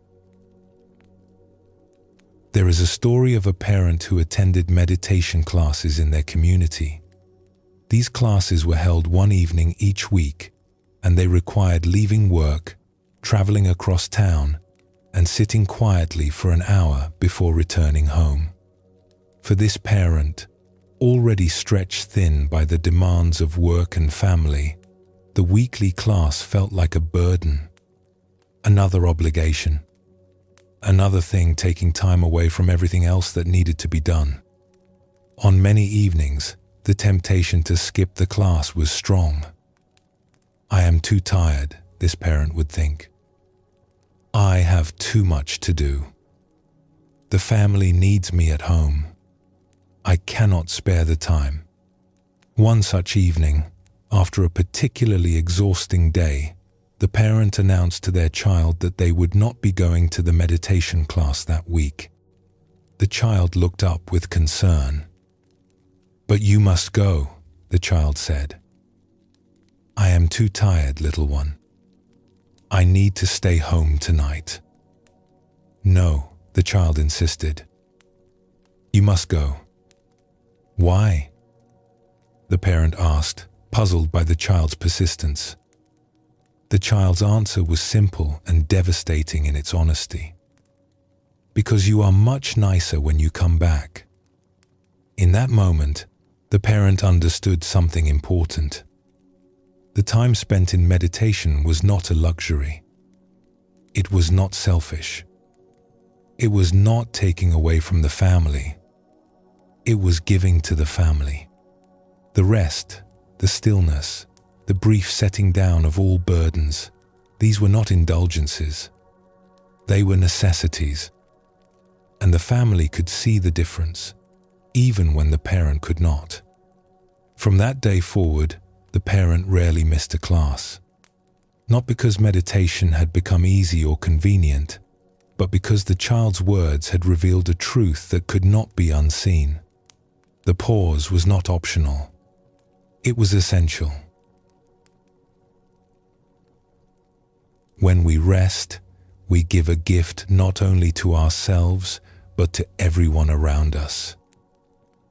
There is a story of a parent who attended meditation classes in their community. These classes were held one evening each week, and they required leaving work, traveling across town, and sitting quietly for an hour before returning home. For this parent, already stretched thin by the demands of work and family, the weekly class felt like a burden, another obligation, another thing taking time away from everything else that needed to be done. On many evenings, the temptation to skip the class was strong. I am too tired, this parent would think. I have too much to do. The family needs me at home. I cannot spare the time. One such evening, after a particularly exhausting day, the parent announced to their child that they would not be going to the meditation class that week. The child looked up with concern. "But you must go," the child said. "I am too tired, little one. I need to stay home tonight." "No," the child insisted. "You must go." "Why?" the parent asked, puzzled by the child's persistence. The child's answer was simple and devastating in its honesty. Because you are much nicer when you come back. In that moment, the parent understood something important. The time spent in meditation was not a luxury. It was not selfish. It was not taking away from the family. It was giving to the family. The rest, the stillness, the brief setting down of all burdens, these were not indulgences. They were necessities. And the family could see the difference, even when the parent could not. From that day forward, the parent rarely missed a class. Not because meditation had become easy or convenient, but because the child's words had revealed a truth that could not be unseen. The pause was not optional. It was essential. When we rest, we give a gift not only to ourselves, but to everyone around us.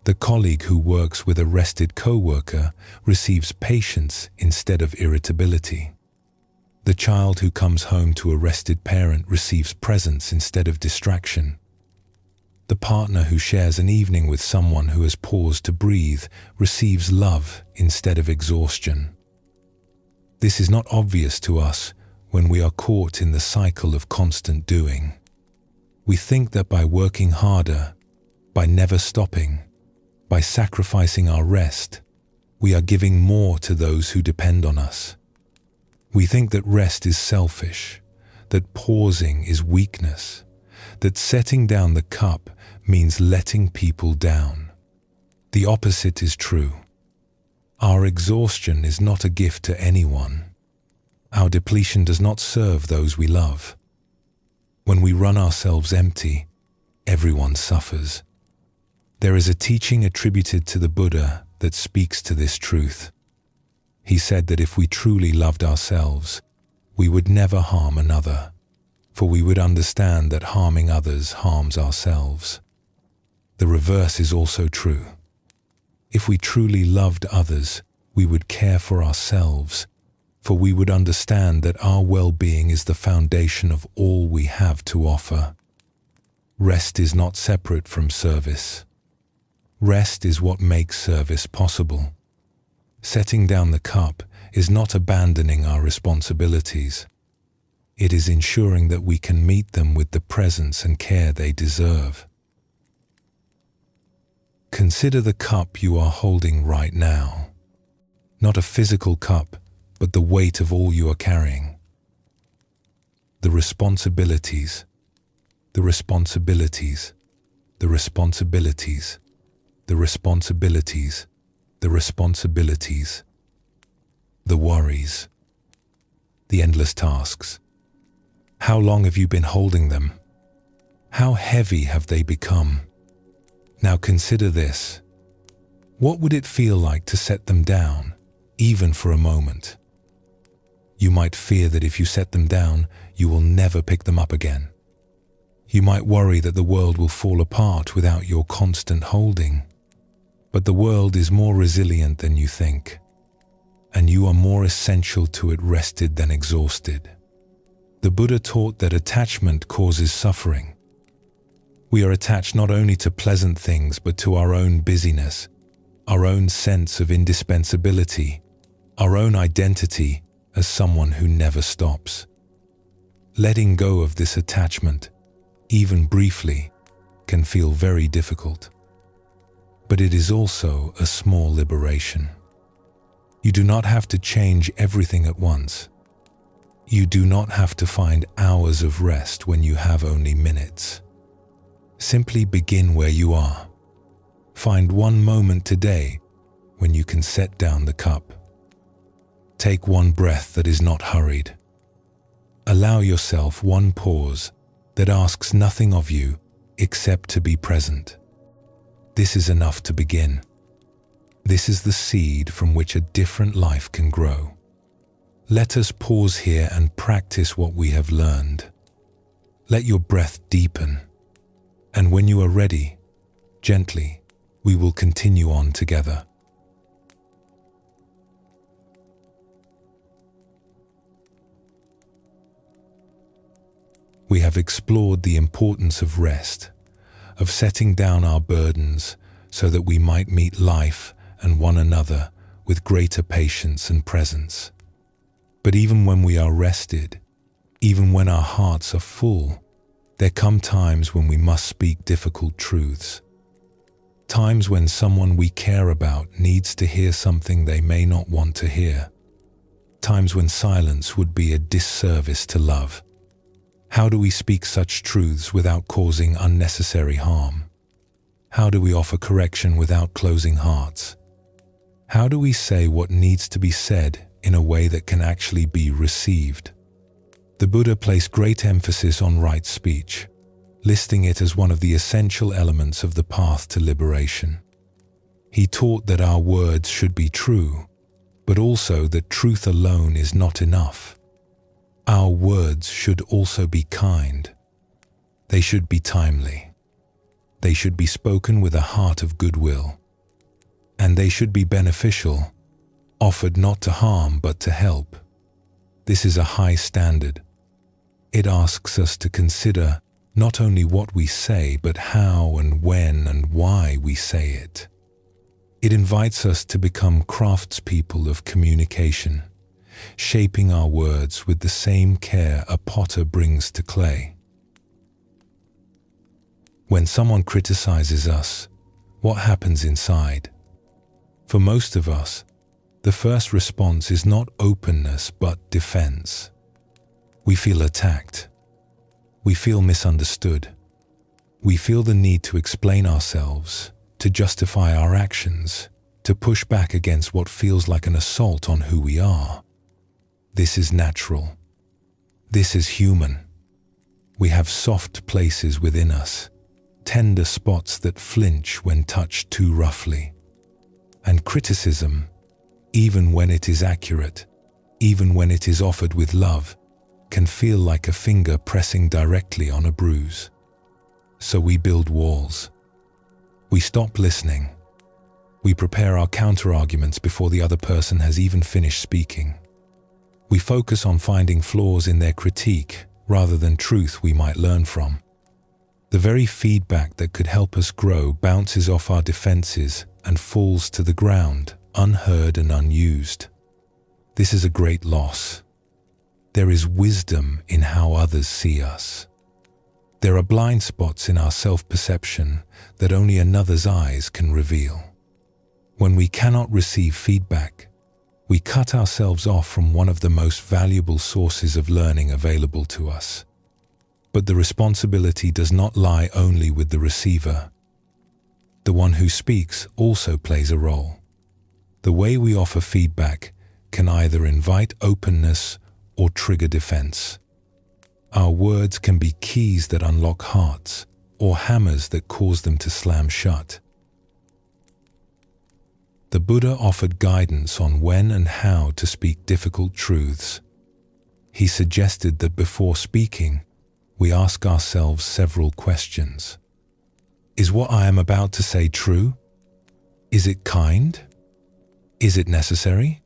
The colleague who works with a rested co-worker receives patience instead of irritability. The child who comes home to a rested parent receives presence instead of distraction. The partner who shares an evening with someone who has paused to breathe receives love instead of exhaustion. This is not obvious to us when we are caught in the cycle of constant doing. We think that by working harder, by never stopping, by sacrificing our rest, we are giving more to those who depend on us. We think that rest is selfish, that pausing is weakness, that setting down the cup means letting people down. The opposite is true. Our exhaustion is not a gift to anyone. Our depletion does not serve those we love. When we run ourselves empty, everyone suffers. There is a teaching attributed to the Buddha that speaks to this truth. He said that if we truly loved ourselves, we would never harm another, for we would understand that harming others harms ourselves. The reverse is also true. If we truly loved others, we would care for ourselves, for we would understand that our well-being is the foundation of all we have to offer. Rest is not separate from service. Rest is what makes service possible. Setting down the cup is not abandoning our responsibilities. It is ensuring that we can meet them with the presence and care they deserve. Consider the cup you are holding right now. Not a physical cup, but the weight of all you are carrying. The responsibilities, the responsibilities, the responsibilities, the responsibilities, the responsibilities, the worries, the endless tasks. How long have you been holding them? How heavy have they become? Now consider this. What would it feel like to set them down, even for a moment? You might fear that if you set them down, you will never pick them up again. You might worry that the world will fall apart without your constant holding. But the world is more resilient than you think, and you are more essential to it rested than exhausted. The Buddha taught that attachment causes suffering. We are attached not only to pleasant things but to our own busyness, our own sense of indispensability, our own identity as someone who never stops. Letting go of this attachment, even briefly, can feel very difficult. But it is also a small liberation. You do not have to change everything at once. You do not have to find hours of rest when you have only minutes. Simply begin where you are. Find one moment today when you can set down the cup. Take one breath that is not hurried. Allow yourself one pause that asks nothing of you except to be present. This is enough to begin. This is the seed from which a different life can grow. Let us pause here and practice what we have learned. Let your breath deepen, and when you are ready, gently, we will continue on together. We have explored the importance of rest, of setting down our burdens so that we might meet life and one another with greater patience and presence. But even when we are rested, even when our hearts are full, there come times when we must speak difficult truths. Times when someone we care about needs to hear something they may not want to hear. Times when silence would be a disservice to love. How do we speak such truths without causing unnecessary harm? How do we offer correction without closing hearts? How do we say what needs to be said in a way that can actually be received? The Buddha placed great emphasis on right speech, listing it as one of the essential elements of the path to liberation. He taught that our words should be true, but also that truth alone is not enough. Our words should also be kind. They should be timely. They should be spoken with a heart of goodwill. And they should be beneficial, offered not to harm but to help. This is a high standard. It asks us to consider not only what we say, but how and when and why we say it. It invites us to become craftspeople of communication, shaping our words with the same care a potter brings to clay. When someone criticizes us, what happens inside? For most of us, the first response is not openness but defense. We feel attacked. We feel misunderstood. We feel the need to explain ourselves, to justify our actions, to push back against what feels like an assault on who we are. This is natural. This is human. We have soft places within us, tender spots that flinch when touched too roughly. And criticism, even when it is accurate, even when it is offered with love, can feel like a finger pressing directly on a bruise. So we build walls. We stop listening. We prepare our counter-arguments before the other person has even finished speaking. We focus on finding flaws in their critique rather than truth we might learn from. The very feedback that could help us grow bounces off our defenses and falls to the ground, unheard and unused. This is a great loss. There is wisdom in how others see us. There are blind spots in our self-perception that only another's eyes can reveal. When we cannot receive feedback, we cut ourselves off from one of the most valuable sources of learning available to us. But the responsibility does not lie only with the receiver. The one who speaks also plays a role. The way we offer feedback can either invite openness or trigger defense. Our words can be keys that unlock hearts or hammers that cause them to slam shut. The Buddha offered guidance on when and how to speak difficult truths. He suggested that before speaking, we ask ourselves several questions. Is what I am about to say true? Is it kind? Is it necessary?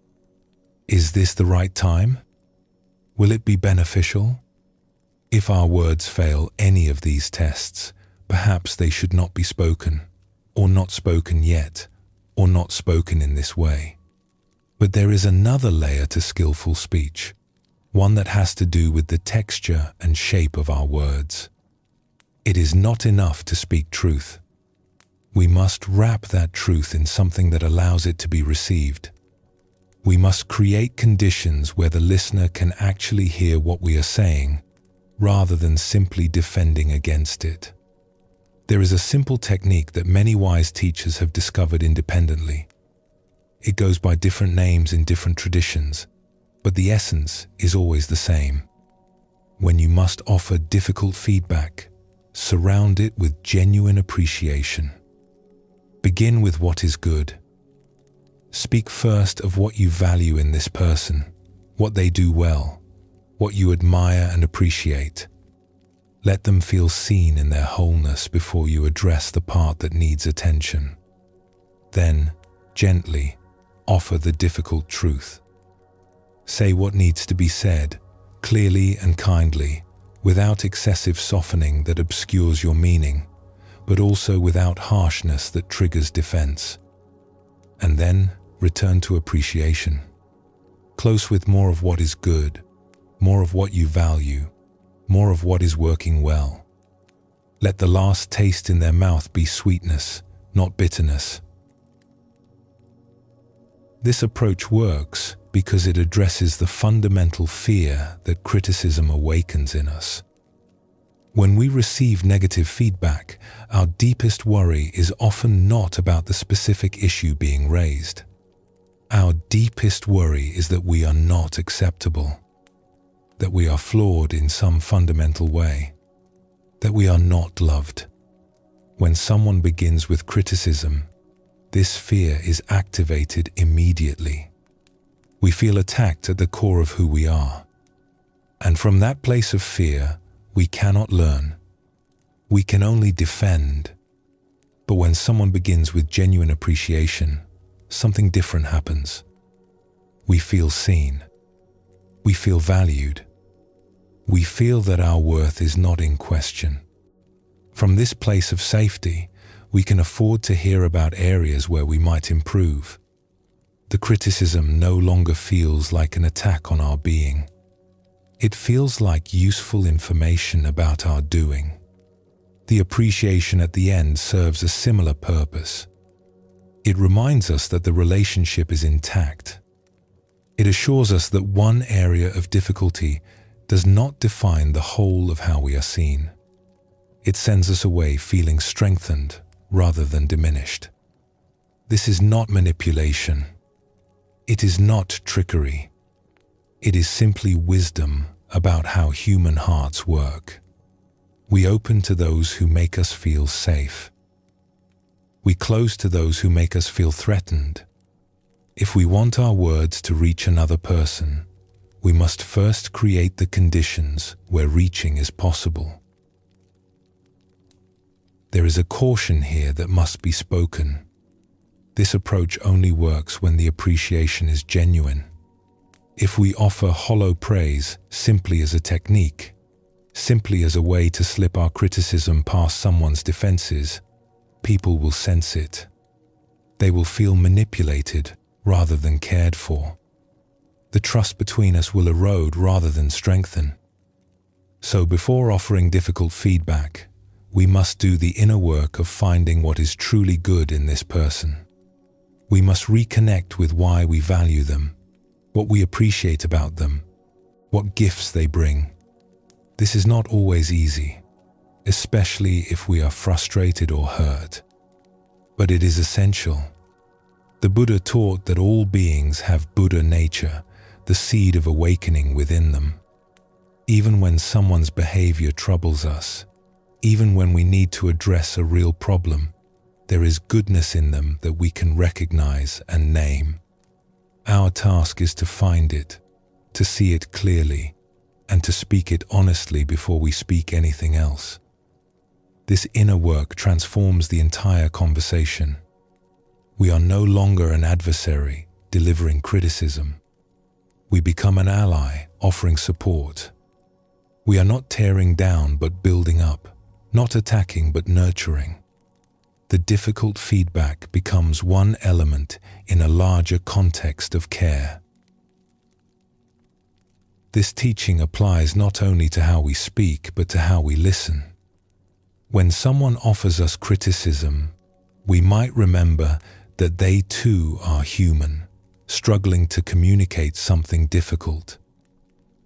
Is this the right time? Will it be beneficial? If our words fail any of these tests, perhaps they should not be spoken, or not spoken yet, or not spoken in this way. But there is another layer to skillful speech, one that has to do with the texture and shape of our words. It is not enough to speak truth. We must wrap that truth in something that allows it to be received. We must create conditions where the listener can actually hear what we are saying, rather than simply defending against it. There is a simple technique that many wise teachers have discovered independently. It goes by different names in different traditions, but the essence is always the same. When you must offer difficult feedback, surround it with genuine appreciation. Begin with what is good. Speak first of what you value in this person, what they do well, what you admire and appreciate. Let them feel seen in their wholeness before you address the part that needs attention. Then, gently, offer the difficult truth. Say what needs to be said, clearly and kindly, without excessive softening that obscures your meaning, but also without harshness that triggers defense. And then return to appreciation. Close with more of what is good, more of what you value, more of what is working well. Let the last taste in their mouth be sweetness, not bitterness. This approach works because it addresses the fundamental fear that criticism awakens in us. When we receive negative feedback, our deepest worry is often not about the specific issue being raised. Our deepest worry is that we are not acceptable, that we are flawed in some fundamental way, that we are not loved. When someone begins with criticism, this fear is activated immediately. We feel attacked at the core of who we are. And from that place of fear, we cannot learn. We can only defend. But when someone begins with genuine appreciation, something different happens. We feel seen. We feel valued. We feel that our worth is not in question. From this place of safety, we can afford to hear about areas where we might improve. The criticism no longer feels like an attack on our being. It feels like useful information about our doing. The appreciation at the end serves a similar purpose. It reminds us that the relationship is intact. It assures us that one area of difficulty does not define the whole of how we are seen. It sends us away feeling strengthened rather than diminished. This is not manipulation. It is not trickery. It is simply wisdom about how human hearts work. We open to those who make us feel safe. We close to those who make us feel threatened. If we want our words to reach another person, we must first create the conditions where reaching is possible. There is a caution here that must be spoken. This approach only works when the appreciation is genuine. If we offer hollow praise simply as a technique, simply as a way to slip our criticism past someone's defenses, people will sense it. They will feel manipulated rather than cared for. The trust between us will erode rather than strengthen. So before offering difficult feedback, we must do the inner work of finding what is truly good in this person. We must reconnect with why we value them, what we appreciate about them, what gifts they bring. This is not always easy, especially if we are frustrated or hurt. But it is essential. The Buddha taught that all beings have Buddha nature, the seed of awakening within them. Even when someone's behavior troubles us, even when we need to address a real problem, there is goodness in them that we can recognize and name. Our task is to find it, to see it clearly, and to speak it honestly before we speak anything else. This inner work transforms the entire conversation. We are no longer an adversary delivering criticism. We become an ally offering support. We are not tearing down but building up, not attacking but nurturing. The difficult feedback becomes one element in a larger context of care. This teaching applies not only to how we speak, but to how we listen. When someone offers us criticism, we might remember that they too are human, struggling to communicate something difficult.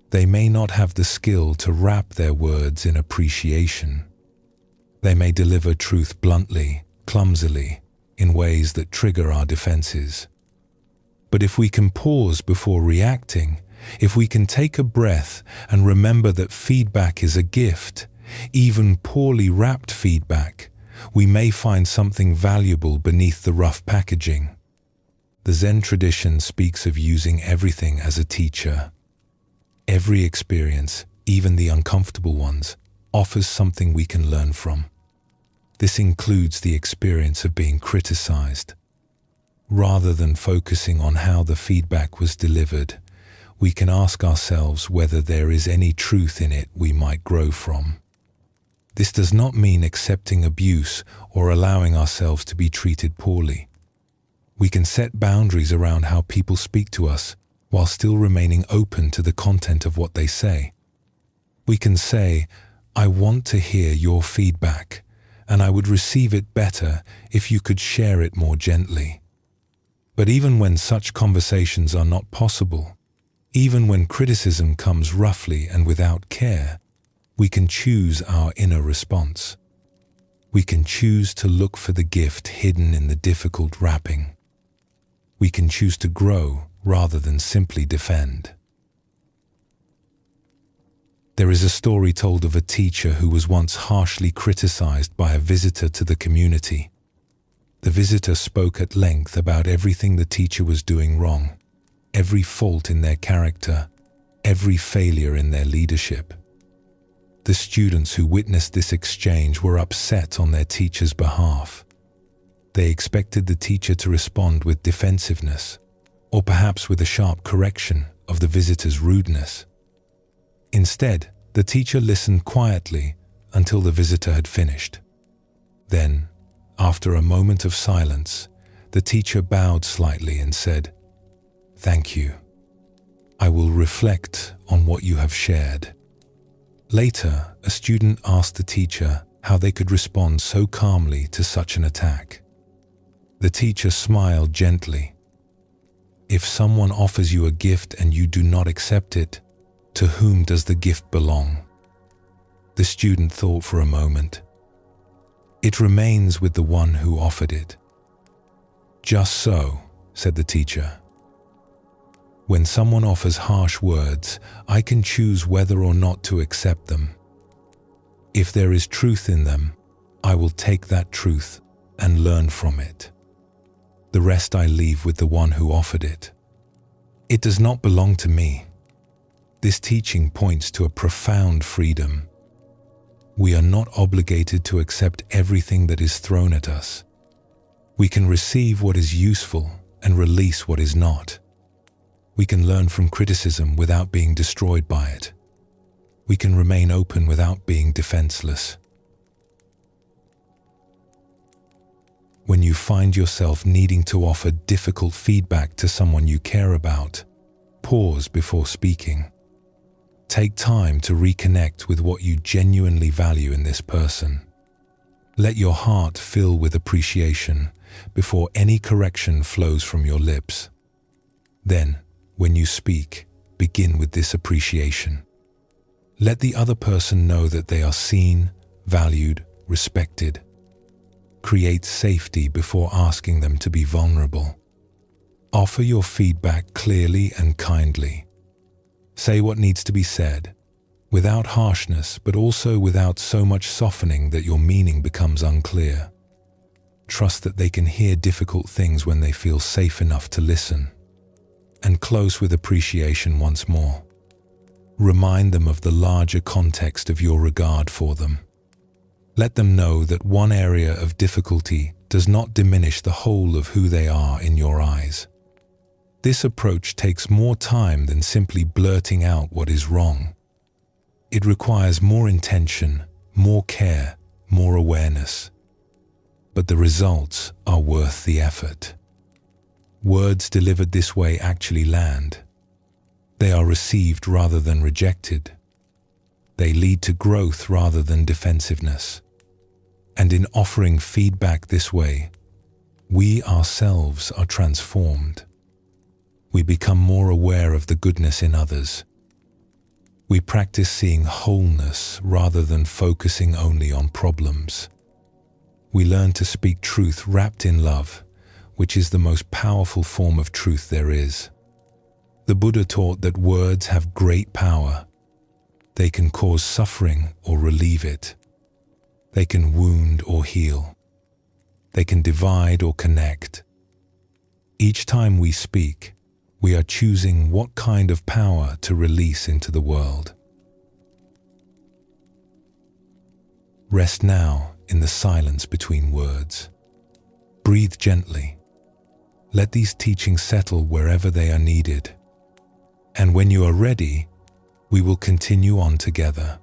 They may not have the skill to wrap their words in appreciation. They may deliver truth bluntly, clumsily, in ways that trigger our defenses. But if we can pause before reacting, if we can take a breath and remember that feedback is a gift, even poorly wrapped feedback, we may find something valuable beneath the rough packaging. The Zen tradition speaks of using everything as a teacher. Every experience, even the uncomfortable ones, offers something we can learn from. This includes the experience of being criticized. Rather than focusing on how the feedback was delivered, we can ask ourselves whether there is any truth in it we might grow from. This does not mean accepting abuse or allowing ourselves to be treated poorly. We can set boundaries around how people speak to us while still remaining open to the content of what they say. We can say, "I want to hear your feedback, and I would receive it better if you could share it more gently." But even when such conversations are not possible, even when criticism comes roughly and without care, we can choose our inner response. We can choose to look for the gift hidden in the difficult wrapping. We can choose to grow rather than simply defend. There is a story told of a teacher who was once harshly criticized by a visitor to the community. The visitor spoke at length about everything the teacher was doing wrong, every fault in their character, every failure in their leadership. The students who witnessed this exchange were upset on their teacher's behalf. They expected the teacher to respond with defensiveness, or perhaps with a sharp correction of the visitor's rudeness. Instead, the teacher listened quietly until the visitor had finished. Then, after a moment of silence, the teacher bowed slightly and said, "Thank you. I will reflect on what you have shared." Later, a student asked the teacher how they could respond so calmly to such an attack. The teacher smiled gently. "If someone offers you a gift and you do not accept it, to whom does the gift belong?" The student thought for a moment. "It remains with the one who offered it." "Just so," said the teacher. "When someone offers harsh words, I can choose whether or not to accept them. If there is truth in them, I will take that truth and learn from it. The rest I leave with the one who offered it. It does not belong to me." This teaching points to a profound freedom. We are not obligated to accept everything that is thrown at us. We can receive what is useful and release what is not. We can learn from criticism without being destroyed by it. We can remain open without being defenseless. When you find yourself needing to offer difficult feedback to someone you care about, pause before speaking. Take time to reconnect with what you genuinely value in this person. Let your heart fill with appreciation before any correction flows from your lips. Then, when you speak, begin with this appreciation. Let the other person know that they are seen, valued, respected. Create safety before asking them to be vulnerable. Offer your feedback clearly and kindly. Say what needs to be said, without harshness, but also without so much softening that your meaning becomes unclear. Trust that they can hear difficult things when they feel safe enough to listen. And close with appreciation once more. Remind them of the larger context of your regard for them. Let them know that one area of difficulty does not diminish the whole of who they are in your eyes. This approach takes more time than simply blurting out what is wrong. It requires more intention, more care, more awareness. But the results are worth the effort. Words delivered this way actually land. They are received rather than rejected. They lead to growth rather than defensiveness. And in offering feedback this way, we ourselves are transformed. We become more aware of the goodness in others. We practice seeing wholeness rather than focusing only on problems. We learn to speak truth wrapped in love, which is the most powerful form of truth there is. The Buddha taught that words have great power. They can cause suffering or relieve it. They can wound or heal. They can divide or connect. Each time we speak, we are choosing what kind of power to release into the world. Rest now in the silence between words. Breathe gently. Let these teachings settle wherever they are needed. And when you are ready, we will continue on together.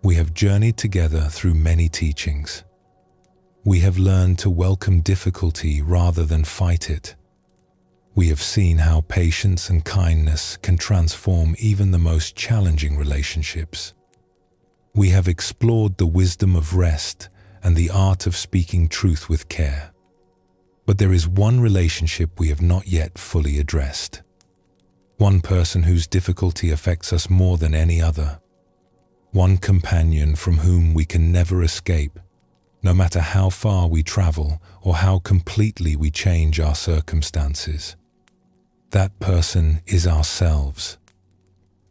We have journeyed together through many teachings. We have learned to welcome difficulty rather than fight it. We have seen how patience and kindness can transform even the most challenging relationships. We have explored the wisdom of rest and the art of speaking truth with care. But there is one relationship we have not yet fully addressed. One person whose difficulty affects us more than any other. One companion from whom we can never escape, no matter how far we travel or how completely we change our circumstances. That person is ourselves.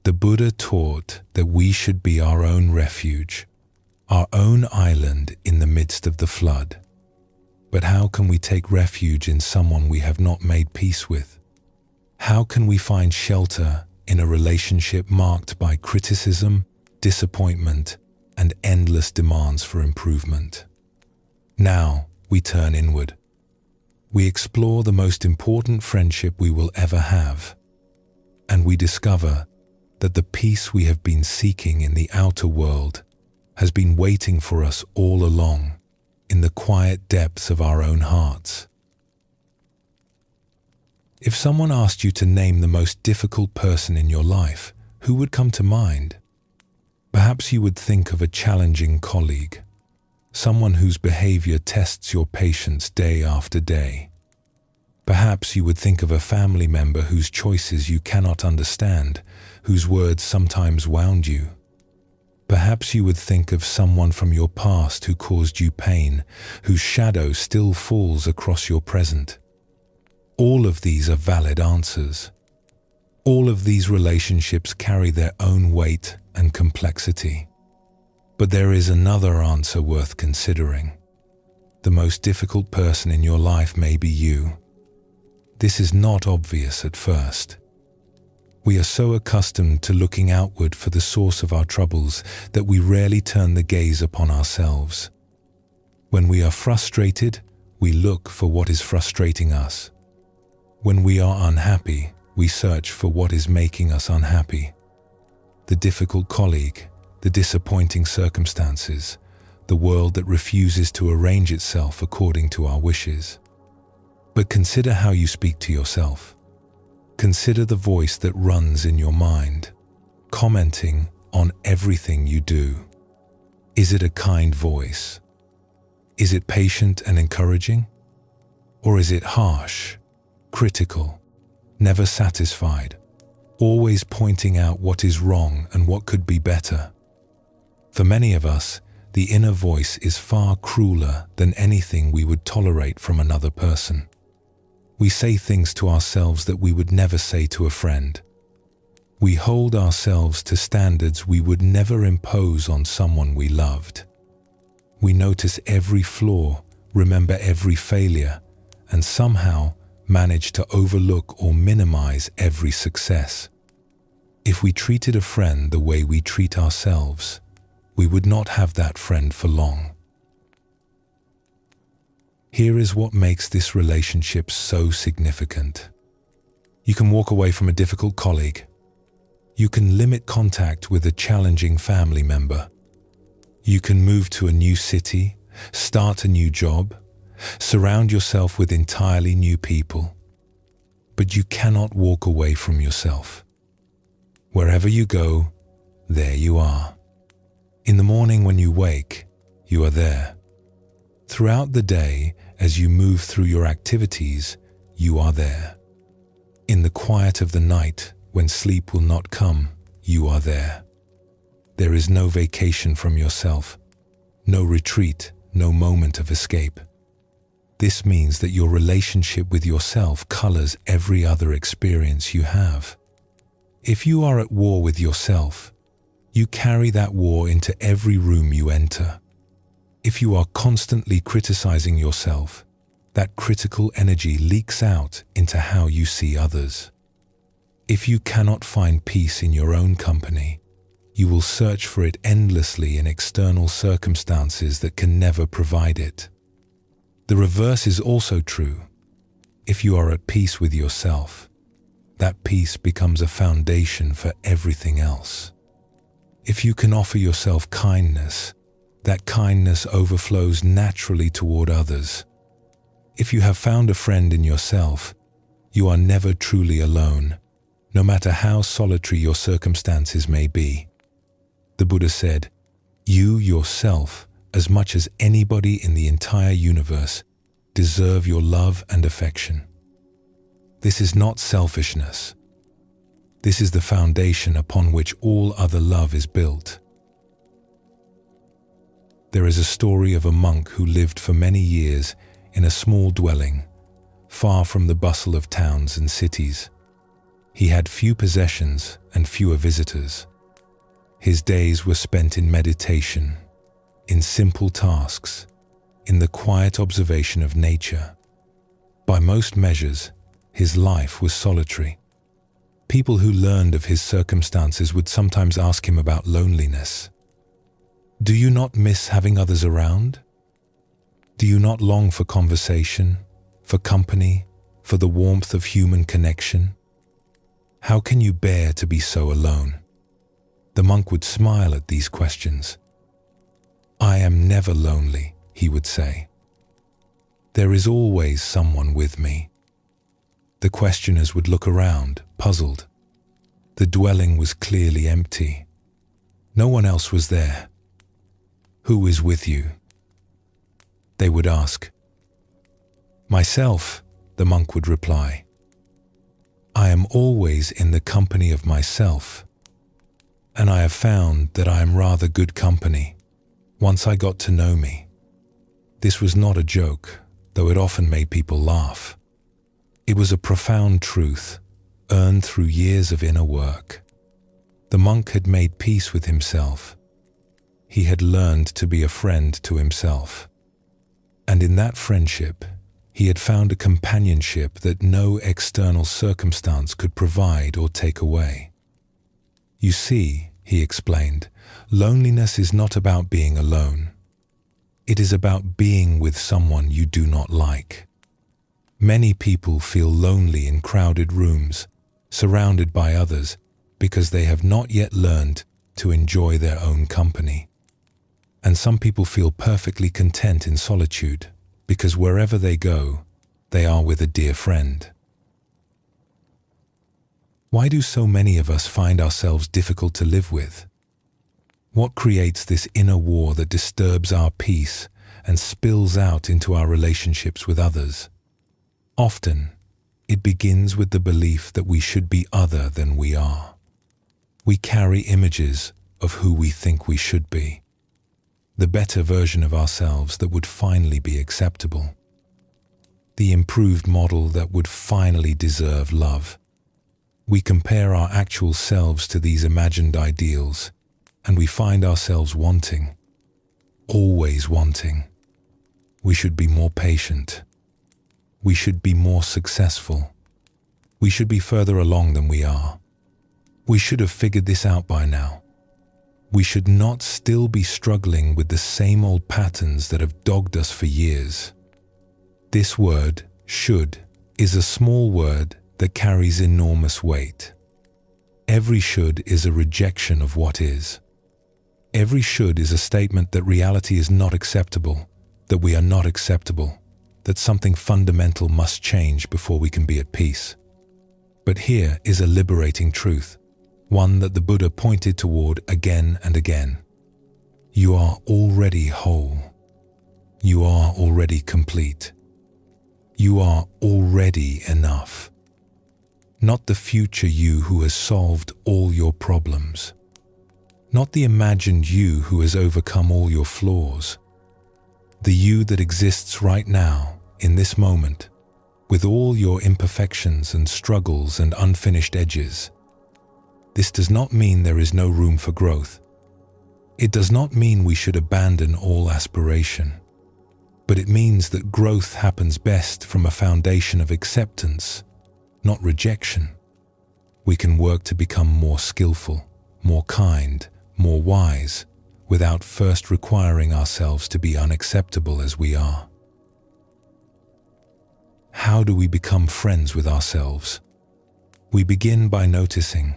The Buddha taught that we should be our own refuge, our own island in the midst of the flood. But how can we take refuge in someone we have not made peace with? How can we find shelter in a relationship marked by criticism, disappointment, and endless demands for improvement? Now we turn inward. We explore the most important friendship we will ever have, and we discover that the peace we have been seeking in the outer world has been waiting for us all along in the quiet depths of our own hearts. If someone asked you to name the most difficult person in your life, who would come to mind? Perhaps you would think of a challenging colleague, someone whose behavior tests your patience day after day. Perhaps you would think of a family member whose choices you cannot understand, whose words sometimes wound you. Perhaps you would think of someone from your past who caused you pain, whose shadow still falls across your present. All of these are valid answers. All of these relationships carry their own weight and complexity. But there is another answer worth considering. The most difficult person in your life may be you. This is not obvious at first. We are so accustomed to looking outward for the source of our troubles that we rarely turn the gaze upon ourselves. When we are frustrated, we look for what is frustrating us. When we are unhappy, we search for what is making us unhappy. The difficult colleague, the disappointing circumstances, the world that refuses to arrange itself according to our wishes. But consider how you speak to yourself. Consider the voice that runs in your mind, commenting on everything you do. Is it a kind voice? Is it patient and encouraging? Or is it harsh, critical, never satisfied, always pointing out what is wrong and what could be better? For many of us, the inner voice is far crueler than anything we would tolerate from another person. We say things to ourselves that we would never say to a friend. We hold ourselves to standards we would never impose on someone we loved. We notice every flaw, remember every failure, and somehow manage to overlook or minimize every success. If we treated a friend the way we treat ourselves, we would not have that friend for long. Here is what makes this relationship so significant. You can walk away from a difficult colleague. You can limit contact with a challenging family member. You can move to a new city, start a new job, surround yourself with entirely new people. But you cannot walk away from yourself. Wherever you go, there you are. In the morning when you wake, you are there. Throughout the day, as you move through your activities, you are there. In the quiet of the night, when sleep will not come, you are there. There is no vacation from yourself, no retreat, no moment of escape. This means that your relationship with yourself colors every other experience you have. If you are at war with yourself, you carry that war into every room you enter. If you are constantly criticizing yourself, that critical energy leaks out into how you see others. If you cannot find peace in your own company, you will search for it endlessly in external circumstances that can never provide it. The reverse is also true. If you are at peace with yourself, that peace becomes a foundation for everything else. If you can offer yourself kindness, that kindness overflows naturally toward others. If you have found a friend in yourself, you are never truly alone, no matter how solitary your circumstances may be. The Buddha said, "You yourself, as much as anybody in the entire universe, deserve your love and affection." This is not selfishness. This is the foundation upon which all other love is built. There is a story of a monk who lived for many years in a small dwelling, far from the bustle of towns and cities. He had few possessions and fewer visitors. His days were spent in meditation, in simple tasks, in the quiet observation of nature. By most measures, his life was solitary. People who learned of his circumstances would sometimes ask him about loneliness. "Do you not miss having others around? Do you not long for conversation, for company, for the warmth of human connection? How can you bear to be so alone?" The monk would smile at these questions. "I am never lonely," he would say. "There is always someone with me." The questioners would look around, puzzled. The dwelling was clearly empty. No one else was there. "Who is with you?" they would ask. "Myself," the monk would reply. "I am always in the company of myself, and I have found that I am rather good company once I got to know me." This was not a joke, though it often made people laugh. It was a profound truth, earned through years of inner work. The monk had made peace with himself. He had learned to be a friend to himself. And in that friendship, he had found a companionship that no external circumstance could provide or take away. "You see," he explained, "loneliness is not about being alone. It is about being with someone you do not like." Many people feel lonely in crowded rooms, surrounded by others, because they have not yet learned to enjoy their own company. And some people feel perfectly content in solitude, because wherever they go, they are with a dear friend. Why do so many of us find ourselves difficult to live with? What creates this inner war that disturbs our peace and spills out into our relationships with others? Often, it begins with the belief that we should be other than we are. We carry images of who we think we should be, the better version of ourselves that would finally be acceptable, the improved model that would finally deserve love. We compare our actual selves to these imagined ideals, and we find ourselves wanting, always wanting. We should be more patient. We should be more successful. We should be further along than we are. We should have figured this out by now. We should not still be struggling with the same old patterns that have dogged us for years. This word, should, is a small word that carries enormous weight. Every should is a rejection of what is. Every should is a statement that reality is not acceptable, that we are not acceptable, that something fundamental must change before we can be at peace. But here is a liberating truth, one that the Buddha pointed toward again and again. You are already whole. You are already complete. You are already enough. Not the future you who has solved all your problems. Not the imagined you who has overcome all your flaws. The you that exists right now, in this moment, with all your imperfections and struggles and unfinished edges. This does not mean there is no room for growth. It does not mean we should abandon all aspiration. But it means that growth happens best from a foundation of acceptance, not rejection. We can work to become more skillful, more kind, more wise, without first requiring ourselves to be unacceptable as we are. How do we become friends with ourselves? We begin by noticing.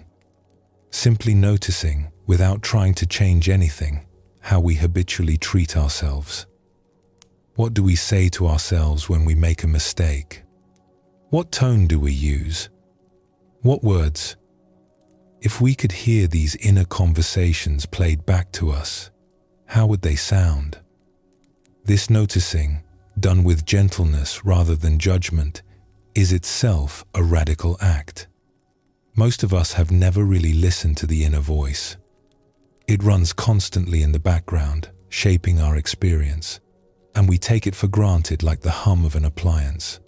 Simply noticing, without trying to change anything, how we habitually treat ourselves. What do we say to ourselves when we make a mistake? What tone do we use? What words? If we could hear these inner conversations played back to us, how would they sound? This noticing, done with gentleness rather than judgment, is itself a radical act. Most of us have never really listened to the inner voice. It runs constantly in the background, shaping our experience, and we take it for granted like the hum of an appliance.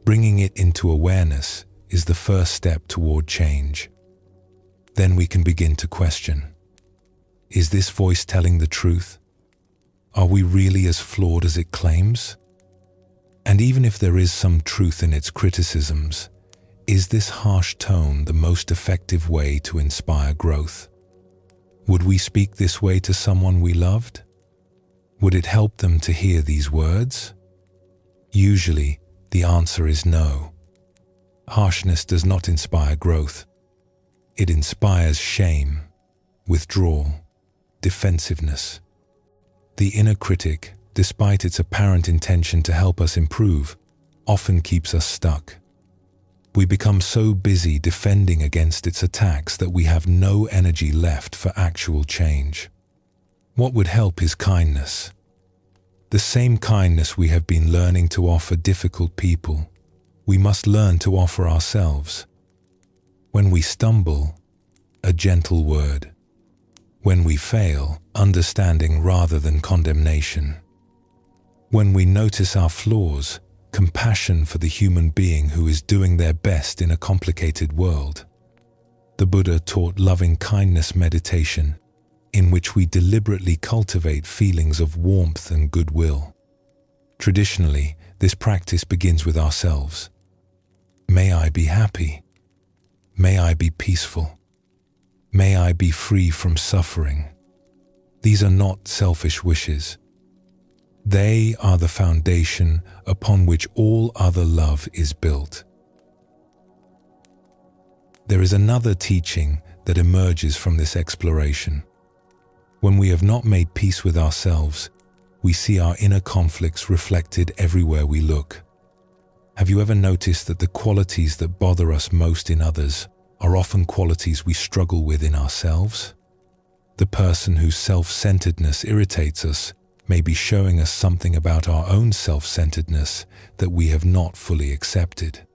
Bringing it into awareness is the first step toward change. Then we can begin to question. Is this voice telling the truth? Are we really as flawed as it claims? And even if there is some truth in its criticisms, is this harsh tone the most effective way to inspire growth? Would we speak this way to someone we loved? Would it help them to hear these words? Usually, the answer is no. Harshness does not inspire growth. It inspires shame, withdrawal, defensiveness. The inner critic, despite its apparent intention to help us improve, often keeps us stuck. We become so busy defending against its attacks that we have no energy left for actual change. What would help is kindness. The same kindness we have been learning to offer difficult people, we must learn to offer ourselves. When we stumble, a gentle word. When we fail, understanding rather than condemnation. When we notice our flaws, compassion for the human being who is doing their best in a complicated world. The Buddha taught loving kindness meditation, in which we deliberately cultivate feelings of warmth and goodwill. Traditionally, this practice begins with ourselves. May I be happy. May I be peaceful. May I be free from suffering. These are not selfish wishes. They are the foundation upon which all other love is built. There is another teaching that emerges from this exploration. When we have not made peace with ourselves, we see our inner conflicts reflected everywhere we look. Have you ever noticed that the qualities that bother us most in others are often qualities we struggle with in ourselves? The person whose self-centeredness irritates us may be showing us something about our own self-centeredness that we have not fully accepted.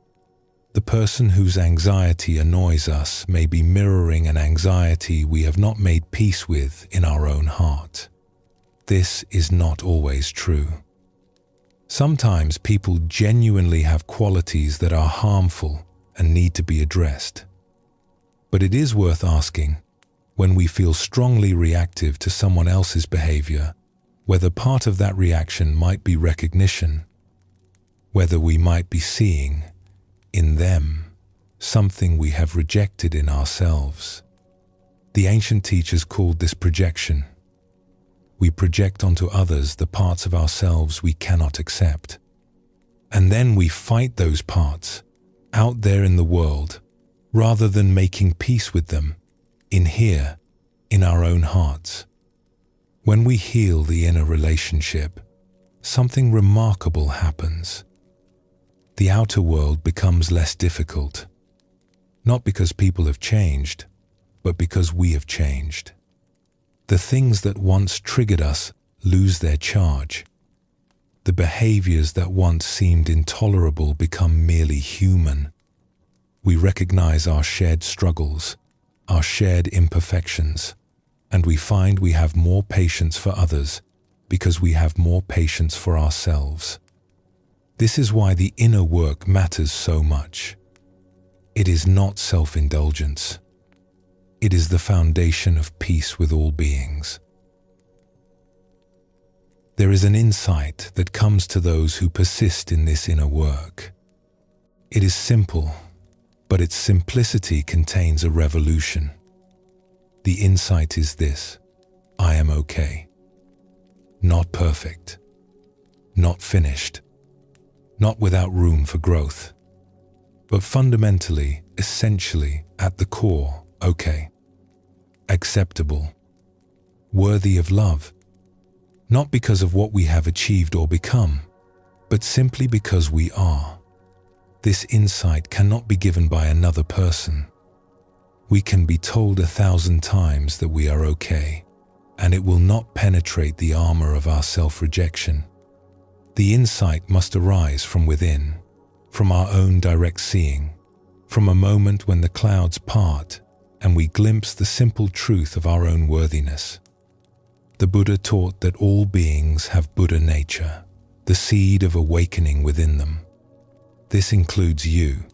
The person whose anxiety annoys us may be mirroring an anxiety we have not made peace with in our own heart. This is not always true. Sometimes people genuinely have qualities that are harmful and need to be addressed. But it is worth asking, when we feel strongly reactive to someone else's behavior, whether part of that reaction might be recognition, whether we might be seeing, in them, something we have rejected in ourselves. The ancient teachers called this projection. We project onto others the parts of ourselves we cannot accept. And then we fight those parts, out there in the world, rather than making peace with them, in here, in our own hearts. When we heal the inner relationship, something remarkable happens. The outer world becomes less difficult, not because people have changed, but because we have changed. The things that once triggered us lose their charge. The behaviors that once seemed intolerable become merely human. We recognize our shared struggles, our shared imperfections, and we find we have more patience for others because we have more patience for ourselves. This is why the inner work matters so much. It is not self-indulgence. It is the foundation of peace with all beings. There is an insight that comes to those who persist in this inner work. It is simple, but its simplicity contains a revolution. The insight is this: I am okay. Not perfect. Not finished. not without room for growth, but fundamentally, essentially, at the core, okay, acceptable, worthy of love, not because of what we have achieved or become, but simply because we are. This insight cannot be given by another person. We can be told 1,000 times that we are okay, and it will not penetrate the armor of our self-rejection. The insight must arise from within, from our own direct seeing, from a moment when the clouds part and we glimpse the simple truth of our own worthiness. The Buddha taught that all beings have Buddha nature, the seed of awakening within them. This includes you.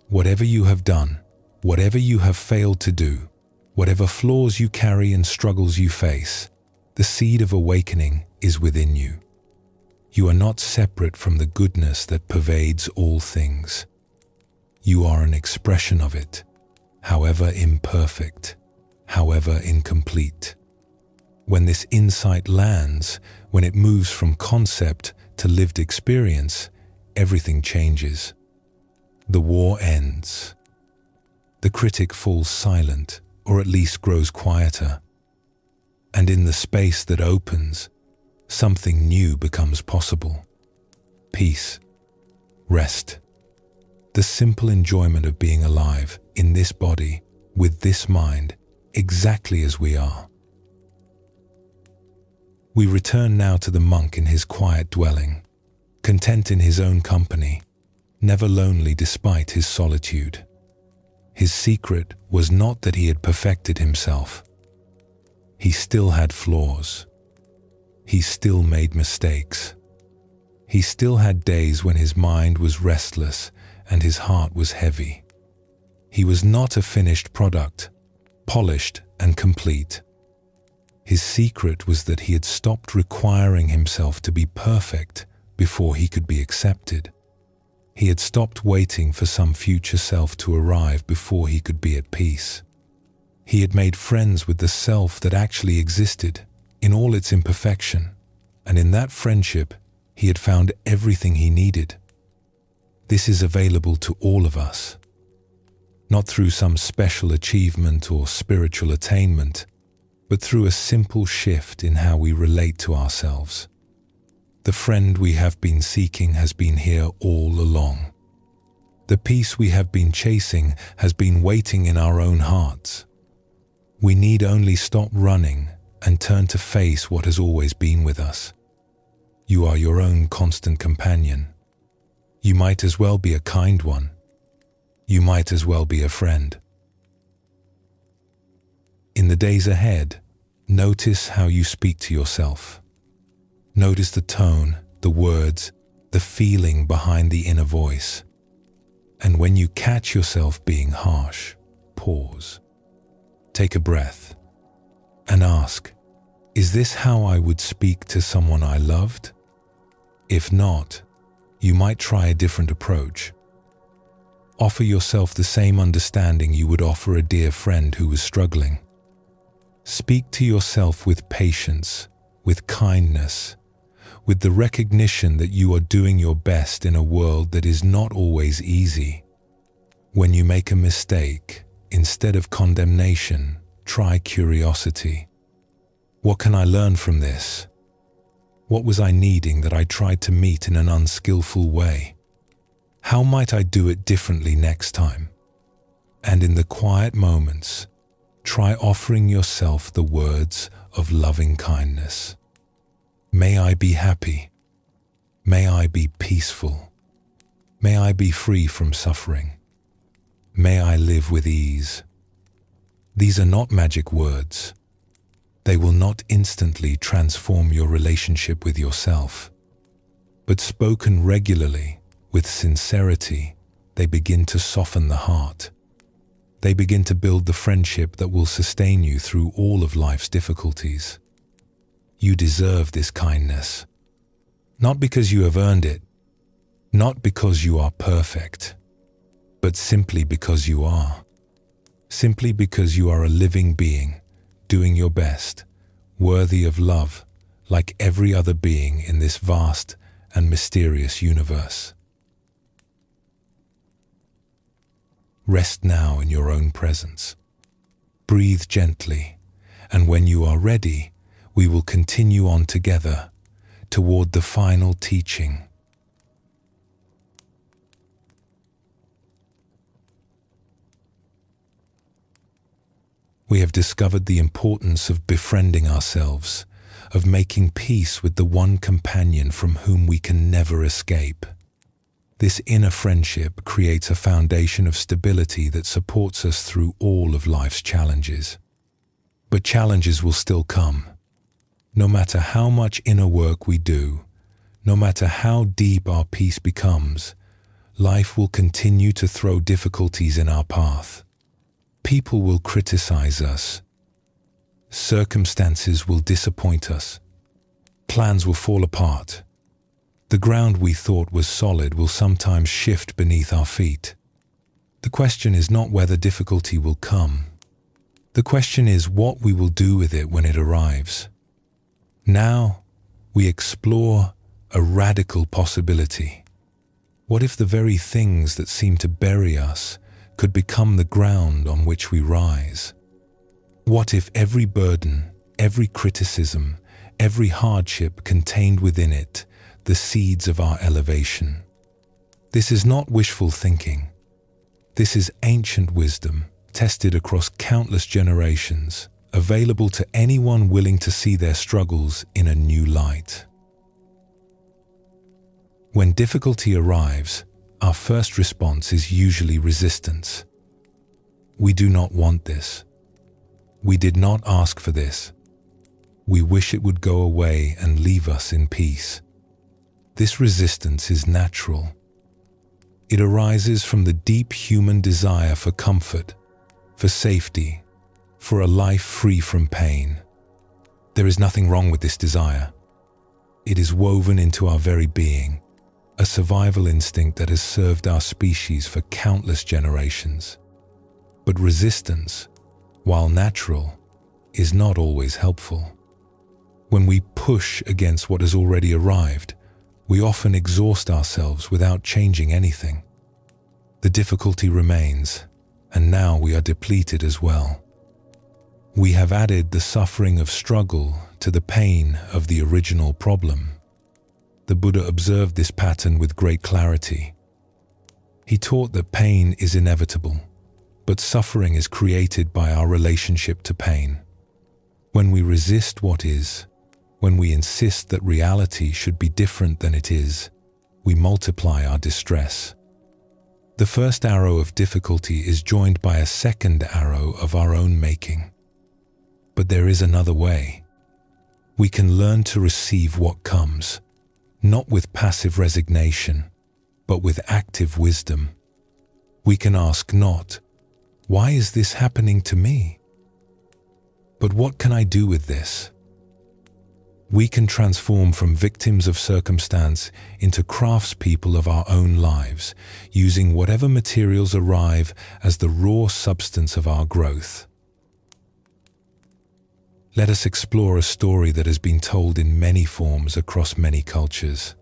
Whatever you have done, whatever you have failed to do, whatever flaws you carry and struggles you face, the seed of awakening is within you. You are not separate from the goodness that pervades all things. You are an expression of it, however imperfect, however incomplete. When this insight lands, when it moves from concept to lived experience, everything changes. The war ends. The critic falls silent, or at least grows quieter. And in the space that opens, something new becomes possible. Peace, rest, the simple enjoyment of being alive in this body, with this mind, exactly as we are. We return now to the monk in his quiet dwelling, content in his own company, never lonely despite his solitude. His secret was not that he had perfected himself. He still had flaws. He still made mistakes. He still had days when his mind was restless and his heart was heavy. He was not a finished product, polished and complete. His secret was that he had stopped requiring himself to be perfect before he could be accepted. He had stopped waiting for some future self to arrive before he could be at peace. He had made friends with the self that actually existed in all its imperfection, and in that friendship, he had found everything he needed. This is available to all of us, not through some special achievement or spiritual attainment, but through a simple shift in how we relate to ourselves. The friend we have been seeking has been here all along. The peace we have been chasing has been waiting in our own hearts. We need only stop running and turn to face what has always been with us. You are your own constant companion. You might as well be a kind one. You might as well be a friend. In the days ahead, notice how you speak to yourself. Notice the tone, the words, the feeling behind the inner voice. And when you catch yourself being harsh, pause. Take a breath and ask, is this how I would speak to someone I loved? If not, you might try a different approach. Offer yourself the same understanding you would offer a dear friend who was struggling. Speak to yourself with patience, with kindness, with the recognition that you are doing your best in a world that is not always easy. When you make a mistake, instead of condemnation, try curiosity. What can I learn from this? What was I needing that I tried to meet in an unskillful way? How might I do it differently next time? And in the quiet moments, try offering yourself the words of loving kindness. May I be happy. May I be peaceful. May I be free from suffering. May I live with ease. These are not magic words. They will not instantly transform your relationship with yourself. But spoken regularly, with sincerity, they begin to soften the heart. They begin to build the friendship that will sustain you through all of life's difficulties. You deserve this kindness. Not because you have earned it, not because you are perfect, but simply because you are. Simply because you are a living being, doing your best, worthy of love, like every other being in this vast and mysterious universe. Rest now in your own presence. Breathe gently, and when you are ready, we will continue on together toward the final teaching. We have discovered the importance of befriending ourselves, of making peace with the one companion from whom we can never escape. This inner friendship creates a foundation of stability that supports us through all of life's challenges. But challenges will still come. No matter how much inner work we do, no matter how deep our peace becomes, life will continue to throw difficulties in our path. People will criticize us. Circumstances will disappoint us. Plans will fall apart. The ground we thought was solid will sometimes shift beneath our feet. The question is not whether difficulty will come. The question is what we will do with it when it arrives. Now, we explore a radical possibility. What if the very things that seem to bury us could become the ground on which we rise? What if every burden, every criticism, every hardship contained within it the seeds of our elevation? This is not wishful thinking. This is ancient wisdom, tested across countless generations, available to anyone willing to see their struggles in a new light. When difficulty arrives, our first response is usually resistance. We do not want this. We did not ask for this. We wish it would go away and leave us in peace. This resistance is natural. It arises from the deep human desire for comfort, for safety, for a life free from pain. There is nothing wrong with this desire. It is woven into our very being, a survival instinct that has served our species for countless generations. But resistance, while natural, is not always helpful. When we push against what has already arrived, we often exhaust ourselves without changing anything. The difficulty remains, and now we are depleted as well. We have added the suffering of struggle to the pain of the original problem. The Buddha observed this pattern with great clarity. He taught that pain is inevitable, but suffering is created by our relationship to pain. When we resist what is, when we insist that reality should be different than it is, we multiply our distress. The first arrow of difficulty is joined by a second arrow of our own making. But there is another way. We can learn to receive what comes, not with passive resignation, but with active wisdom. We can ask not, "Why is this happening to me?" but "What can I do with this?" We can transform from victims of circumstance into craftspeople of our own lives, using whatever materials arrive as the raw substance of our growth. Let us explore a story that has been told in many forms across many cultures.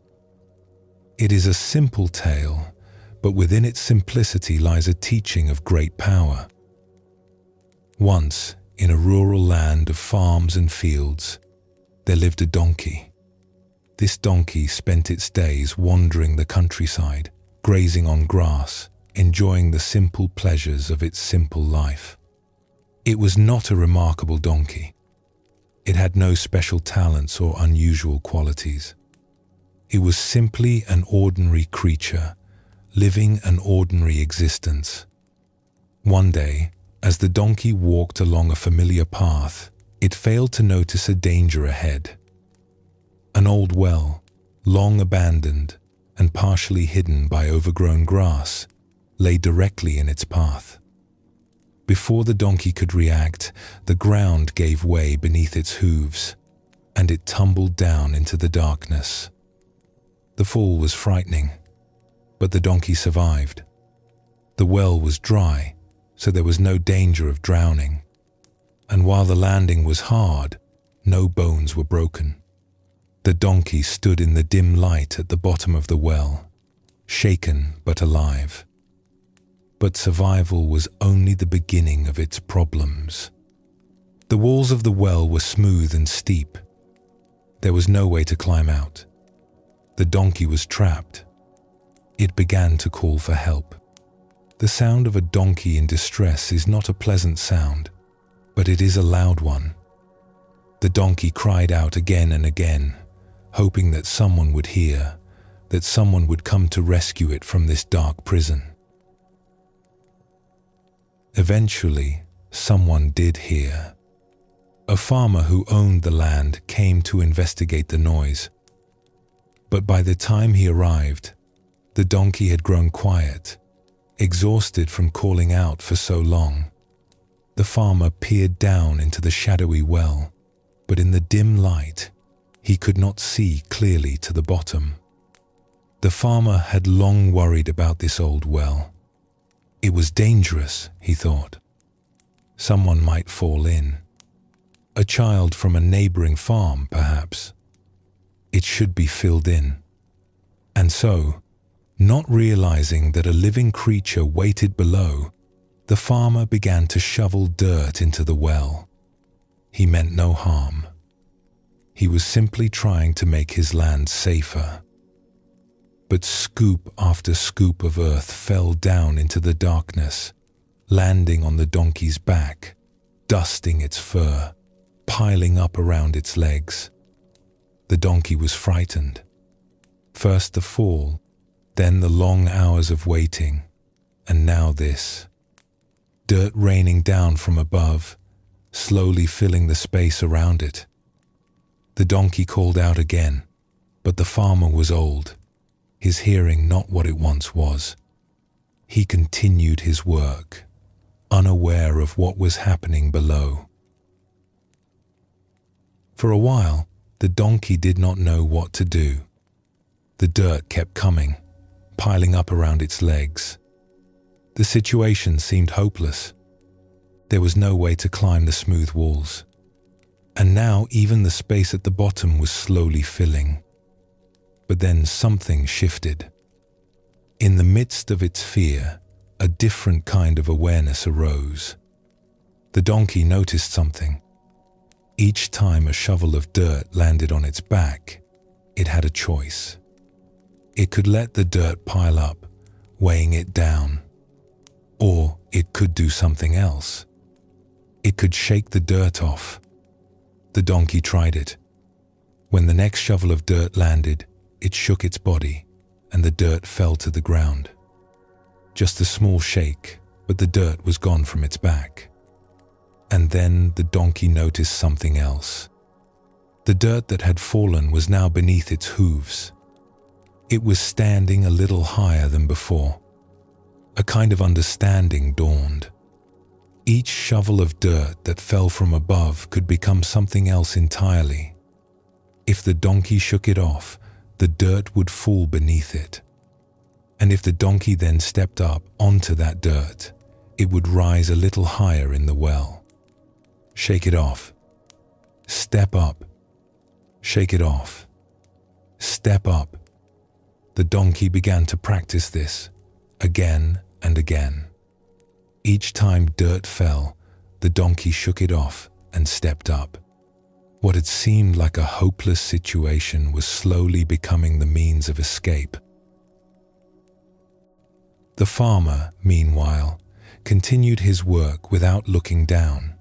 It is a simple tale, but within its simplicity lies a teaching of great power. Once, in a rural land of farms and fields, there lived a donkey. This donkey spent its days wandering the countryside, grazing on grass, enjoying the simple pleasures of its simple life. It was not a remarkable donkey. It had no special talents or unusual qualities. It was simply an ordinary creature, living an ordinary existence. One day, as the donkey walked along a familiar path, it failed to notice a danger ahead. An old well, long abandoned and partially hidden by overgrown grass, lay directly in its path. Before the donkey could react, the ground gave way beneath its hooves, and it tumbled down into the darkness. The fall was frightening, but the donkey survived. The well was dry, so there was no danger of drowning. And while the landing was hard, no bones were broken. The donkey stood in the dim light at the bottom of the well, shaken but alive. But survival was only the beginning of its problems. The walls of the well were smooth and steep. There was no way to climb out. The donkey was trapped. It began to call for help. The sound of a donkey in distress is not a pleasant sound, but it is a loud one. The donkey cried out again and again, hoping that someone would hear, that someone would come to rescue it from this dark prison. Eventually, someone did hear. A farmer who owned the land came to investigate the noise. But by the time he arrived, the donkey had grown quiet, exhausted from calling out for so long. The farmer peered down into the shadowy well, but in the dim light, he could not see clearly to the bottom. The farmer had long worried about this old well. It was dangerous, he thought. Someone might fall in. A child from a neighboring farm, perhaps. It should be filled in. And so, not realizing that a living creature waited below, the farmer began to shovel dirt into the well. He meant no harm. He was simply trying to make his land safer. But scoop after scoop of earth fell down into the darkness, landing on the donkey's back, dusting its fur, piling up around its legs. The donkey was frightened. First the fall, then the long hours of waiting, and now this. Dirt raining down from above, slowly filling the space around it. The donkey called out again, but the farmer was old, his hearing not what it once was. He continued his work, unaware of what was happening below. For a while, the donkey did not know what to do. The dirt kept coming, piling up around its legs. The situation seemed hopeless. There was no way to climb the smooth walls. And now even the space at the bottom was slowly filling. But then something shifted. In the midst of its fear, a different kind of awareness arose. The donkey noticed something. Each time a shovel of dirt landed on its back, it had a choice. It could let the dirt pile up, weighing it down. Or it could do something else. It could shake the dirt off. The donkey tried it. When the next shovel of dirt landed, it shook its body, and the dirt fell to the ground. Just a small shake, but the dirt was gone from its back. And then the donkey noticed something else. The dirt that had fallen was now beneath its hooves. It was standing a little higher than before. A kind of understanding dawned. Each shovel of dirt that fell from above could become something else entirely. If the donkey shook it off, the dirt would fall beneath it. And if the donkey then stepped up onto that dirt, it would rise a little higher in the well. Shake it off. Step up. Shake it off. Step up. The donkey began to practice this, again and again. Each time dirt fell, the donkey shook it off and stepped up. What had seemed like a hopeless situation was slowly becoming the means of escape. The farmer, meanwhile, continued his work without looking down.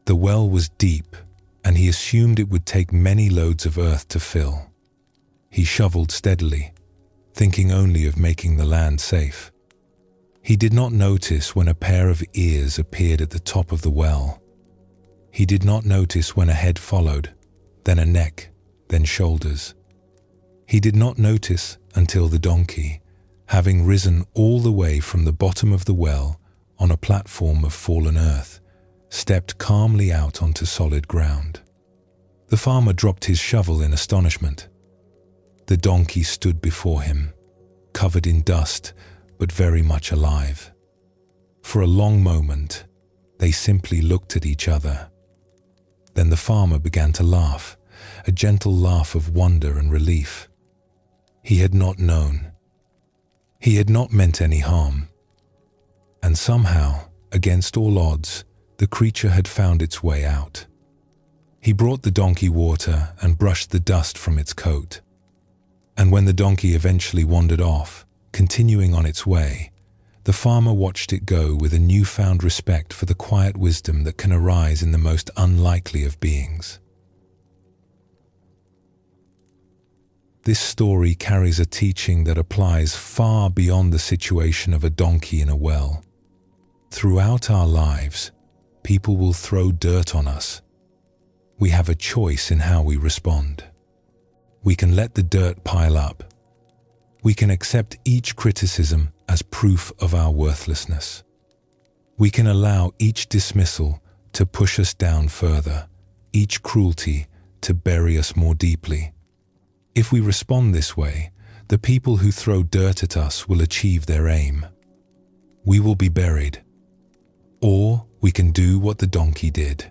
The well was deep, and he assumed it would take many loads of earth to fill. He shoveled steadily, thinking only of making the land safe. He did not notice when a pair of ears appeared at the top of the well. He did not notice when a head followed, then a neck, then shoulders. He did not notice until the donkey, having risen all the way from the bottom of the well on a platform of fallen earth, stepped calmly out onto solid ground. The farmer dropped his shovel in astonishment. The donkey stood before him, covered in dust, but very much alive. For a long moment, they simply looked at each other. Then the farmer began to laugh, a gentle laugh of wonder and relief. He had not known. He had not meant any harm. And somehow, against all odds, the creature had found its way out. He brought the donkey water and brushed the dust from its coat. And when the donkey eventually wandered off, continuing on its way, the farmer watched it go with a newfound respect for the quiet wisdom that can arise in the most unlikely of beings. This story carries a teaching that applies far beyond the situation of a donkey in a well. Throughout our lives, people will throw dirt on us. We have a choice in how we respond. We can let the dirt pile up. We can accept each criticism as proof of our worthlessness. We can allow each dismissal to push us down further, each cruelty to bury us more deeply. If we respond this way, the people who throw dirt at us will achieve their aim. We will be buried. Or we can do what the donkey did.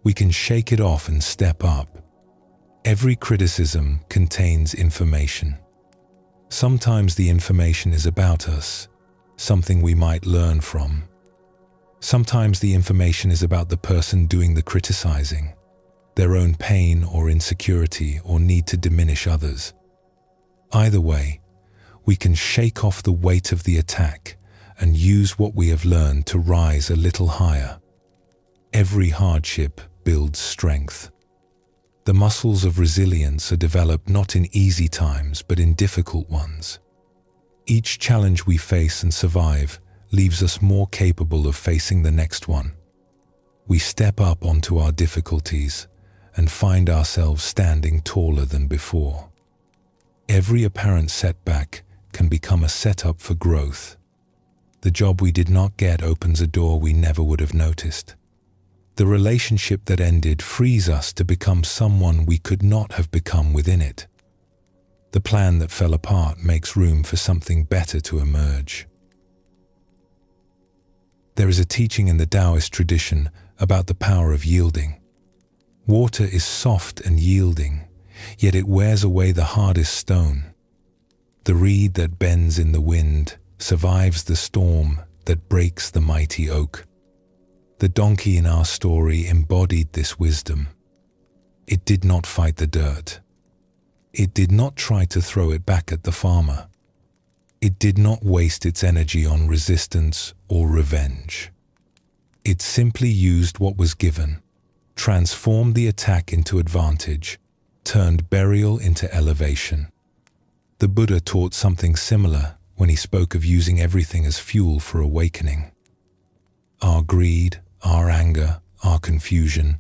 We can shake it off and step up. Every criticism contains information. Sometimes the information is about us, something we might learn from. Sometimes the information is about the person doing the criticizing, their own pain or insecurity or need to diminish others. Either way, we can shake off the weight of the attack and use what we have learned to rise a little higher. Every hardship builds strength. The muscles of resilience are developed not in easy times but in difficult ones. Each challenge we face and survive leaves us more capable of facing the next one. We step up onto our difficulties and find ourselves standing taller than before. Every apparent setback can become a setup for growth. The job we did not get opens a door we never would have noticed. The relationship that ended frees us to become someone we could not have become within it. The plan that fell apart makes room for something better to emerge. There is a teaching in the Taoist tradition about the power of yielding. Water is soft and yielding, yet it wears away the hardest stone. The reed that bends in the wind survives the storm that breaks the mighty oak. The donkey in our story embodied this wisdom. It did not fight the dirt. It did not try to throw it back at the farmer. It did not waste its energy on resistance or revenge. It simply used what was given, transformed the attack into advantage, turned burial into elevation. The Buddha taught something similar when he spoke of using everything as fuel for awakening. Our greed, our anger, our confusion,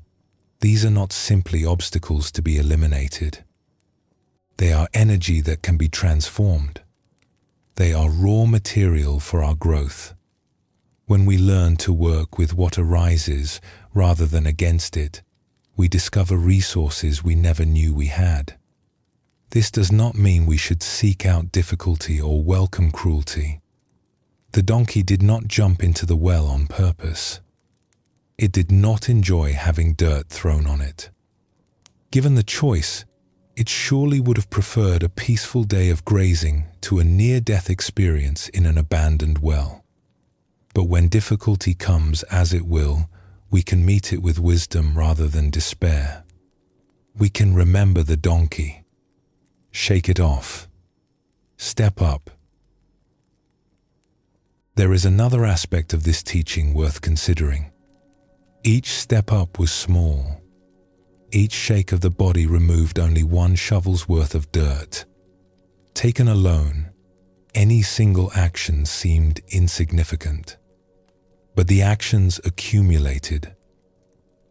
these are not simply obstacles to be eliminated. They are energy that can be transformed. They are raw material for our growth. When we learn to work with what arises rather than against it, we discover resources we never knew we had. This does not mean we should seek out difficulty or welcome cruelty. The donkey did not jump into the well on purpose. It did not enjoy having dirt thrown on it. Given the choice, it surely would have preferred a peaceful day of grazing to a near-death experience in an abandoned well. But when difficulty comes, as it will, we can meet it with wisdom rather than despair. We can remember the donkey. Shake it off. Step up. There is another aspect of this teaching worth considering. Each step up was small. Each shake of the body removed only one shovel's worth of dirt. Taken alone, any single action seemed insignificant. But the actions accumulated.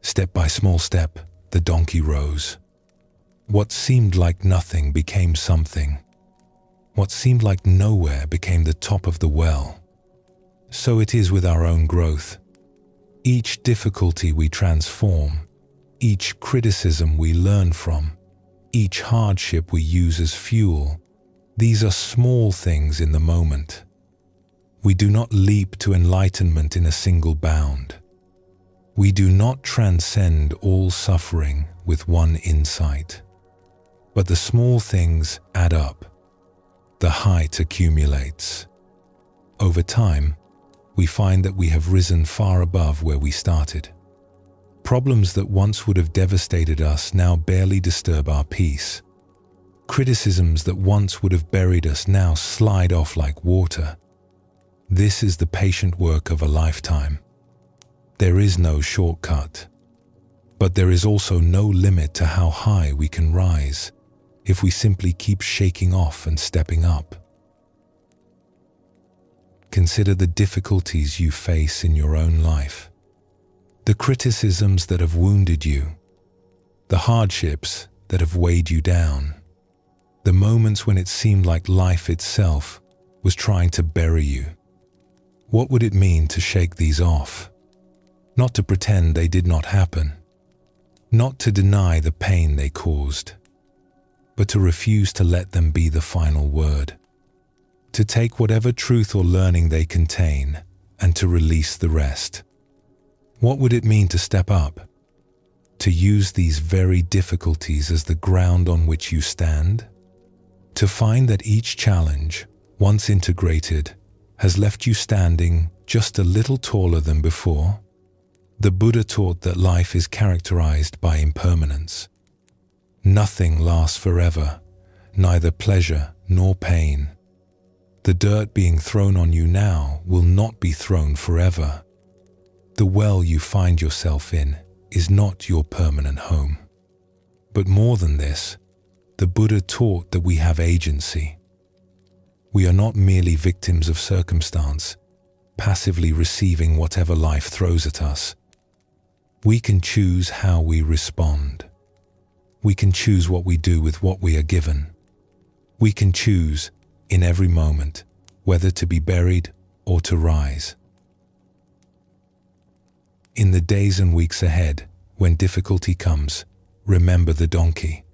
Step by small step, the donkey rose. What seemed like nothing became something. What seemed like nowhere became the top of the well. So it is with our own growth. Each difficulty we transform, each criticism we learn from, each hardship we use as fuel, these are small things in the moment. We do not leap to enlightenment in a single bound. We do not transcend all suffering with one insight. But the small things add up. The height accumulates. Over time, we find that we have risen far above where we started. Problems that once would have devastated us now barely disturb our peace. Criticisms that once would have buried us now slide off like water. This is the patient work of a lifetime. There is no shortcut. But there is also no limit to how high we can rise if we simply keep shaking off and stepping up. Consider the difficulties you face in your own life, the criticisms that have wounded you, the hardships that have weighed you down, the moments when it seemed like life itself was trying to bury you. What would it mean to shake these off? Not to pretend they did not happen, not to deny the pain they caused, but to refuse to let them be the final word. To take whatever truth or learning they contain and to release the rest. What would it mean to step up? To use these very difficulties as the ground on which you stand? To find that each challenge, once integrated, has left you standing just a little taller than before? The Buddha taught that life is characterized by impermanence. Nothing lasts forever, neither pleasure nor pain. The dirt being thrown on you now will not be thrown forever. The well you find yourself in is not your permanent home. But more than this, the Buddha taught that we have agency. We are not merely victims of circumstance, passively receiving whatever life throws at us. We can choose how we respond. We can choose what we do with what we are given. We can choose, in every moment, whether to be buried or to rise. In the days and weeks ahead, when difficulty comes, remember the donkey.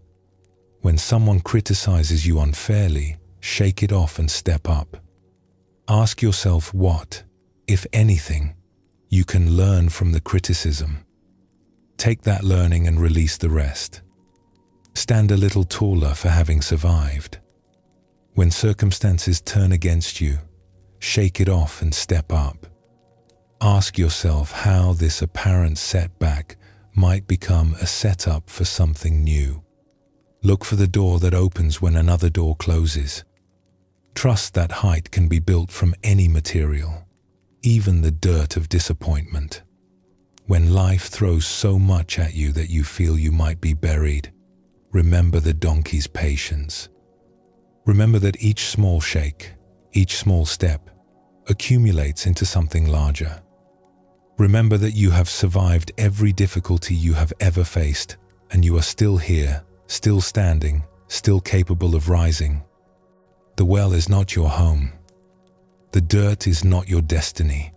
When someone criticizes you unfairly, shake it off and step up. Ask yourself what, if anything, you can learn from the criticism. Take that learning and release the rest. Stand a little taller for having survived. When circumstances turn against you, shake it off and step up. Ask yourself how this apparent setback might become a setup for something new. Look for the door that opens when another door closes. Trust that height can be built from any material, even the dirt of disappointment. When life throws so much at you that you feel you might be buried, remember the donkey's patience. Remember that each small shake, each small step, accumulates into something larger. Remember that you have survived every difficulty you have ever faced, and you are still here, still standing, still capable of rising. The well is not your home. The dirt is not your destiny.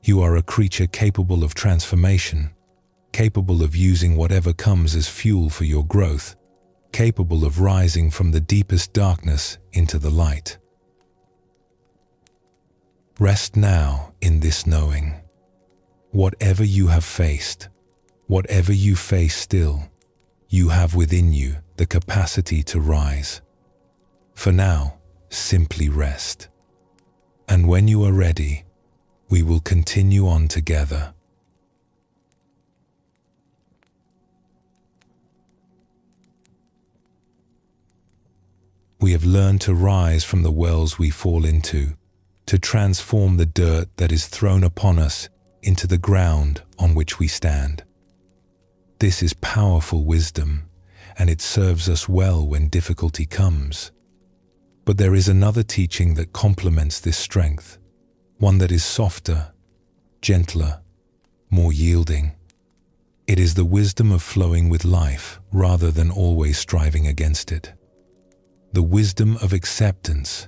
You are a creature capable of transformation, capable of using whatever comes as fuel for your growth, capable of rising from the deepest darkness into the light. Rest now in this knowing. Whatever you have faced, whatever you face still, you have within you the capacity to rise. For now, simply rest. And when you are ready, we will continue on together. We have learned to rise from the wells we fall into, to transform the dirt that is thrown upon us into the ground on which we stand. This is powerful wisdom, and it serves us well when difficulty comes. But there is another teaching that complements this strength, one that is softer, gentler, more yielding. It is the wisdom of flowing with life rather than always striving against it. The wisdom of acceptance,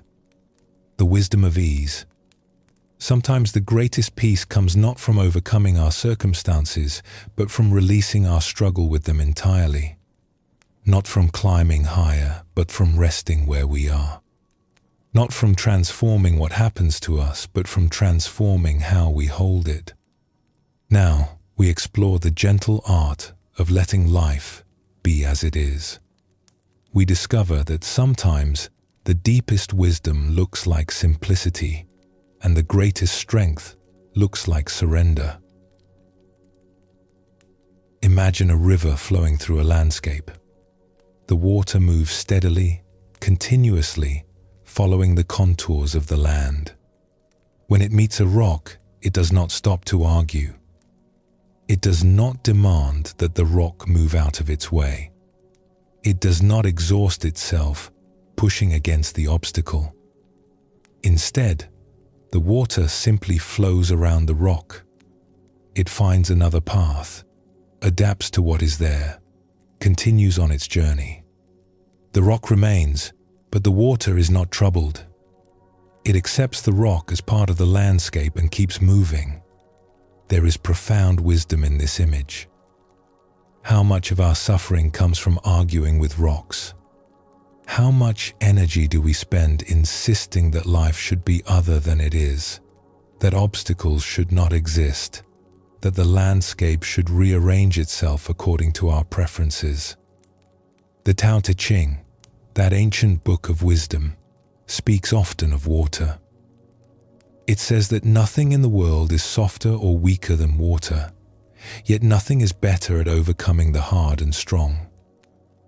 the wisdom of ease. Sometimes the greatest peace comes not from overcoming our circumstances, but from releasing our struggle with them entirely. Not from climbing higher, but from resting where we are. Not from transforming what happens to us, but from transforming how we hold it. Now, we explore the gentle art of letting life be as it is. We discover that sometimes the deepest wisdom looks like simplicity, and the greatest strength looks like surrender. Imagine a river flowing through a landscape. The water moves steadily, continuously, following the contours of the land. When it meets a rock, it does not stop to argue. It does not demand that the rock move out of its way. It does not exhaust itself, pushing against the obstacle. Instead, the water simply flows around the rock. It finds another path, adapts to what is there, continues on its journey. The rock remains, but the water is not troubled. It accepts the rock as part of the landscape and keeps moving. There is profound wisdom in this image. How much of our suffering comes from arguing with rocks? How much energy do we spend insisting that life should be other than it is, that obstacles should not exist, that the landscape should rearrange itself according to our preferences? The Tao Te Ching, that ancient book of wisdom, speaks often of water. It says that nothing in the world is softer or weaker than water, yet nothing is better at overcoming the hard and strong.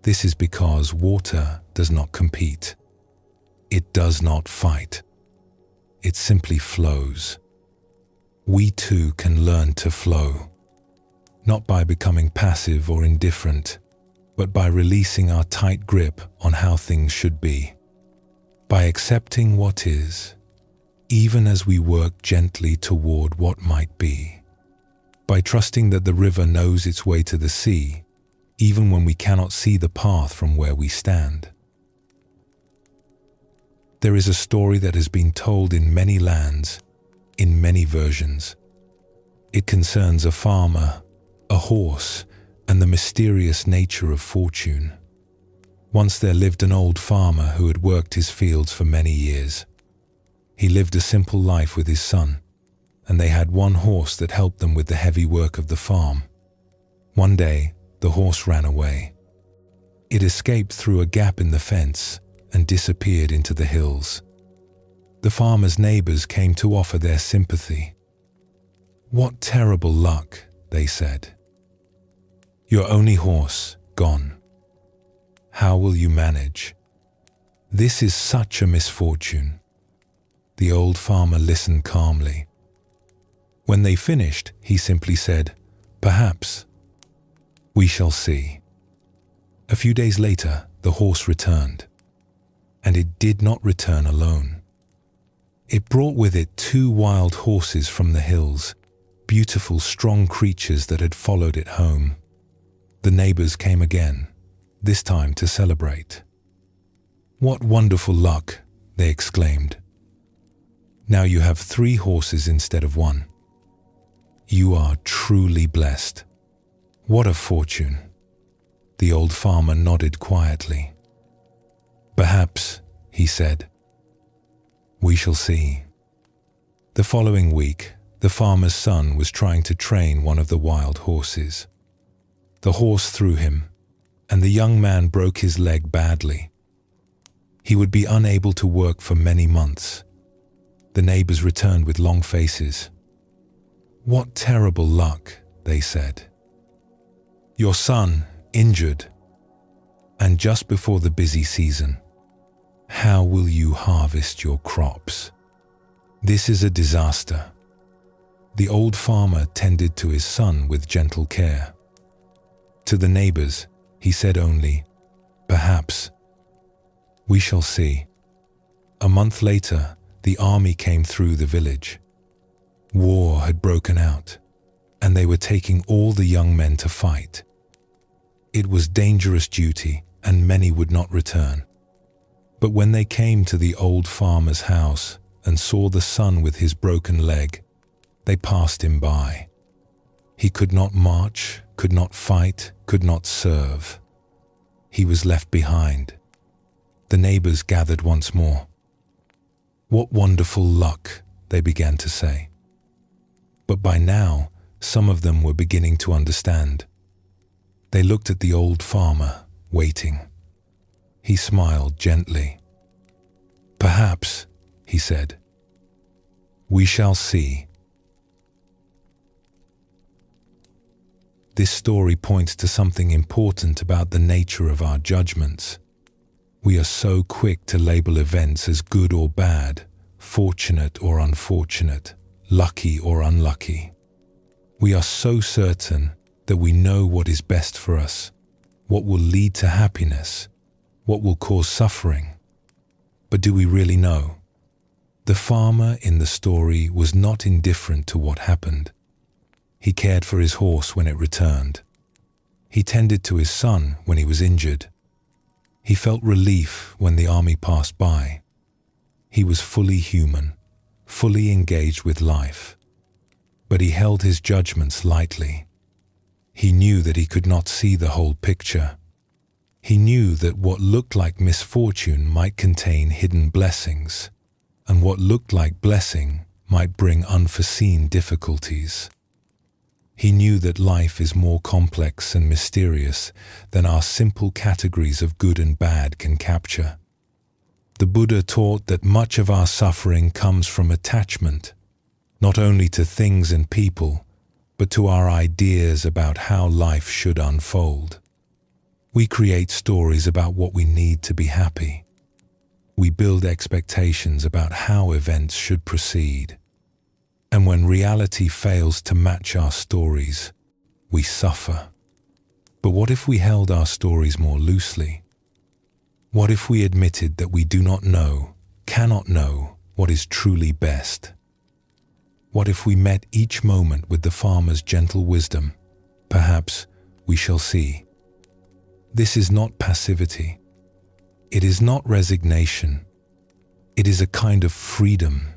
This is because water does not compete. It does not fight. It simply flows. We too can learn to flow, not by becoming passive or indifferent, but by releasing our tight grip on how things should be, by accepting what is, even as we work gently toward what might be, by trusting that the river knows its way to the sea, even when we cannot see the path from where we stand. There is a story that has been told in many lands, in many versions. It concerns a farmer, a horse, and the mysterious nature of fortune. Once there lived an old farmer who had worked his fields for many years. He lived a simple life with his son, and they had one horse that helped them with the heavy work of the farm. One day, the horse ran away. It escaped through a gap in the fence and disappeared into the hills. The farmer's neighbors came to offer their sympathy. "What terrible luck," they said. "Your only horse gone. How will you manage? This is such a misfortune." The old farmer listened calmly. When they finished, he simply said, "Perhaps. We shall see." A few days later, the horse returned. And it did not return alone. It brought with it 2 wild horses from the hills, beautiful, strong creatures that had followed it home. The neighbors came again, this time to celebrate. "What wonderful luck," they exclaimed. "Now you have 3 horses instead of 1. You are truly blessed. What a fortune." The old farmer nodded quietly. "Perhaps," he said. "We shall see." The following week, the farmer's son was trying to train one of the wild horses. The horse threw him, and the young man broke his leg badly. He would be unable to work for many months. The neighbors returned with long faces. "What terrible luck," they said. "Your son, injured. And just before the busy season. How will you harvest your crops? This is a disaster." The old farmer tended to his son with gentle care. To the neighbors, he said only, "Perhaps. We shall see." A month later, the army came through the village. War had broken out, and they were taking all the young men to fight. It was dangerous duty, and many would not return. But when they came to the old farmer's house and saw the son with his broken leg, they passed him by. He could not march, could not fight, could not serve. He was left behind. The neighbors gathered once more. "What wonderful luck," they began to say. But by now, Some of them were beginning to understand. They looked at the old farmer, waiting. He smiled gently. "Perhaps," he said, "we shall see." This story points to something important about the nature of our judgments. We are so quick to label events as good or bad, fortunate or unfortunate, lucky or unlucky. We are so certain that we know what is best for us, what will lead to happiness, what will cause suffering. But do we really know? The farmer in the story was not indifferent to what happened. He cared for his horse when it returned. He tended to his son when he was injured. He felt relief when the army passed by. He was fully human, fully engaged with life. But he held his judgments lightly. He knew that he could not see the whole picture. He knew that what looked like misfortune might contain hidden blessings, and what looked like blessing might bring unforeseen difficulties. He knew that life is more complex and mysterious than our simple categories of good and bad can capture. The Buddha taught that much of our suffering comes from attachment, not only to things and people, but to our ideas about how life should unfold. We create stories about what we need to be happy. We build expectations about how events should proceed. And when reality fails to match our stories, we suffer. But what if we held our stories more loosely? What if we admitted that we do not know, cannot know, what is truly best? What if we met each moment with the farmer's gentle wisdom? Perhaps we shall see. This is not passivity. It is not resignation. It is a kind of freedom.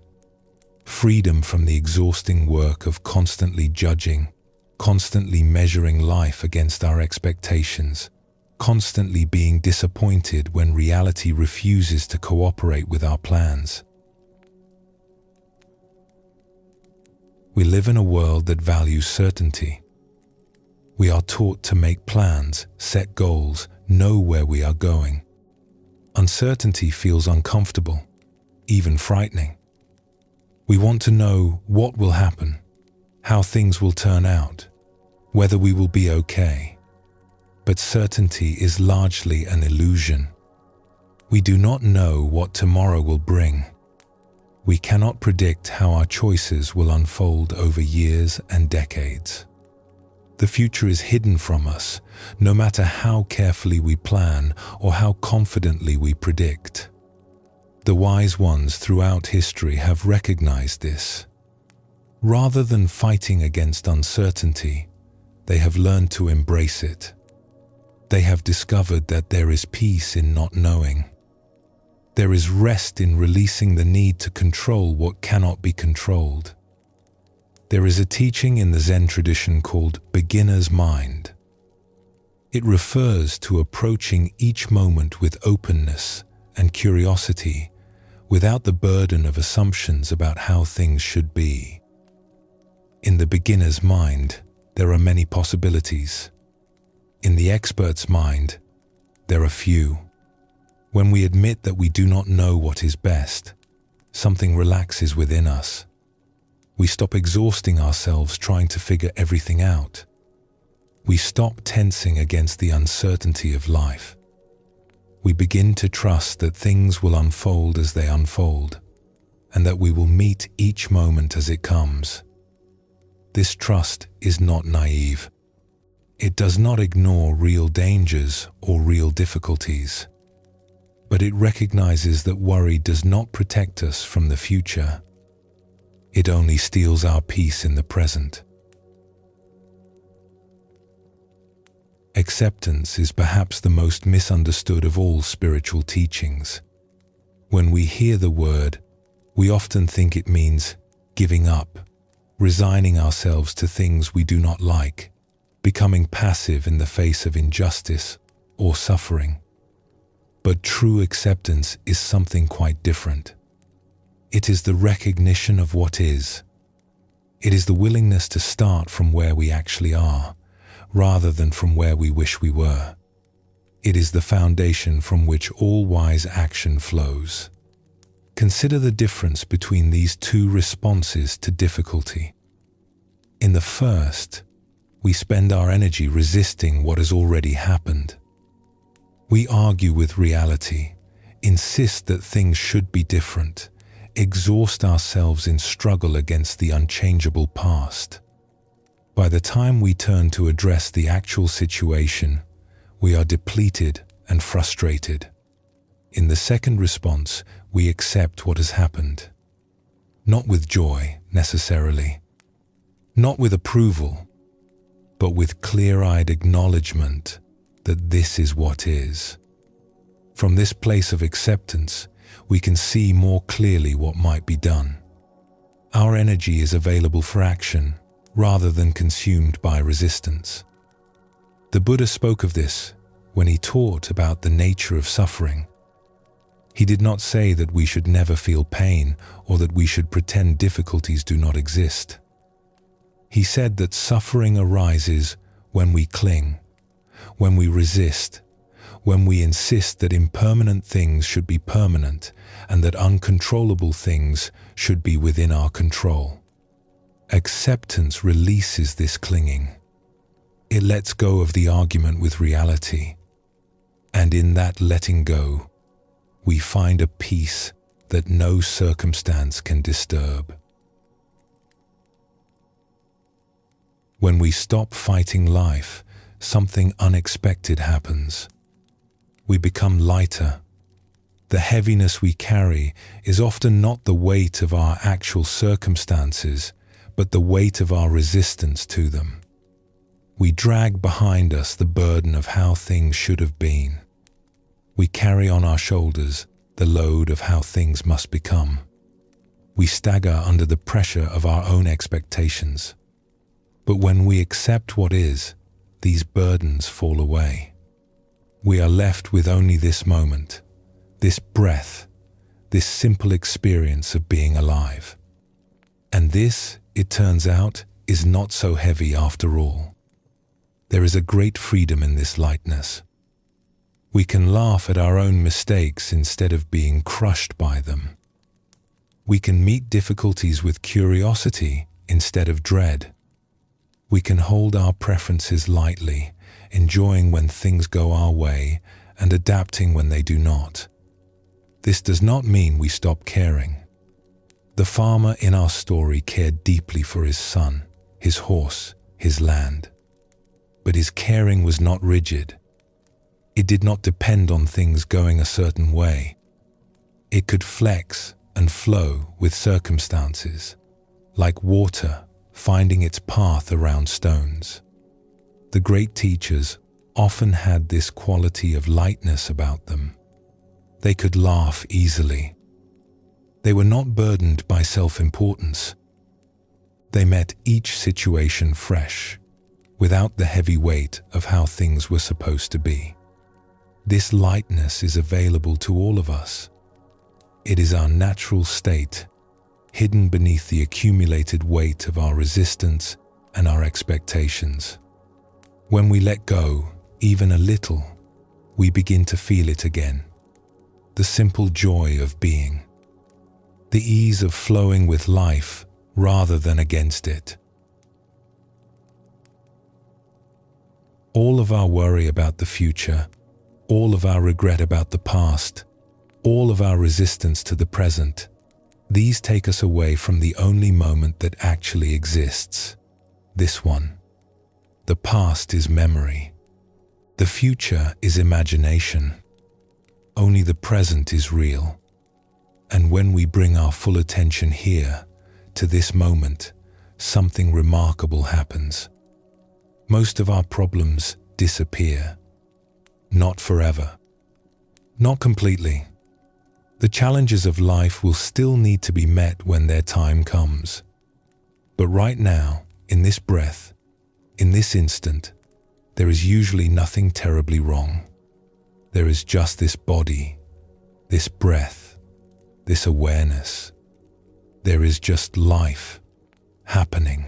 Freedom from the exhausting work of constantly judging, constantly measuring life against our expectations, constantly being disappointed when reality refuses to cooperate with our plans. We live in a world that values certainty. We are taught to make plans, set goals, know where we are going. Uncertainty feels uncomfortable, even frightening. We want to know what will happen, how things will turn out, whether we will be okay. But certainty is largely an illusion. We do not know what tomorrow will bring. We cannot predict how our choices will unfold over years and decades. The future is hidden from us, no matter how carefully we plan or how confidently we predict. The wise ones throughout history have recognized this. Rather than fighting against uncertainty, they have learned to embrace it. They have discovered that there is peace in not knowing. There is rest in releasing the need to control what cannot be controlled. There is a teaching in the Zen tradition called beginner's mind. It refers to approaching each moment with openness and curiosity, without the burden of assumptions about how things should be. In the beginner's mind, there are many possibilities. In the expert's mind, there are few. When we admit that we do not know what is best, something relaxes within us. We stop exhausting ourselves trying to figure everything out. We stop tensing against the uncertainty of life. We begin to trust that things will unfold as they unfold, and that we will meet each moment as it comes. This trust is not naive. It does not ignore real dangers or real difficulties, but it recognizes that worry does not protect us from the future. It only steals our peace in the present. Acceptance is perhaps the most misunderstood of all spiritual teachings. When we hear the word, we often think it means giving up, resigning ourselves to things we do not like, becoming passive in the face of injustice or suffering. But true acceptance is something quite different. It is the recognition of what is. It is the willingness to start from where we actually are, rather than from where we wish we were. It is the foundation from which all wise action flows. Consider the difference between these two responses to difficulty. In the first, we spend our energy resisting what has already happened. We argue with reality, insist that things should be different, exhaust ourselves in struggle against the unchangeable past. By the time we turn to address the actual situation, we are depleted and frustrated. In the second response, we accept what has happened. Not with joy, necessarily. Not with approval, but with clear-eyed acknowledgement that this is what is. From this place of acceptance, we can see more clearly what might be done. Our energy is available for action rather than consumed by resistance. The Buddha spoke of this when he taught about the nature of suffering. He did not say that we should never feel pain or that we should pretend difficulties do not exist. He said that suffering arises when we cling, when we resist, when we insist that impermanent things should be permanent and that uncontrollable things should be within our control. Acceptance releases this clinging. It lets go of the argument with reality. And in that letting go, we find a peace that no circumstance can disturb. When we stop fighting life, something unexpected happens. We become lighter. The heaviness we carry is often not the weight of our actual circumstances, but the weight of our resistance to them. We drag behind us the burden of how things should have been. We carry on our shoulders the load of how things must become. We stagger under the pressure of our own expectations. But when we accept what is, these burdens fall away. We are left with only this moment, this breath, this simple experience of being alive. And this, it turns out, is not so heavy after all. There is a great freedom in this lightness. We can laugh at our own mistakes instead of being crushed by them. We can meet difficulties with curiosity instead of dread. We can hold our preferences lightly, enjoying when things go our way and adapting when they do not. This does not mean we stop caring. The farmer in our story cared deeply for his son, his horse, his land. But his caring was not rigid. It did not depend on things going a certain way. It could flex and flow with circumstances, like water finding its path around stones. The great teachers often had this quality of lightness about them. They could laugh easily. They were not burdened by self-importance. They met each situation fresh, without the heavy weight of how things were supposed to be. This lightness is available to all of us. It is our natural state, hidden beneath the accumulated weight of our resistance and our expectations. When we let go, even a little, we begin to feel it again. The simple joy of being. The ease of flowing with life rather than against it. All of our worry about the future, all of our regret about the past, all of our resistance to the present, these take us away from the only moment that actually exists, this one. The past is memory. The future is imagination. Only the present is real. And when we bring our full attention here, to this moment, something remarkable happens. Most of our problems disappear. Not forever. Not completely. The challenges of life will still need to be met when their time comes. But right now, in this breath, in this instant, there is usually nothing terribly wrong. There is just this body, this breath, this awareness. There is just life, happening.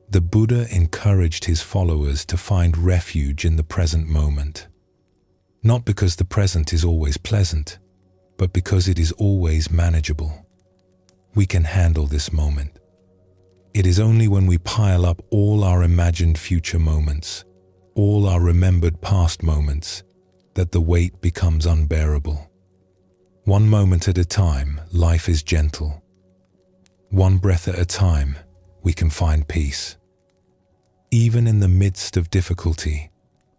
The Buddha encouraged his followers to find refuge in the present moment. Not because the present is always pleasant, but because it is always manageable. We can handle this moment. It is only when we pile up all our imagined future moments, all our remembered past moments, that the weight becomes unbearable. One moment at a time, life is gentle. One breath at a time, we can find peace. Even in the midst of difficulty,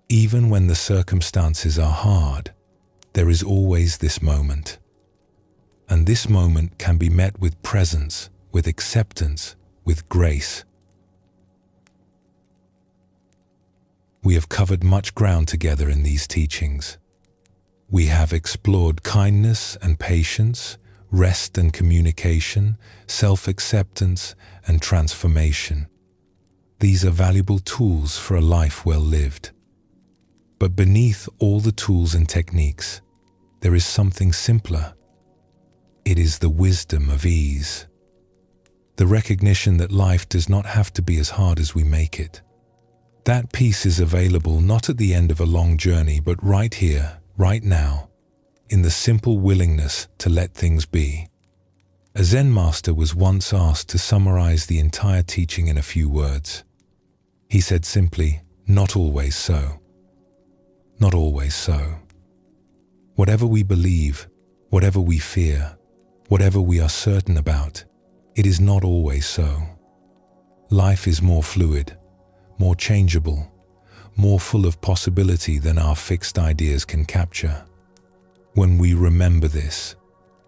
even when the circumstances are hard, there is always this moment. And this moment can be met with presence, with acceptance, with grace. We have covered much ground together in these teachings. We have explored kindness and patience, rest and communication, self-acceptance and transformation. These are valuable tools for a life well lived. But beneath all the tools and techniques, there is something simpler. It is the wisdom of ease. The recognition that life does not have to be as hard as we make it. That peace is available not at the end of a long journey, but right here, right now, in the simple willingness to let things be. A Zen master was once asked to summarize the entire teaching in a few words. He said simply, "Not always so. Not always so." Whatever we believe, whatever we fear, whatever we are certain about, it is not always so. Life is more fluid, more changeable, more full of possibility than our fixed ideas can capture. When we remember this,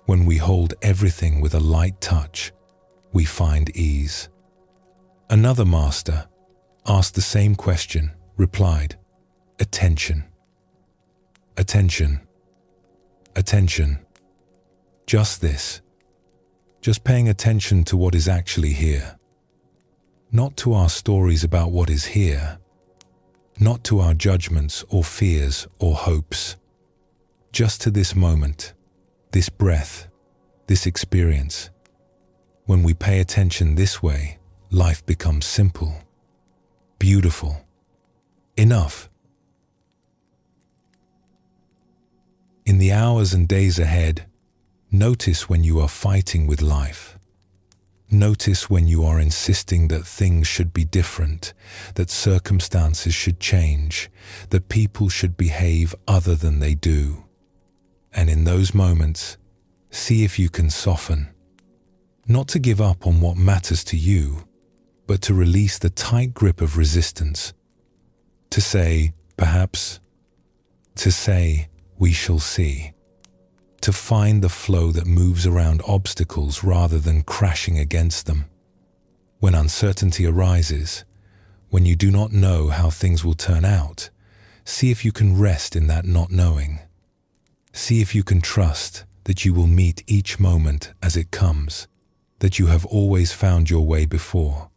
when we hold everything with a light touch, we find ease. Another master, asked the same question, replied, "Attention. Attention. Attention. Just this. Just paying attention to what is actually here. Not to our stories about what is here. Not to our judgments or fears or hopes. Just to this moment, this breath, this experience. When we pay attention this way, life becomes simple, beautiful, enough. In the hours and days ahead, notice when you are fighting with life. Notice when you are insisting that things should be different, that circumstances should change, that people should behave other than they do. And in those moments, see if you can soften. Not to give up on what matters to you, but to release the tight grip of resistance. To say, perhaps, to say, we shall see. To find the flow that moves around obstacles rather than crashing against them. When uncertainty arises, when you do not know how things will turn out, see if you can rest in that not knowing. See if you can trust that you will meet each moment as it comes, that you have always found your way before,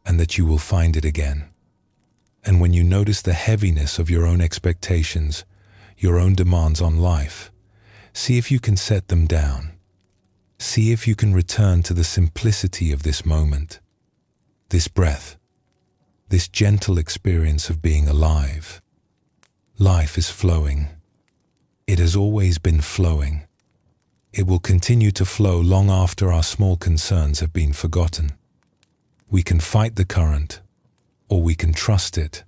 and that you will find it again. And when you notice the heaviness of your own expectations, your own demands on life, see if you can set them down. See if you can return to the simplicity of this moment, this breath, this gentle experience of being alive. Life is flowing. It has always been flowing. It will continue to flow long after our small concerns have been forgotten. We can fight the current, or we can trust it.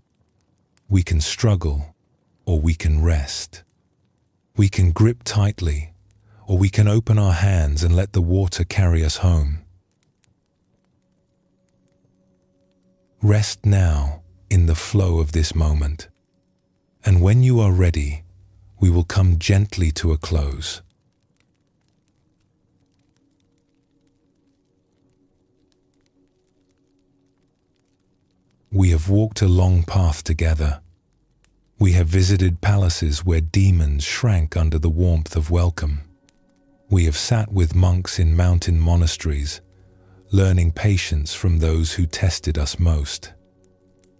We can struggle, or we can rest. We can grip tightly, or we can open our hands and let the water carry us home. Rest now in the flow of this moment, and when you are ready, we will come gently to a close. We have walked a long path together. We have visited palaces where demons shrank under the warmth of welcome. We have sat with monks in mountain monasteries, learning patience from those who tested us most.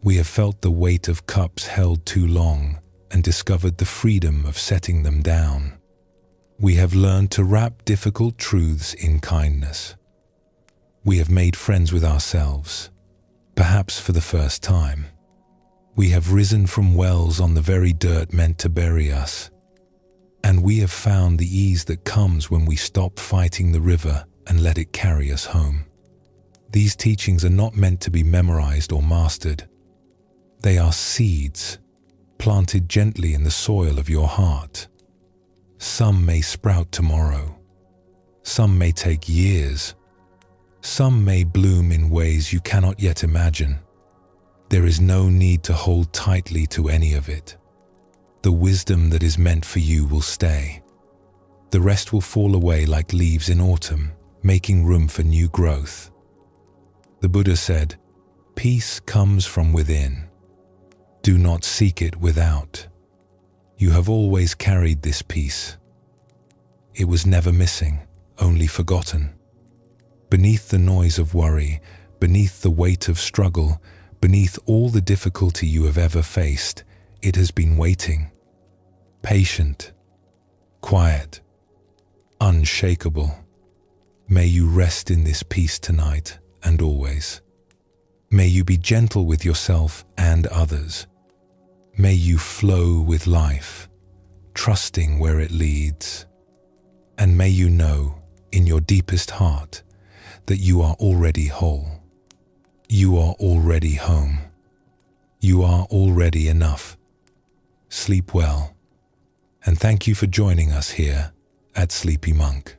We have felt the weight of cups held too long and discovered the freedom of setting them down. We have learned to wrap difficult truths in kindness. We have made friends with ourselves, perhaps for the first time. We have risen from wells on the very dirt meant to bury us. And we have found the ease that comes when we stop fighting the river and let it carry us home. These teachings are not meant to be memorized or mastered. They are seeds planted gently in the soil of your heart. Some may sprout tomorrow. Some may take years. Some may bloom in ways you cannot yet imagine. There is no need to hold tightly to any of it. The wisdom that is meant for you will stay. The rest will fall away like leaves in autumn, making room for new growth. The Buddha said, "Peace comes from within. Do not seek it without. You have always carried this peace. It was never missing, only forgotten. Beneath the noise of worry, beneath the weight of struggle, beneath all the difficulty you have ever faced, it has been waiting. Patient, quiet, unshakable. May you rest in this peace tonight and always. May you be gentle with yourself and others. May you flow with life, trusting where it leads. And may you know, in your deepest heart, that you are already whole. You are already home. You are already enough. Sleep well, and thank you for joining us here at Sleepy Monk.